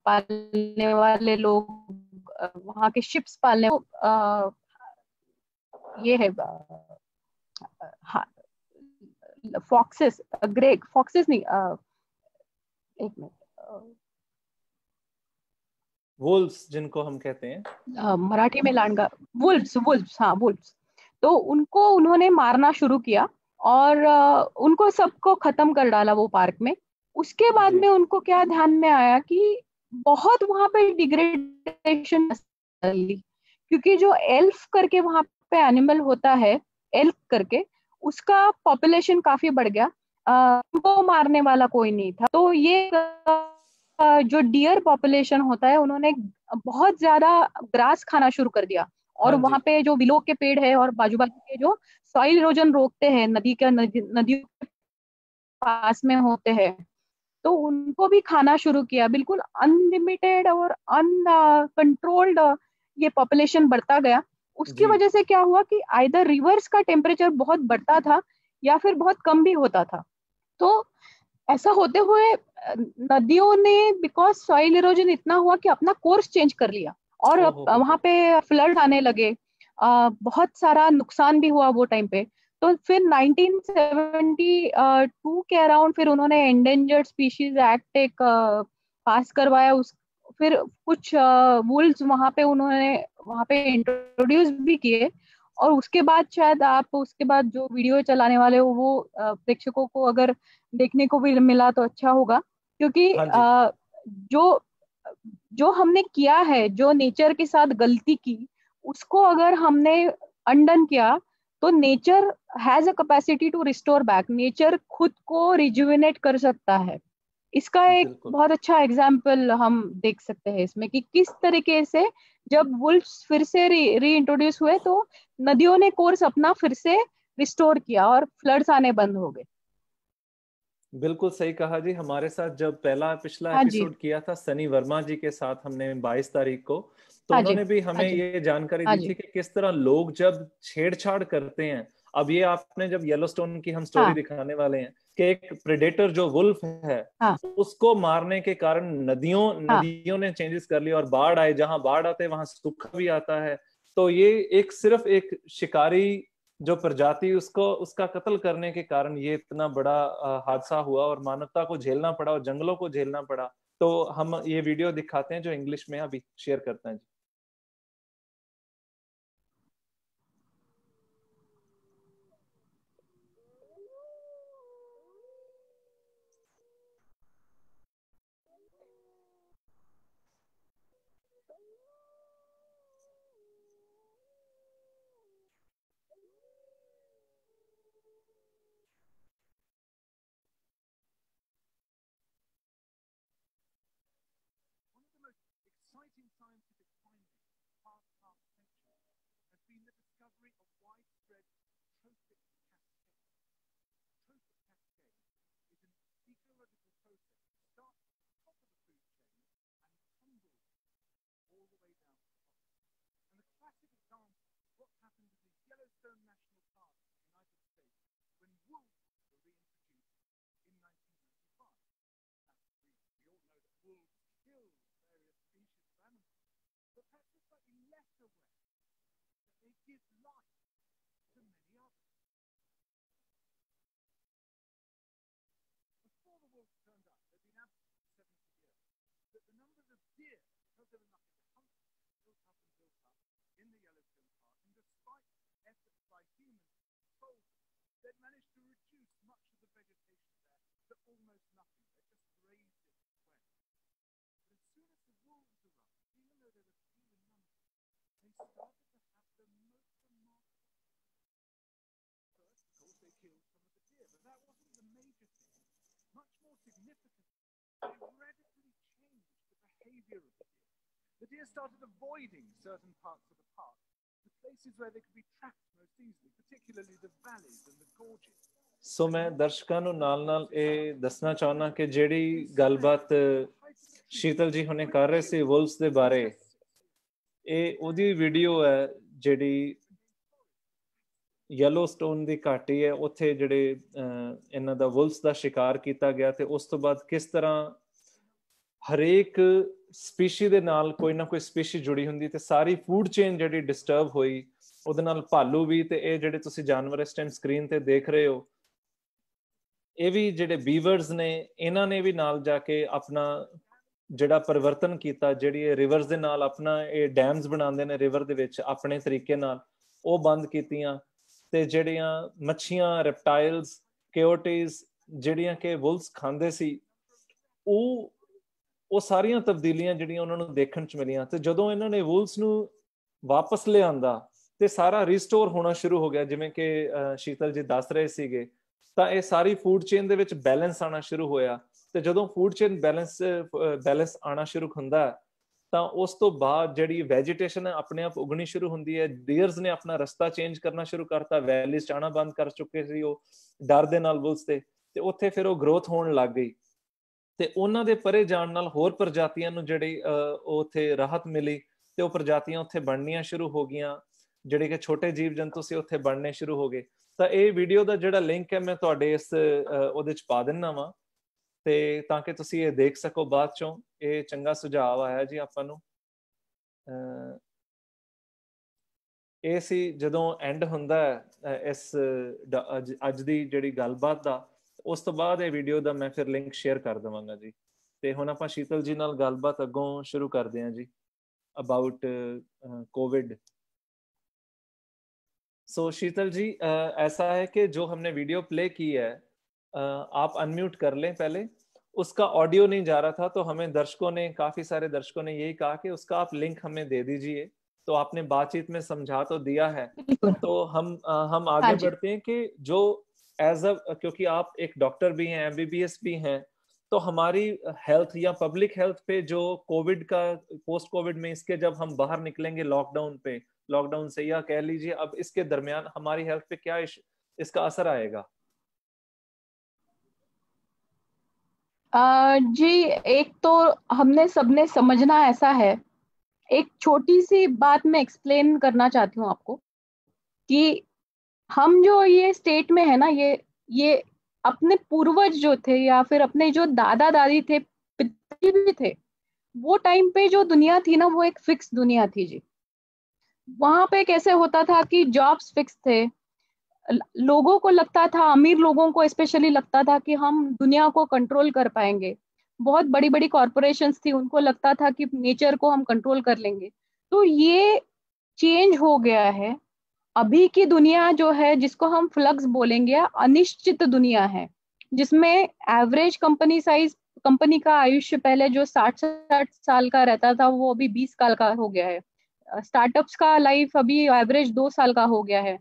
पालने वाले लोग, वहां के शिप्स पालने, ये है फॉक्सेस, ग्रे फॉक्सेस नहीं, एक मिनट, वुल्व्स जिनको हम कहते हैं। मराठी में लांडगा, वुल्व्स, वुल्व्स, हाँ वुल्व्स। तो उनको उन्होंने मारना शुरू किया, और उनको सबको खत्म कर डाला वो पार्क में। उसके बाद जी में उनको क्या ध्यान में आया कि बहुत वहां पे डिग्रेडेशन, क्योंकि जो एल्फ करके वहां पे एनिमल होता है, एल्क करके, उसका पॉपुलेशन काफी बढ़ गया। उनको मारने वाला कोई नहीं था, तो ये जो डियर पॉपुलेशन होता है, उन्होंने बहुत ज्यादा ग्रास खाना शुरू कर दिया। और हाँ वहां जी पे जो विलो के पेड़ है और बाजू बाजू के जो सॉइल इरोजन रोकते हैं, नदियों के पास में होते हैं, तो उनको भी खाना शुरू किया, बिल्कुल अनलिमिटेड और अनकंट्रोल्ड। ये पॉपुलेशन बढ़ता गया। उसकी जी। वजह से क्या हुआ कि आइदर रिवर्स का टेम्परेचर बहुत बढ़ता था, या फिर बहुत कम भी होता था। तो ऐसा होते हुए नदियों ने, बिकॉज सॉइल इरोजन इतना हुआ कि अपना कोर्स चेंज कर लिया, और वहां हो। पे फ्लड आने लगे। बहुत सारा नुकसान भी हुआ वो टाइम पे। तो फिर 1972 के अराउंड फिर उन्होंने एंडेंजर्ड स्पीशीज एक्ट एक पास करवाया। उस फिर कुछ वुल्स वहां पे उन्होंने वहां पे इंट्रोड्यूस भी किए। और उसके बाद शायद आप उसके बाद जो वीडियो चलाने वाले हो वो प्रेक्षकों को अगर देखने को भी मिला तो अच्छा होगा, क्योंकि हाँ जी जो जो हमने किया है, जो नेचर के साथ गलती की, उसको अगर हमने अनडन किया, तो nature has a capacity to restore back. Nature खुद को रिजुविनेट कर सकता है। इसका एक बिल्कुल बहुत अच्छा एग्जाम्पल हम देख सकते हैं इसमें, कि किस तरीके से जब वुल्फ्स फिर से री इंट्रोड्यूस हुए, तो नदियों ने कोर्स अपना फिर से रिस्टोर किया और फ्लड्स आने बंद हो गए। बिल्कुल सही कहा जी। हमारे साथ जब पिछला हाँ जी, एपिसोड किया था सनी वर्मा जी के साथ हमने 22 तारीख को, तो हाँ जी, उन्होंने भी हाँ हमें जी, ये जानकारी हाँ दी जी, थी कि किस तरह लोग जब छेड़छाड़ करते हैं। अब ये आपने जब येलोस्टोन की हम स्टोरी हाँ, दिखाने वाले हैं कि एक प्रेडेटर जो वुल्फ है, हाँ, उसको मारने के कारण नदियों हाँ, नदियों ने चेंजेस कर लिया, और बाढ़ आए, जहां बाढ़ आते हैं वहां सूखा भी आता है। तो ये एक सिर्फ एक शिकारी जो प्रजाति, उसको उसका कत्ल करने के कारण ये इतना बड़ा हादसा हुआ, और मानवता को झेलना पड़ा और जंगलों को झेलना पड़ा। तो हम ये वीडियो दिखाते हैं जो इंग्लिश में अभी शेयर करते हैं जी। they give life to many others. Before the wolves turned up, they'd been absent for 70 years. But the numbers of deer, because there were nothing to hunt, built up in the Yellowstone Park, and despite efforts by humans to control them, they'd managed to reduce much of the vegetation there to almost nothing. They just grazed it and went. But as soon as the wolves arrived, even though they were few in number, they started to have the most remarkable. First, of course, they killed some of the deer, but that wasn't the major thing. Much more significant, they radically changed the behavior of the deer. The deer started avoiding certain parts of the park, the places where they could be trapped most easily, particularly the valleys and the gorges. ਸੋ ਮੈਂ ਦਰਸ਼ਕਾਂ ਨੂੰ ਨਾਲ ਇਹ ਦੱਸਣਾ ਚਾਹੁੰਦਾ ਕਿ ਜਿਹੜੀ ਗੱਲਬਾਤ ਸ਼ੀਤਲ ਜੀ ਹੁਣੇ ਕਰ ਰਹੇ ਸੀ ਵੁਲਫਸ ਦੇ ਬਾਰੇ, ਇਹ ਉਹਦੀ ਵੀਡੀਓ ਹੈ ਜਿਹੜੀ ਯੈਲੋਸਟੋਨ ਦੀ ਘਾਟੀ ਹੈ, ਉੱਥੇ ਜਿਹੜੇ ਇਹਨਾਂ ਦਾ ਵੁਲਫਸ ਦਾ ਸ਼ਿਕਾਰ ਕੀਤਾ ਗਿਆ ਤੇ ਉਸ ਤੋਂ ਬਾਅਦ ਕਿਸ ਤਰ੍ਹਾਂ ਹਰੇਕ ਸਪੀਸ਼ੀ ਦੇ ਨਾਲ ਕੋਈ ਨਾ ਕੋਈ ਸਪੀਸ਼ੀ ਜੁੜੀ ਹੁੰਦੀ ਤੇ ਸਾਰੀ ਫੂਡ ਚੇਨ ਜਿਹੜੀ ਡਿਸਟਰਬ ਹੋਈ, ਉਹਦੇ ਨਾਲ ਭਾਲੂ ਵੀ ਤੇ ਇਹ ਜਿਹੜੇ ਤੁਸੀਂ ਜਾਨਵਰ ਇਸ ਟਾਈਮ ਸਕਰੀਨ ਤੇ ਦੇਖ ਰਹੇ ਹੋ, ਇਹ ਵੀ ਜਿਹੜੇ ਬੀਵਰਸ ਨੇ, ਇਹਨਾਂ ਨੇ ਵੀ ਨਾਲ ਜਾ ਕੇ ਆਪਣਾ ਜਿਹੜਾ ਪਰਿਵਰਤਨ ਕੀਤਾ, ਜਿਹੜੀ ਇਹ ਰਿਵਰਸ ਦੇ ਨਾਲ ਆਪਣਾ ਇਹ ਡੈਮਸ ਬਣਾਉਂਦੇ ਨੇ ਰਿਵਰ ਦੇ ਵਿੱਚ ਆਪਣੇ ਤਰੀਕੇ ਨਾਲ, ਉਹ ਬੰਦ ਕੀਤੀਆਂ ਤੇ ਜਿਹੜੀਆਂ ਮੱਛੀਆਂ, ਰੈਪਟਾਈਲਸ, ਕੋਇਓਟੀਜ਼ ਜਿਹੜੀਆਂ ਕਿ ਵੁਲਫਸ ਖਾਂਦੇ ਸੀ, ਉਹ ਸਾਰੀਆਂ ਤਬਦੀਲੀਆਂ ਜਿਹੜੀਆਂ ਉਹਨਾਂ ਨੂੰ ਦੇਖਣ ਚ ਮਿਲੀਆਂ। ਤੇ ਜਦੋਂ ਇਹਨਾਂ ਨੇ ਵੁਲਫਸ ਨੂੰ ਵਾਪਸ ਲਿਆਂਦਾ ਤੇ ਸਾਰਾ ਰੀਸਟੋਰ ਹੋਣਾ ਸ਼ੁਰੂ ਹੋ ਗਿਆ, ਜਿਵੇਂ ਕਿ ਸ਼ੀਤਲ ਜੀ ਦੱਸ ਰਹੇ ਸੀਗੇ, ਤਾਂ ਇਹ ਸਾਰੀ ਫੂਡ ਚੇਨ ਦੇ ਵਿੱਚ ਬੈਲੈਂਸ ਆਉਣਾ ਸ਼ੁਰੂ ਹੋਇਆ। ਤੇ ਜਦੋਂ ਫੂਡ ਚੇਨ ਬੈਲੈਂਸ ਆਉਣਾ ਸ਼ੁਰੂ ਹੁੰਦਾ ਤਾਂ ਉਸ ਤੋਂ ਬਾਅਦ ਜਿਹੜੀ ਵੈਜੀਟੇਸ਼ਨ ਹੈ ਆਪਣੇ ਆਪ ਉਗਣੀ ਸ਼ੁਰੂ ਹੁੰਦੀ ਹੈ। ਡੀਅਰਸ ਨੇ ਆਪਣਾ ਰਸਤਾ ਚੇਂਜ ਕਰਨਾ ਸ਼ੁਰੂ ਕਰਤਾ, ਵੈਲੀਜ਼ ਚ ਆਉਣਾ ਬੰਦ ਕਰ ਚੁੱਕੇ ਸੀ ਉਹ ਡਰ ਦੇ ਨਾਲ ਵੁਲਫਸ ਤੇ ਉੱਥੇ ਫਿਰ ਉਹ ਗਰੋਥ ਹੋਣ ਲੱਗ ਗਈ ਤੇ ਉਹਨਾਂ ਦੇ ਪਰੇ ਜਾਣ ਨਾਲ ਹੋਰ ਪ੍ਰਜਾਤੀਆਂ ਨੂੰ ਜਿਹੜੀ ਉੱਥੇ ਰਾਹਤ ਮਿਲੀ ਤੇ ਉਹ ਪ੍ਰਜਾਤੀਆਂ ਉੱਥੇ ਬਣਨੀਆਂ ਸ਼ੁਰੂ ਹੋ ਗਈਆਂ, ਜਿਹੜੇ ਕਿ ਛੋਟੇ ਜੀਵ ਜੰਤੂ ਸੀ ਉੱਥੇ ਬਣਨੇ ਸ਼ੁਰੂ ਹੋ ਗਏ। ਤਾਂ ਇਹ ਵੀਡੀਓ ਦਾ ਜਿਹੜਾ ਲਿੰਕ ਹੈ ਮੈਂ ਤੁਹਾਡੇ ਇਸ ਉਹਦੇ ਚ ਪਾ ਦਿੰਦਾ ਵਾਂ ਤੇ ਤਾਂ ਕਿ ਤੁਸੀਂ ਇਹ ਦੇਖ ਸਕੋ ਬਾਅਦ ਚੋਂ। ਇਹ ਚੰਗਾ ਸੁਝਾਅ ਆਇਆ ਜੀ ਆਪਾਂ ਨੂੰ। ਇਹ ਸੀ ਜਦੋਂ ਐਂਡ ਹੁੰਦਾ ਇਸ ਅੱਜ ਦੀ ਜਿਹੜੀ ਗੱਲਬਾਤ ਦਾ, ਉਸ ਤੋਂ ਬਾਅਦ ਇਹ ਵੀਡੀਓ ਦਾ ਮੈਂ ਫਿਰ ਲਿੰਕ ਸ਼ੇਅਰ ਕਰ ਦੇਵਾਂਗਾ ਜੀ। ਤੇ ਹੁਣ ਆਪਾਂ ਸ਼ੀਤਲ ਜੀ ਨਾਲ ਗੱਲਬਾਤ ਅੱਗੋਂ ਸ਼ੁਰੂ ਕਰਦੇ ਹਾਂ ਜੀ ਅਬਾਊਟ कोविड। सो शीतल जी, ऐसा है कि जो हमने वीडियो प्ले की है, आप अनम्यूट कर लें पहले। उसका ऑडियो नहीं जा रहा था तो हमें दर्शकों ने, काफी सारे दर्शकों ने यही कहा कि उसका आप लिंक हमें दे दीजिए। तो आपने बातचीत में समझा तो दिया है, तो हम आगे बढ़ते हैं कि जो क्योंकि आप एक डॉक्टर भी हैं, MBBS भी हैं, तो हमारी हेल्थ या पब्लिक हेल्थ पे जो कोविड का, पोस्ट कोविड में इसके जब हम बाहर निकलेंगे लॉकडाउन से, या कह लीजिए अब इसके दरमियान हमारी हेल्थ पे क्या इसका असर आएगा? जी, एक तो हमने सबने समझना ऐसा है, एक छोटी सी बात मैं एक्सप्लेन करना चाहती हूँ आपको कि हम जो ये स्टेट में है ना, ये अपने पूर्वज जो थे या फिर अपने जो दादा दादी थे, पिताजी भी थे, वो टाइम पे जो दुनिया थी ना, वो एक फिक्स दुनिया थी जी। वहां पे कैसे होता था कि जॉब्स फिक्स थे, लोगों को लगता था, अमीर लोगों को स्पेशली लगता था कि हम दुनिया को कंट्रोल कर पाएंगे। बहुत बड़ी बड़ी कॉरपोरेशंस थी, उनको लगता था कि नेचर को हम कंट्रोल कर लेंगे। तो ये चेंज हो गया है। अभी की दुनिया जो है, जिसको हम फ्लक्स बोलेंगे, अनिश्चित दुनिया है, जिसमें एवरेज कंपनी का आयुष्य पहले जो 60 साल का रहता था, वो अभी 20 साल का हो गया है। स्टार्टअप्स का लाइफ अभी एवरेज 2 साल का हो गया है।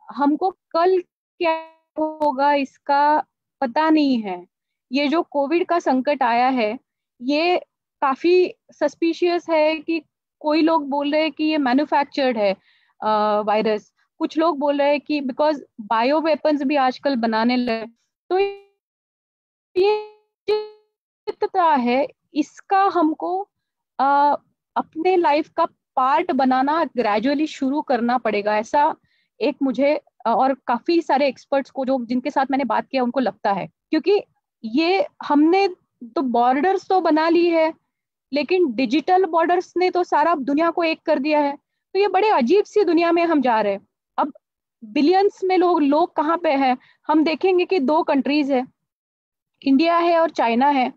हमको कल क्या होगा इसका पता नहीं है। ये जो कोविड का संकट आया है, ये काफी सस्पिशियस है कि कोई लोग बोल रहे हैं कि ये मैन्युफैक्चर्ड है वायरस, कुछ लोग बोल रहे हैं कि बिकॉज बायो वेपन्स भी आजकल बनाने लगे। तो ये है, इसका हमको अपने लाइफ का पार्ट बनाना ग्रेजुअली शुरू करना पड़ेगा, ऐसा एक मुझे और काफी सारे एक्सपर्ट्स को जो जिनके साथ मैंने बात किया उनको लगता है। क्योंकि ये हमने तो बॉर्डर्स तो बना ली है, लेकिन डिजिटल बॉर्डर्स ने तो सारा दुनिया को एक कर दिया है। तो ये बड़े अजीब सी दुनिया में हम जा रहे हैं। अब बिलियंस में लोग कहाँ पे हैं? हम देखेंगे कि 2 कंट्रीज है, इंडिया है और चाइना है,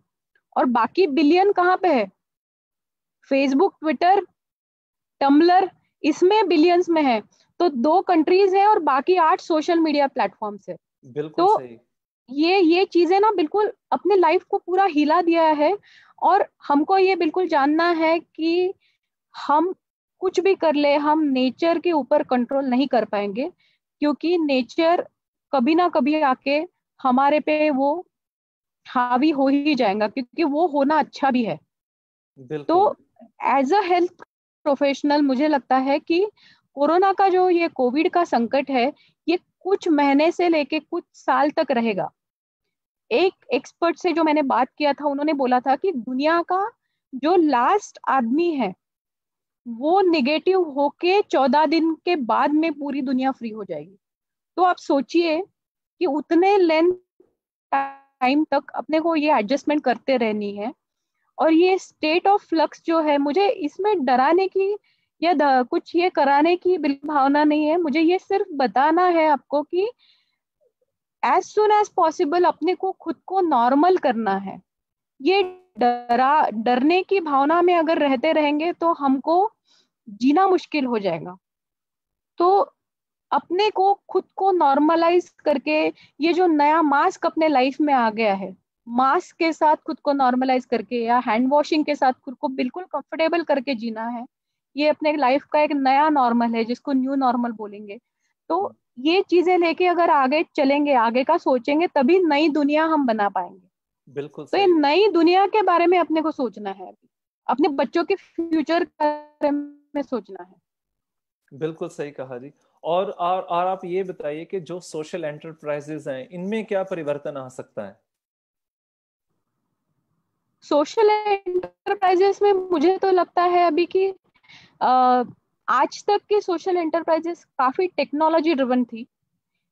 और बाकी बिलियन कहाँ पे है? फेसबुक, ट्विटर, टम्बलर, इसमें बिलियंस में है। तो 2 कंट्रीज है और बाकी 8 सोशल मीडिया प्लेटफॉर्म्स है। बिल्कुल तो सही। ये चीजें ना बिल्कुल अपने लाइफ को पूरा हिला दिया है, और हमको ये बिल्कुल जानना है कि हम कुछ भी कर ले, हम नेचर के ऊपर कंट्रोल नहीं कर पाएंगे, क्योंकि नेचर कभी ना कभी आके हमारे पे वो हावी हो ही जाएगा, क्योंकि वो होना अच्छा भी है। तो बिल्कुल एज अ हेल्थ प्रोफेशनल मुझे लगता है कि कोरोना का जो ये कोविड का संकट है, ये कुछ महीने से लेके कुछ साल तक रहेगा। एक एक्सपर्ट से जो मैंने बात किया था, उन्होंने बोला था कि दुनिया का जो लास्ट आदमी है वो निगेटिव होके 14 दिन के बाद में पूरी दुनिया फ्री हो जाएगी। तो आप सोचिए कि उतने लेंथ टाइम तक अपने को ये एडजस्टमेंट करते रहनी है। और ये स्टेट ऑफ फ्लक्स जो है, मुझे इसमें डराने की या कुछ ये कराने की बिल्कुल भावना नहीं है। मुझे ये सिर्फ बताना है आपको कि एज सुन एज पॉसिबल अपने को खुद को नॉर्मल करना है। ये डरने की भावना में अगर रहते रहेंगे तो हमको जीना मुश्किल हो जाएगा। तो अपने को खुद को नॉर्मलाइज करके, ये जो नया मास्क अपने लाइफ में आ गया है, मास्क के साथ खुद को नॉर्मलाइज करके या हैंड वॉशिंग के साथ खुद को बिल्कुल कंफर्टेबल करके जीना है। ये अपने लाइफ का एक नया नॉर्मल है, जिसको न्यू नॉर्मल बोलेंगे। तो ये चीजें लेके अगर आगे चलेंगे, आगे का सोचेंगे, तभी नई दुनिया हम बना पाएंगे। बिल्कुल तो ये सही। नई दुनिया के बारे में अपने को सोचना है, अपने बच्चों के फ्यूचर के बारे में सोचना है। बिल्कुल सही कहा जी। और आप ये बताइए कि जो सोशल एंटरप्राइजेस हैं, इनमें क्या परिवर्तन आ सकता है? सोशल एंटरप्राइजेस में मुझे तो लगता है अभी कि आज तक के सोशल एंटरप्राइजेस काफी टेक्नोलॉजी ड्रिवन थी,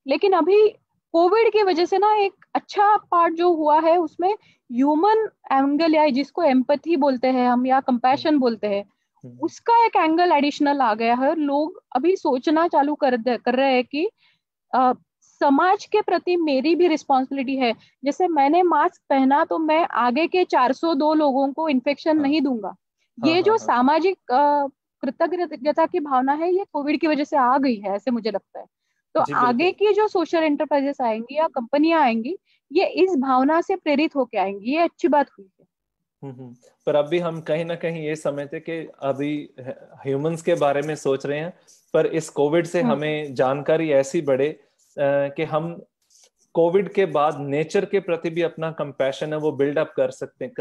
लेकिन अभी कोविड की वजह से ना एक अच्छा पार्ट जो हुआ है उसमें ह्यूमन एंगल, या जिसको एम्पैथी बोलते हैं हम या कंपैशन बोलते हैं, उसका एक एंगल एडिशनल आ गया है। लोग अभी सोचना चालू कर रहे हैं कि अ, समाज के प्रति मेरी भी रिस्पॉन्सिबिलिटी है। जैसे मैंने मास्क पहना तो मैं आगे के 402 लोगों को इन्फेक्शन हाँ नहीं दूंगा। हाँ ये हाँ जो हाँ। सामाजिक कृतज्ञता की भावना है, ये कोविड की वजह से आ गई है, ऐसे मुझे लगता है। तो जी आगे बिल्कुल। की जो सोशल एंटरप्राइजेस आएंगी या कंपनियां आएंगी, ये इस भावना से प्रेरित होके आएंगी। ये अच्छी बात हुई है। पर अभी हम कहीं ना कहीं ये समझते कि अभी ह्यूमंस के बारे में सोच रहे हैं, पर इस कोविड से हम्म। हमें जानकारी ऐसी बढ़े कि हम कोविड के बाद नेचर के प्रति भी अपना कंपैशन है वो बिल्डअप कर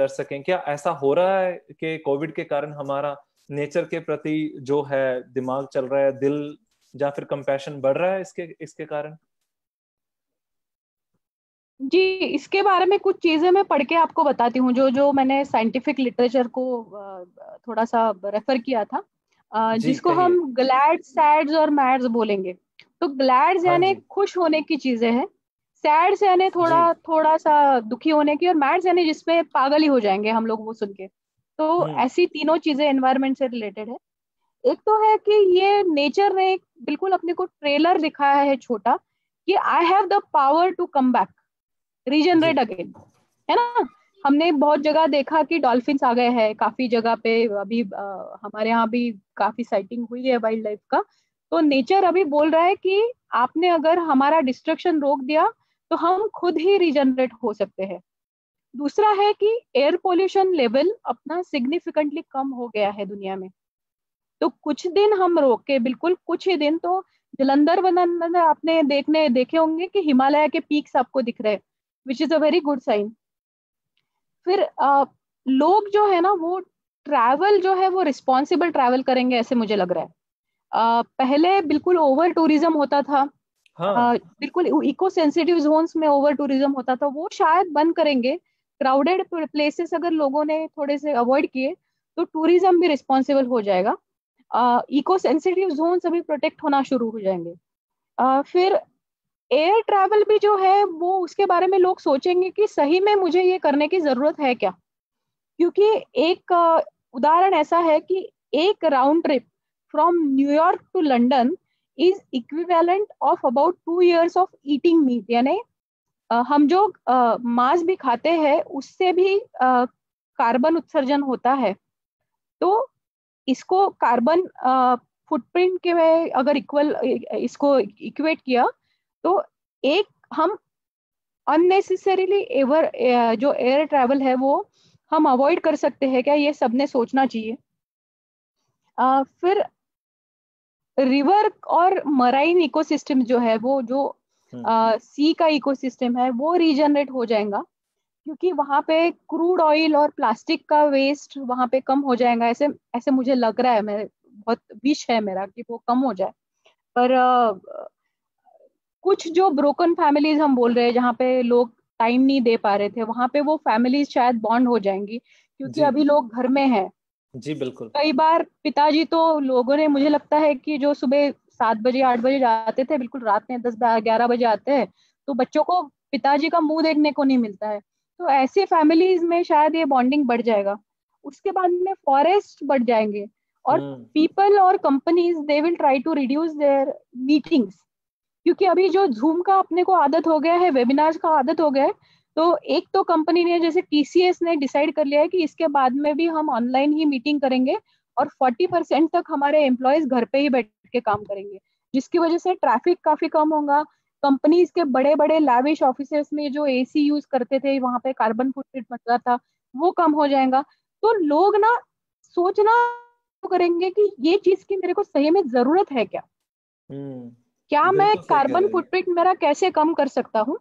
सकें। क्या ऐसा हो रहा है कि कोविड के कारण हमारा नेचर के प्रति जो है दिमाग चल रहा है, दिल या फिर कंपैशन बढ़ रहा है इसके इसके कारण? जी, इसके बारे में कुछ चीजें मैं पढ़ के आपको बताती हूँ, जो जो मैंने साइंटिफिक लिटरेचर को थोड़ा सा रेफर किया था, जी जिसको हम कहिए। ग्लैड, सैड्स और मैड्स बोलेंगे। तो ग्लैड्स हाँ यानी जी। खुश होने की चीजें हैं, सैड्स यानी जी। थोड़ा थोड़ा सा दुखी होने की, और मैड्स यानी जिसमें पागल ही हो जाएंगे हम लोग वो सुन के। तो हम्म। ऐसी तीनों चीजें एनवायरनमेंट से रिलेटेड है। एक तो है कि ये नेचर ने एक बिल्कुल अपने को ट्रेलर दिखाया है छोटा, कि I have the power to come back, जी। रीजनरेट अगेन, है ना। हमने बहुत जगह देखा कि डॉल्फिन्स आ गए हैं काफी जगह पे। अभी हमारे यहाँ भी काफी साइटिंग हुई है वाइल्ड लाइफ का। तो नेचर अभी बोल रहा है कि आपने अगर हमारा डिस्ट्रक्शन रोक दिया तो हम खुद ही रीजनरेट हो सकते हैं। दूसरा है कि एयर पोल्यूशन लेवल अपना सिग्निफिकेंटली कम हो गया है दुनिया में। तो कुछ दिन हम रोके, बिल्कुल कुछ ही दिन, तो जलंधर वलंधर आपने देखे होंगे कि हिमालय के पीक्स आपको दिख रहे हैं, which is a very good sign. फिर लोग जो है ना वो ट्रैवल जो है वो रिस्पॉन्सिबल ट्रैवल करेंगे, ऐसे मुझे लग रहा है। पहले बिल्कुल ओवर टूरिज्म होता था, हाँ। बिल्कुल इको सेंसिटिव जोन्स में ओवर टूरिज्म होता था, वो शायद बंद करेंगे। क्राउडेड प्लेसेस अगर लोगों ने थोड़े से अवॉइड किए तो टूरिज्म भी रिस्पॉन्सिबल हो जाएगा। इको सेंसिटिव जोन्स अभी प्रोटेक्ट होना शुरू हो जाएंगे। फिर एयर ट्रैवल भी जो है वो उसके बारे में लोग सोचेंगे कि सही में मुझे ये करने की जरूरत है क्या। क्योंकि एक उदाहरण ऐसा है कि एक round trip from New York to London is equivalent of about 2 years of eating meat. यानी हम जो मांस भी खाते हैं उससे भी कार्बन उत्सर्जन होता है। तो इसको कार्बन फुटप्रिंट के में अगर इसको इक्वेट किया तो एक हम अननेसेसरीली जो एयर ट्रैवल है वो हम अवॉइड कर सकते हैं क्या, ये सबने सोचना चाहिए। फिर रिवर और मराइन इकोसिस्टम जो है वो जो सी का इकोसिस्टम है वो रीजनरेट हो जाएगा, क्योंकि वहां पे क्रूड ऑयल और प्लास्टिक का वेस्ट वहां पे कम हो जाएगा। ऐसे ऐसे मुझे लग रहा है, मैं बहुत विश है मेरा कि वो कम हो जाए। पर कुछ जो ब्रोकन फैमिलीज हम बोल रहे हैं जहाँ पे लोग टाइम नहीं दे पा रहे थे, वहां पे वो फैमिलीज शायद बॉन्ड हो जाएंगी, क्योंकि जी अभी लोग घर में हैं। जी बिल्कुल। कई बार पिताजी तो लोगों ने, मुझे लगता है कि जो सुबह 7 बजे 8 बजे जाते थे, बिल्कुल रात में 10 11 बजे आते हैं, तो बच्चों को पिताजी का मुंह देखने को नहीं मिलता है। तो ऐसे फैमिलीज में शायद ये बॉन्डिंग बढ़ जाएगा। उसके बाद में फॉरेस्ट बढ़ जाएंगे और पीपल और companies they will try to reduce their meetings, क्योंकि अभी जो जूम का अपने को आदत हो गया है, वेबिनार्स का आदत हो गया है। तो एक तो कंपनी ने, जैसे TCS ने डिसाइड कर लिया है कि इसके बाद में भी हम ऑनलाइन ही मीटिंग करेंगे और 40% तक हमारे एम्प्लॉयज घर पे ही बैठ के काम करेंगे, जिसकी वजह से ट्रैफिक काफी कम होगा। कंपनीज के बड़े बड़े लैविश ऑफिसेस में जो AC यूज करते थे, वहां पे कार्बन फुटप्रिंट मचता था, वो कम हो जाएगा। तो लोग ना सोचना करेंगे कि ये चीज की मेरे को सही में जरूरत है क्या, क्या मैं कार्बन फुटप्रिंट मेरा कैसे कम कर सकता हूँ।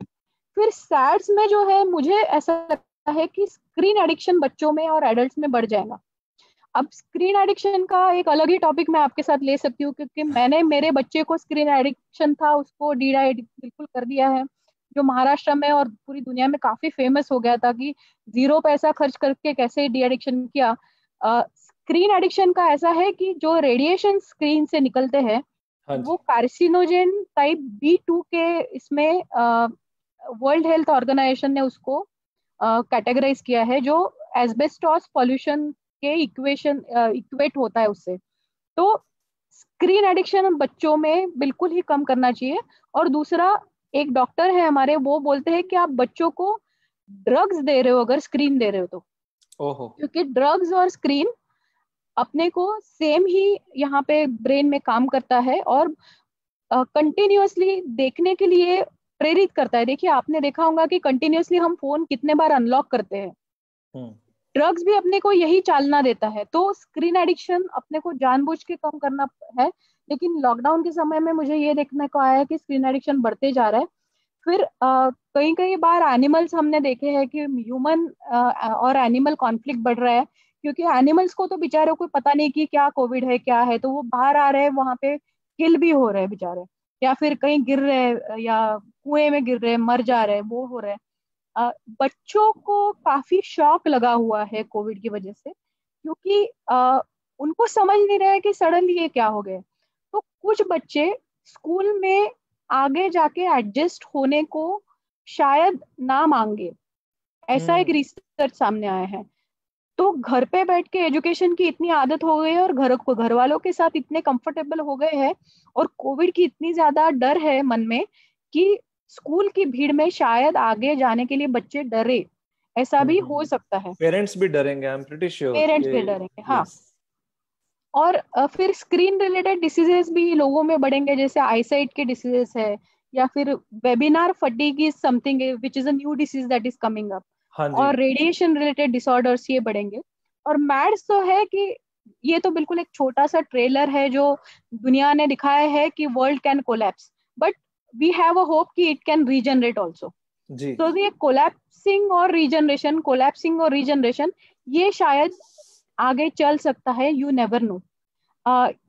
फिर सैड्स में जो है, मुझे ऐसा लगता है कि स्क्रीन एडिक्शन बच्चों में और एडल्ट्स में बढ़ जाएगा। अब स्क्रीन एडिक्शन का एक अलग ही टॉपिक मैं आपके साथ ले सकती हूँ, क्योंकि मैंने मेरे बच्चे को स्क्रीन एडिक्शन था, उसको बिल्कुल कर दिया है, जो महाराष्ट्र में और पूरी दुनिया में काफी फेमस हो गया था कि 0 पैसा खर्च करके कैसे डी एडिक्शन किया। स्क्रीन एडिक्शन का ऐसा है कि जो रेडिएशन स्क्रीन से निकलते हैं वो कार्सिनोजेन टाइप B2 के, इसमें वर्ल्ड हेल्थ ऑर्गेनाइजेशन ने उसको कैटेगराइज किया है, जो एस्बेस्टॉस पॉल्यूशन के इक्वेट होता है उससे। तो स्क्रीन एडिक्शन बच्चों में बिल्कुल ही कम करना चाहिए। और दूसरा, एक डॉक्टर है हमारे, वो बोलते हैं कि आप बच्चों को ड्रग्स दे रहे हो अगर स्क्रीन दे रहे हो तो, क्योंकि ड्रग्स और स्क्रीन अपने को सेम ही यहाँ पे ब्रेन में काम करता है और कंटिन्यूअसली देखने के लिए प्रेरित करता है। देखिए, आपने देखा होगा कि कंटिन्यूअसली हम फोन कितने बार अनलॉक करते हैं। ड्रग्स भी अपने को यही चालना देता है। तो स्क्रीन एडिक्शन अपने को जानबूझ के कम करना है, लेकिन लॉकडाउन के समय में मुझे ये देखने को आया है कि स्क्रीन एडिक्शन बढ़ते जा रहा है। फिर कई बार एनिमल्स हमने देखे हैं कि ह्यूमन और एनिमल कॉन्फ्लिक्ट बढ़ रहा है, क्योंकि एनिमल्स को तो बेचारों को पता नहीं कि क्या कोविड है क्या है, तो वो बाहर आ रहे हैं, वहां पे किल भी हो रहे हैं बेचारे, या फिर कहीं गिर रहे या कुएं में गिर रहे, मर जा रहे, वो हो रहे हैं। बच्चों को काफी शॉक लगा हुआ है कोविड की वजह से, क्योंकि उनको समझ नहीं रहे कि सडनली ये क्या हो गए। तो कुछ बच्चे स्कूल में आगे जाके एडजस्ट होने को शायद ना मांगे, ऐसा एक रिसर्च सामने आया है। तो घर पे बैठ के एजुकेशन की इतनी आदत हो गई है और घर वालों के साथ इतने कंफर्टेबल हो गए हैं, और कोविड की इतनी ज्यादा डर है मन में कि स्कूल की भीड़ में शायद आगे जाने के लिए बच्चे डरे, ऐसा भी हो सकता है। पेरेंट्स भी डरेंगे, I am pretty sure parents भी डरेंगे, हाँ। और फिर स्क्रीन रिलेटेड डिसीजेस भी लोगों में बढ़ेंगे, जैसे आईसाइट के डिसीजेस है, या फिर webinar fatigue is something which is a new disease that is coming up, और रेडिएशन रिलेटेड डिसऑर्डर्स ये बढ़ेंगे। और मैड्स तो है कि ये तो बिल्कुल एक छोटा सा ट्रेलर है जो दुनिया ने दिखाया है कि world can collapse, but we have a hope कि इट कैन रीजनरेट ऑल्सो। तो ये कोलैप्सिंग और रीजनरेशन ये शायद आगे चल सकता है, यू नेवर नो।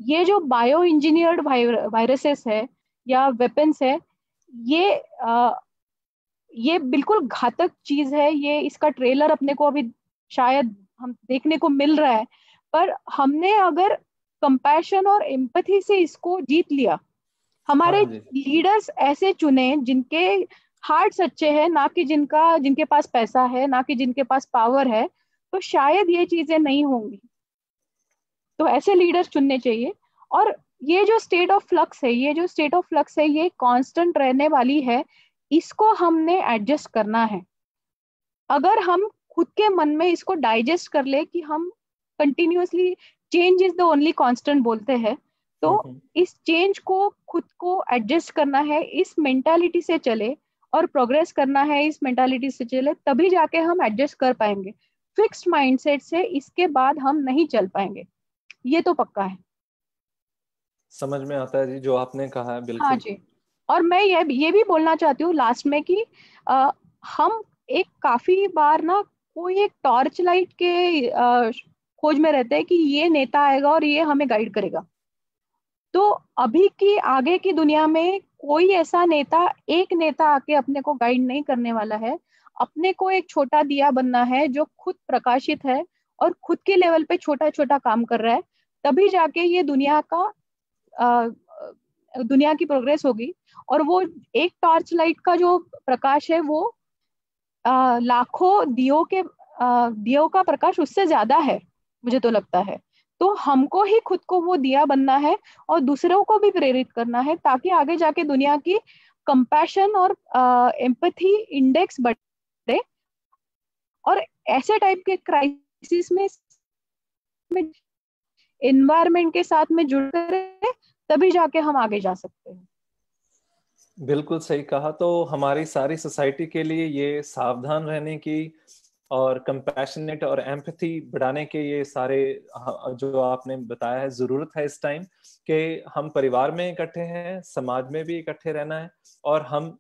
ये जो बायो इंजीनियर्ड वायरसेस है या वेपन्स है, ये बिल्कुल घातक चीज है। ये इसका ट्रेलर अपने को अभी शायद हम देखने को मिल रहा है, पर हमने अगर कंपैशन और एम्पैथी से इसको जीत लिया, हमारे लीडर्स ऐसे चुने जिनके हार्ट सच्चे हैं, ना कि जिनके पास पैसा है, ना कि जिनके पास पावर है, तो शायद ये चीजें नहीं होंगी। तो ऐसे लीडर्स चुनने चाहिए। और ये जो स्टेट ऑफ फ्लक्स है, ये कांस्टेंट रहने वाली है, इसको हमने एडजस्ट करना है। अगर हम खुद के मन में इसको डाइजेस्ट कर ले कि हम continuously change is the only constant बोलते हैं, तो इस चेंज को खुद को एडजस्ट करना है, इस मेंटालिटी से चले और प्रोग्रेस करना है, इस मेंटालिटी से चले, तभी जाके हम एडजस्ट कर पाएंगे। फिक्स्ड माइंडसेट से इसके बाद हम नहीं चल पाएंगे, ये तो पक्का है। समझ में आता है जी जो आपने कहा है, बिल्कुल। हाँ जी। और मैं ये भी बोलना चाहती हूँ लास्ट में कि हम एक काफी बार ना कोई एक टॉर्च लाइट के खोज में रहते हैं कि ये नेता आएगा और ये हमें गाइड करेगा। तो अभी की आगे की दुनिया में कोई ऐसा नेता, एक नेता आके अपने को गाइड नहीं करने वाला है। अपने को एक छोटा दिया बनना है जो खुद प्रकाशित है और खुद के लेवल पे छोटा छोटा काम कर रहा है, तभी जाके ये दुनिया की प्रोग्रेस होगी। और वो एक टॉर्च लाइट का जो प्रकाश है वो लाखों दियों का प्रकाश उससे ज्यादा है, मुझे तो लगता है। तो हमको ही खुद को वो दिया बनना है और दूसरों को भी प्रेरित करना है, ताकि आगे जाके दुनिया की कंपैशन और एम्पैथी इंडेक्स बढ़े और ऐसे टाइप के क्राइसिस में एनवायरनमेंट के साथ में जुड़ कर तभी जाके हम आगे जा सकते हैं। बिल्कुल सही कहा। तो हमारी सारी सोसाइटी के लिए ये सावधान रहने की और कंपैशनेट और एम्पैथी बढ़ाने के ये सारे जो आपने बताया है जरूरत है इस टाइम कि हम परिवार में इकट्ठे हैं, समाज में भी इकट्ठे रहना है, और हम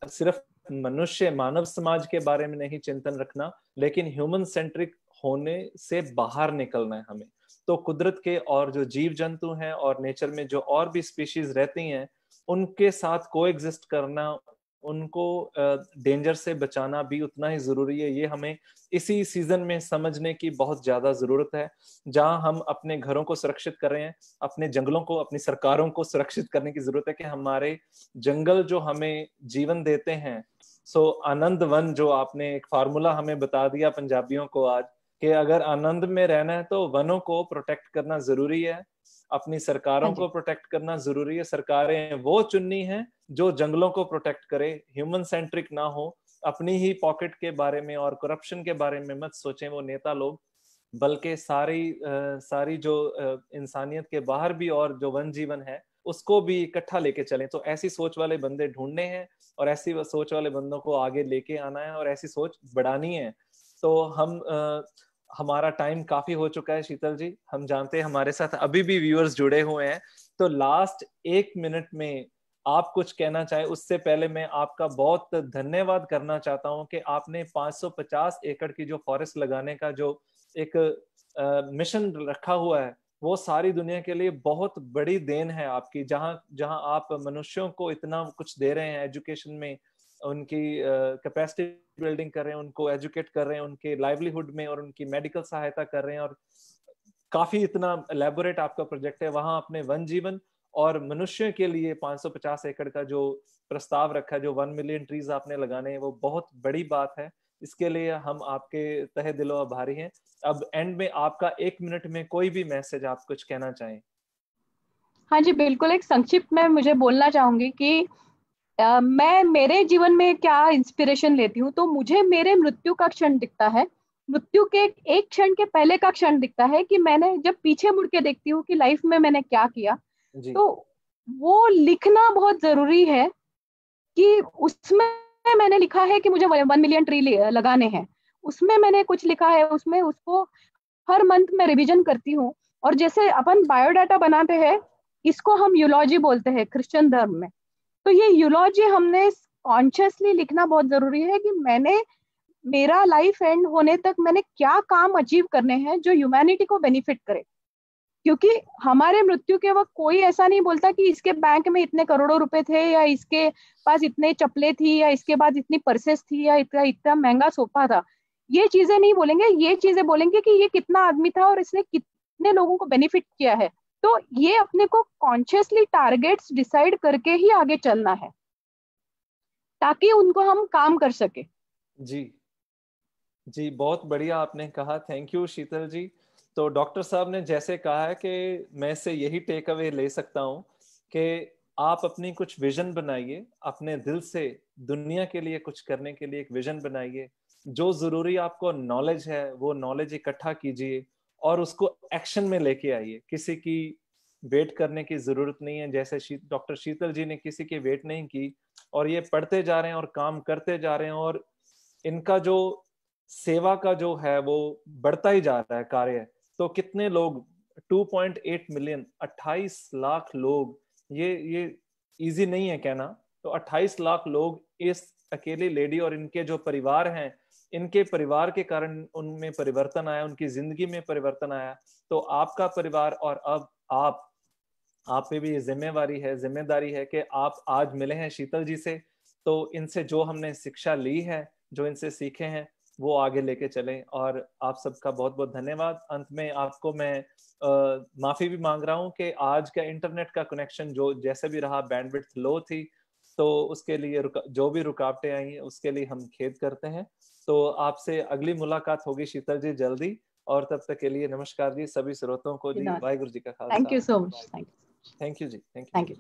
सिर्फ मानव समाज के बारे में नहीं चिंतन रखना, लेकिन ह्यूमन सेंट्रिक होने से बाहर निकलना है हमें। तो कुदरत के और जो जीव जंतु हैं और नेचर में जो और भी स्पीशीज रहती हैं, उनके साथ कोएग्जिस्ट करना, उनको डेंजर से बचाना भी उतना ही जरूरी है। ये हमें इसी सीजन में समझने की बहुत ज्यादा जरूरत है। जहां हम अपने घरों को सुरक्षित कर रहे हैं, अपने जंगलों को, अपनी सरकारों को सुरक्षित करने की जरूरत है कि हमारे जंगल जो हमें जीवन देते हैं। सो आनंद वन, जो आपने एक फार्मूला हमें बता दिया पंजाबियों को आज, कि अगर आनंद में रहना है तो वनों को प्रोटेक्ट करना जरूरी है, अपनी सरकारों को प्रोटेक्ट करना जरूरी है। सरकारें वो चुननी है जो जंगलों को प्रोटेक्ट करे, ह्यूमन सेंट्रिक ना हो, अपनी ही पॉकेट के बारे में और करप्शन के बारे में मत सोचें वो नेता लोग, बल्कि सारी जो इंसानियत के बाहर भी और जो वन जीवन है उसको भी इकट्ठा लेके चलें। तो ऐसी सोच वाले बंदे ढूंढने हैं और ऐसी सोच वाले बंदों को आगे लेके आना है और ऐसी सोच बढ़ानी है। तो हमारा टाइम काफी हो चुका है शीतल जी, हम जानते हैं हमारे साथ अभी भी व्यूअर्स जुड़े हुए हैं। तो लास्ट 1 मिनट में आप कुछ कहना चाहे, उससे पहले मैं आपका बहुत धन्यवाद करना चाहता हूं कि आपने 550 एकड़ की जो फॉरेस्ट लगाने का जो एक मिशन रखा हुआ है, वो सारी दुनिया के लिए बहुत बड़ी देन है आपकी। जहां जहां आप मनुष्यों को इतना कुछ दे रहे हैं, एजुकेशन में उनकी कैपेसिटी बिल्डिंग कर रहे हैं, उनको एजुकेट कर रहे हैं, उनके लाइवलीहुड में और उनकी मेडिकल सहायता कर रहे हैं, और काफी इतना एलेबोरेट आपका प्रोजेक्ट है। वहां अपने वन जीवन और मनुष्य के लिए 550 एकड़ का जो प्रस्ताव रखा है, जो 1 मिलियन ट्रीज आपने लगाने हैं, वो बहुत बड़ी बात है। इसके लिए हम आपके तहे दिलों आभारी हैं। अब एंड में आपका 1 मिनट में कोई भी मैसेज आप कुछ कहना चाहें। हाँ जी, बिल्कुल। एक संक्षिप्त में मुझे बोलना चाहूंगी कि मैं मेरे जीवन में क्या इंस्पिरेशन लेती हूँ, तो मुझे मेरे मृत्यु का क्षण दिखता है, मृत्यु के एक क्षण के पहले का क्षण दिखता है, कि मैंने जब पीछे मुड़ के देखती हूँ कि लाइफ में मैंने क्या किया, तो वो लिखना बहुत जरूरी है। कि उसमें मैंने लिखा है कि मुझे 1 मिलियन ट्री लगाने हैं, उसमें मैंने कुछ लिखा है, उसमें उसको हर मंथ में रिवीजन करती हूँ। और जैसे अपन बायोडाटा बनाते हैं, इसको हम यूलॉजी बोलते हैं क्रिश्चियन धर्म में, तो ये यूलॉजी हमने कॉन्शियसली लिखना बहुत जरूरी है कि मैंने मेरा लाइफ एंड होने तक मैंने क्या काम अचीव करने हैं जो ह्यूमैनिटी को बेनिफिट करे। क्योंकि हमारे मृत्यु के वक्त कोई ऐसा नहीं बोलता कि इसके बैंक में इतने करोड़ों रुपए थे, या इसके पास इतने चप्पलें थी, या इसके पास इतनी पर्सेस थी, या इतना इतना महंगा सोफा था। ये चीजें नहीं बोलेंगे, ये चीजें बोलेंगे कि ये कितना आदमी था और इसने कितने लोगों को बेनिफिट किया है। तो ये अपने को कॉन्शियसली टारगेट्स डिसाइड करके ही आगे चलना है, ताकि उनको हम काम कर सके। जी जी, बहुत बढ़िया आपने कहा। थैंक यू शीतल जी। तो डॉक्टर साहब ने जैसे कहा है कि मैं इससे यही टेक अवे ले सकता हूँ कि आप अपनी कुछ विजन बनाइए, अपने दिल से दुनिया के लिए कुछ करने के लिए एक विजन बनाइए। जो जरूरी आपको नॉलेज है वो नॉलेज इकट्ठा कीजिए और उसको एक्शन में लेके आइए। किसी की वेट करने की जरूरत नहीं है। जैसे डॉक्टर शीतल जी ने किसी की वेट नहीं की और ये पढ़ते जा रहे हैं और काम करते जा रहे हैं और इनका जो सेवा का जो है वो बढ़ता ही जा रहा है कार्य। तो कितने लोग 2.8 मिलियन 28 लाख लोग, ये इजी नहीं है कहना। तो 28 लाख लोग इस अकेली लेडी और इनके जो परिवार हैं, इनके परिवार के कारण उनमें परिवर्तन आया, उनकी जिंदगी में परिवर्तन आया। तो आपका परिवार और अब आप पे भी ये जिम्मेवारी है, जिम्मेदारी है कि आप आज मिले हैं शीतल जी से, तो इनसे जो हमने शिक्षा ली है, जो इनसे सीखे हैं, वो आगे लेके चलें। और आप सबका बहुत बहुत धन्यवाद। अंत में आपको मैं माफी भी मांग रहा हूँ कि आज का इंटरनेट का कनेक्शन जो जैसे भी रहा, बैंडविड्थ लो थी, तो उसके लिए जो भी रुकावटें आई हैं उसके लिए हम खेद करते हैं। तो आपसे अगली मुलाकात होगी शीतल जी जल्दी, और तब तक के लिए नमस्कार जी सभी श्रोतों को जी। वाहिगुरु जी का Khalsa. Thank you so much. Thank you जी। Thank you.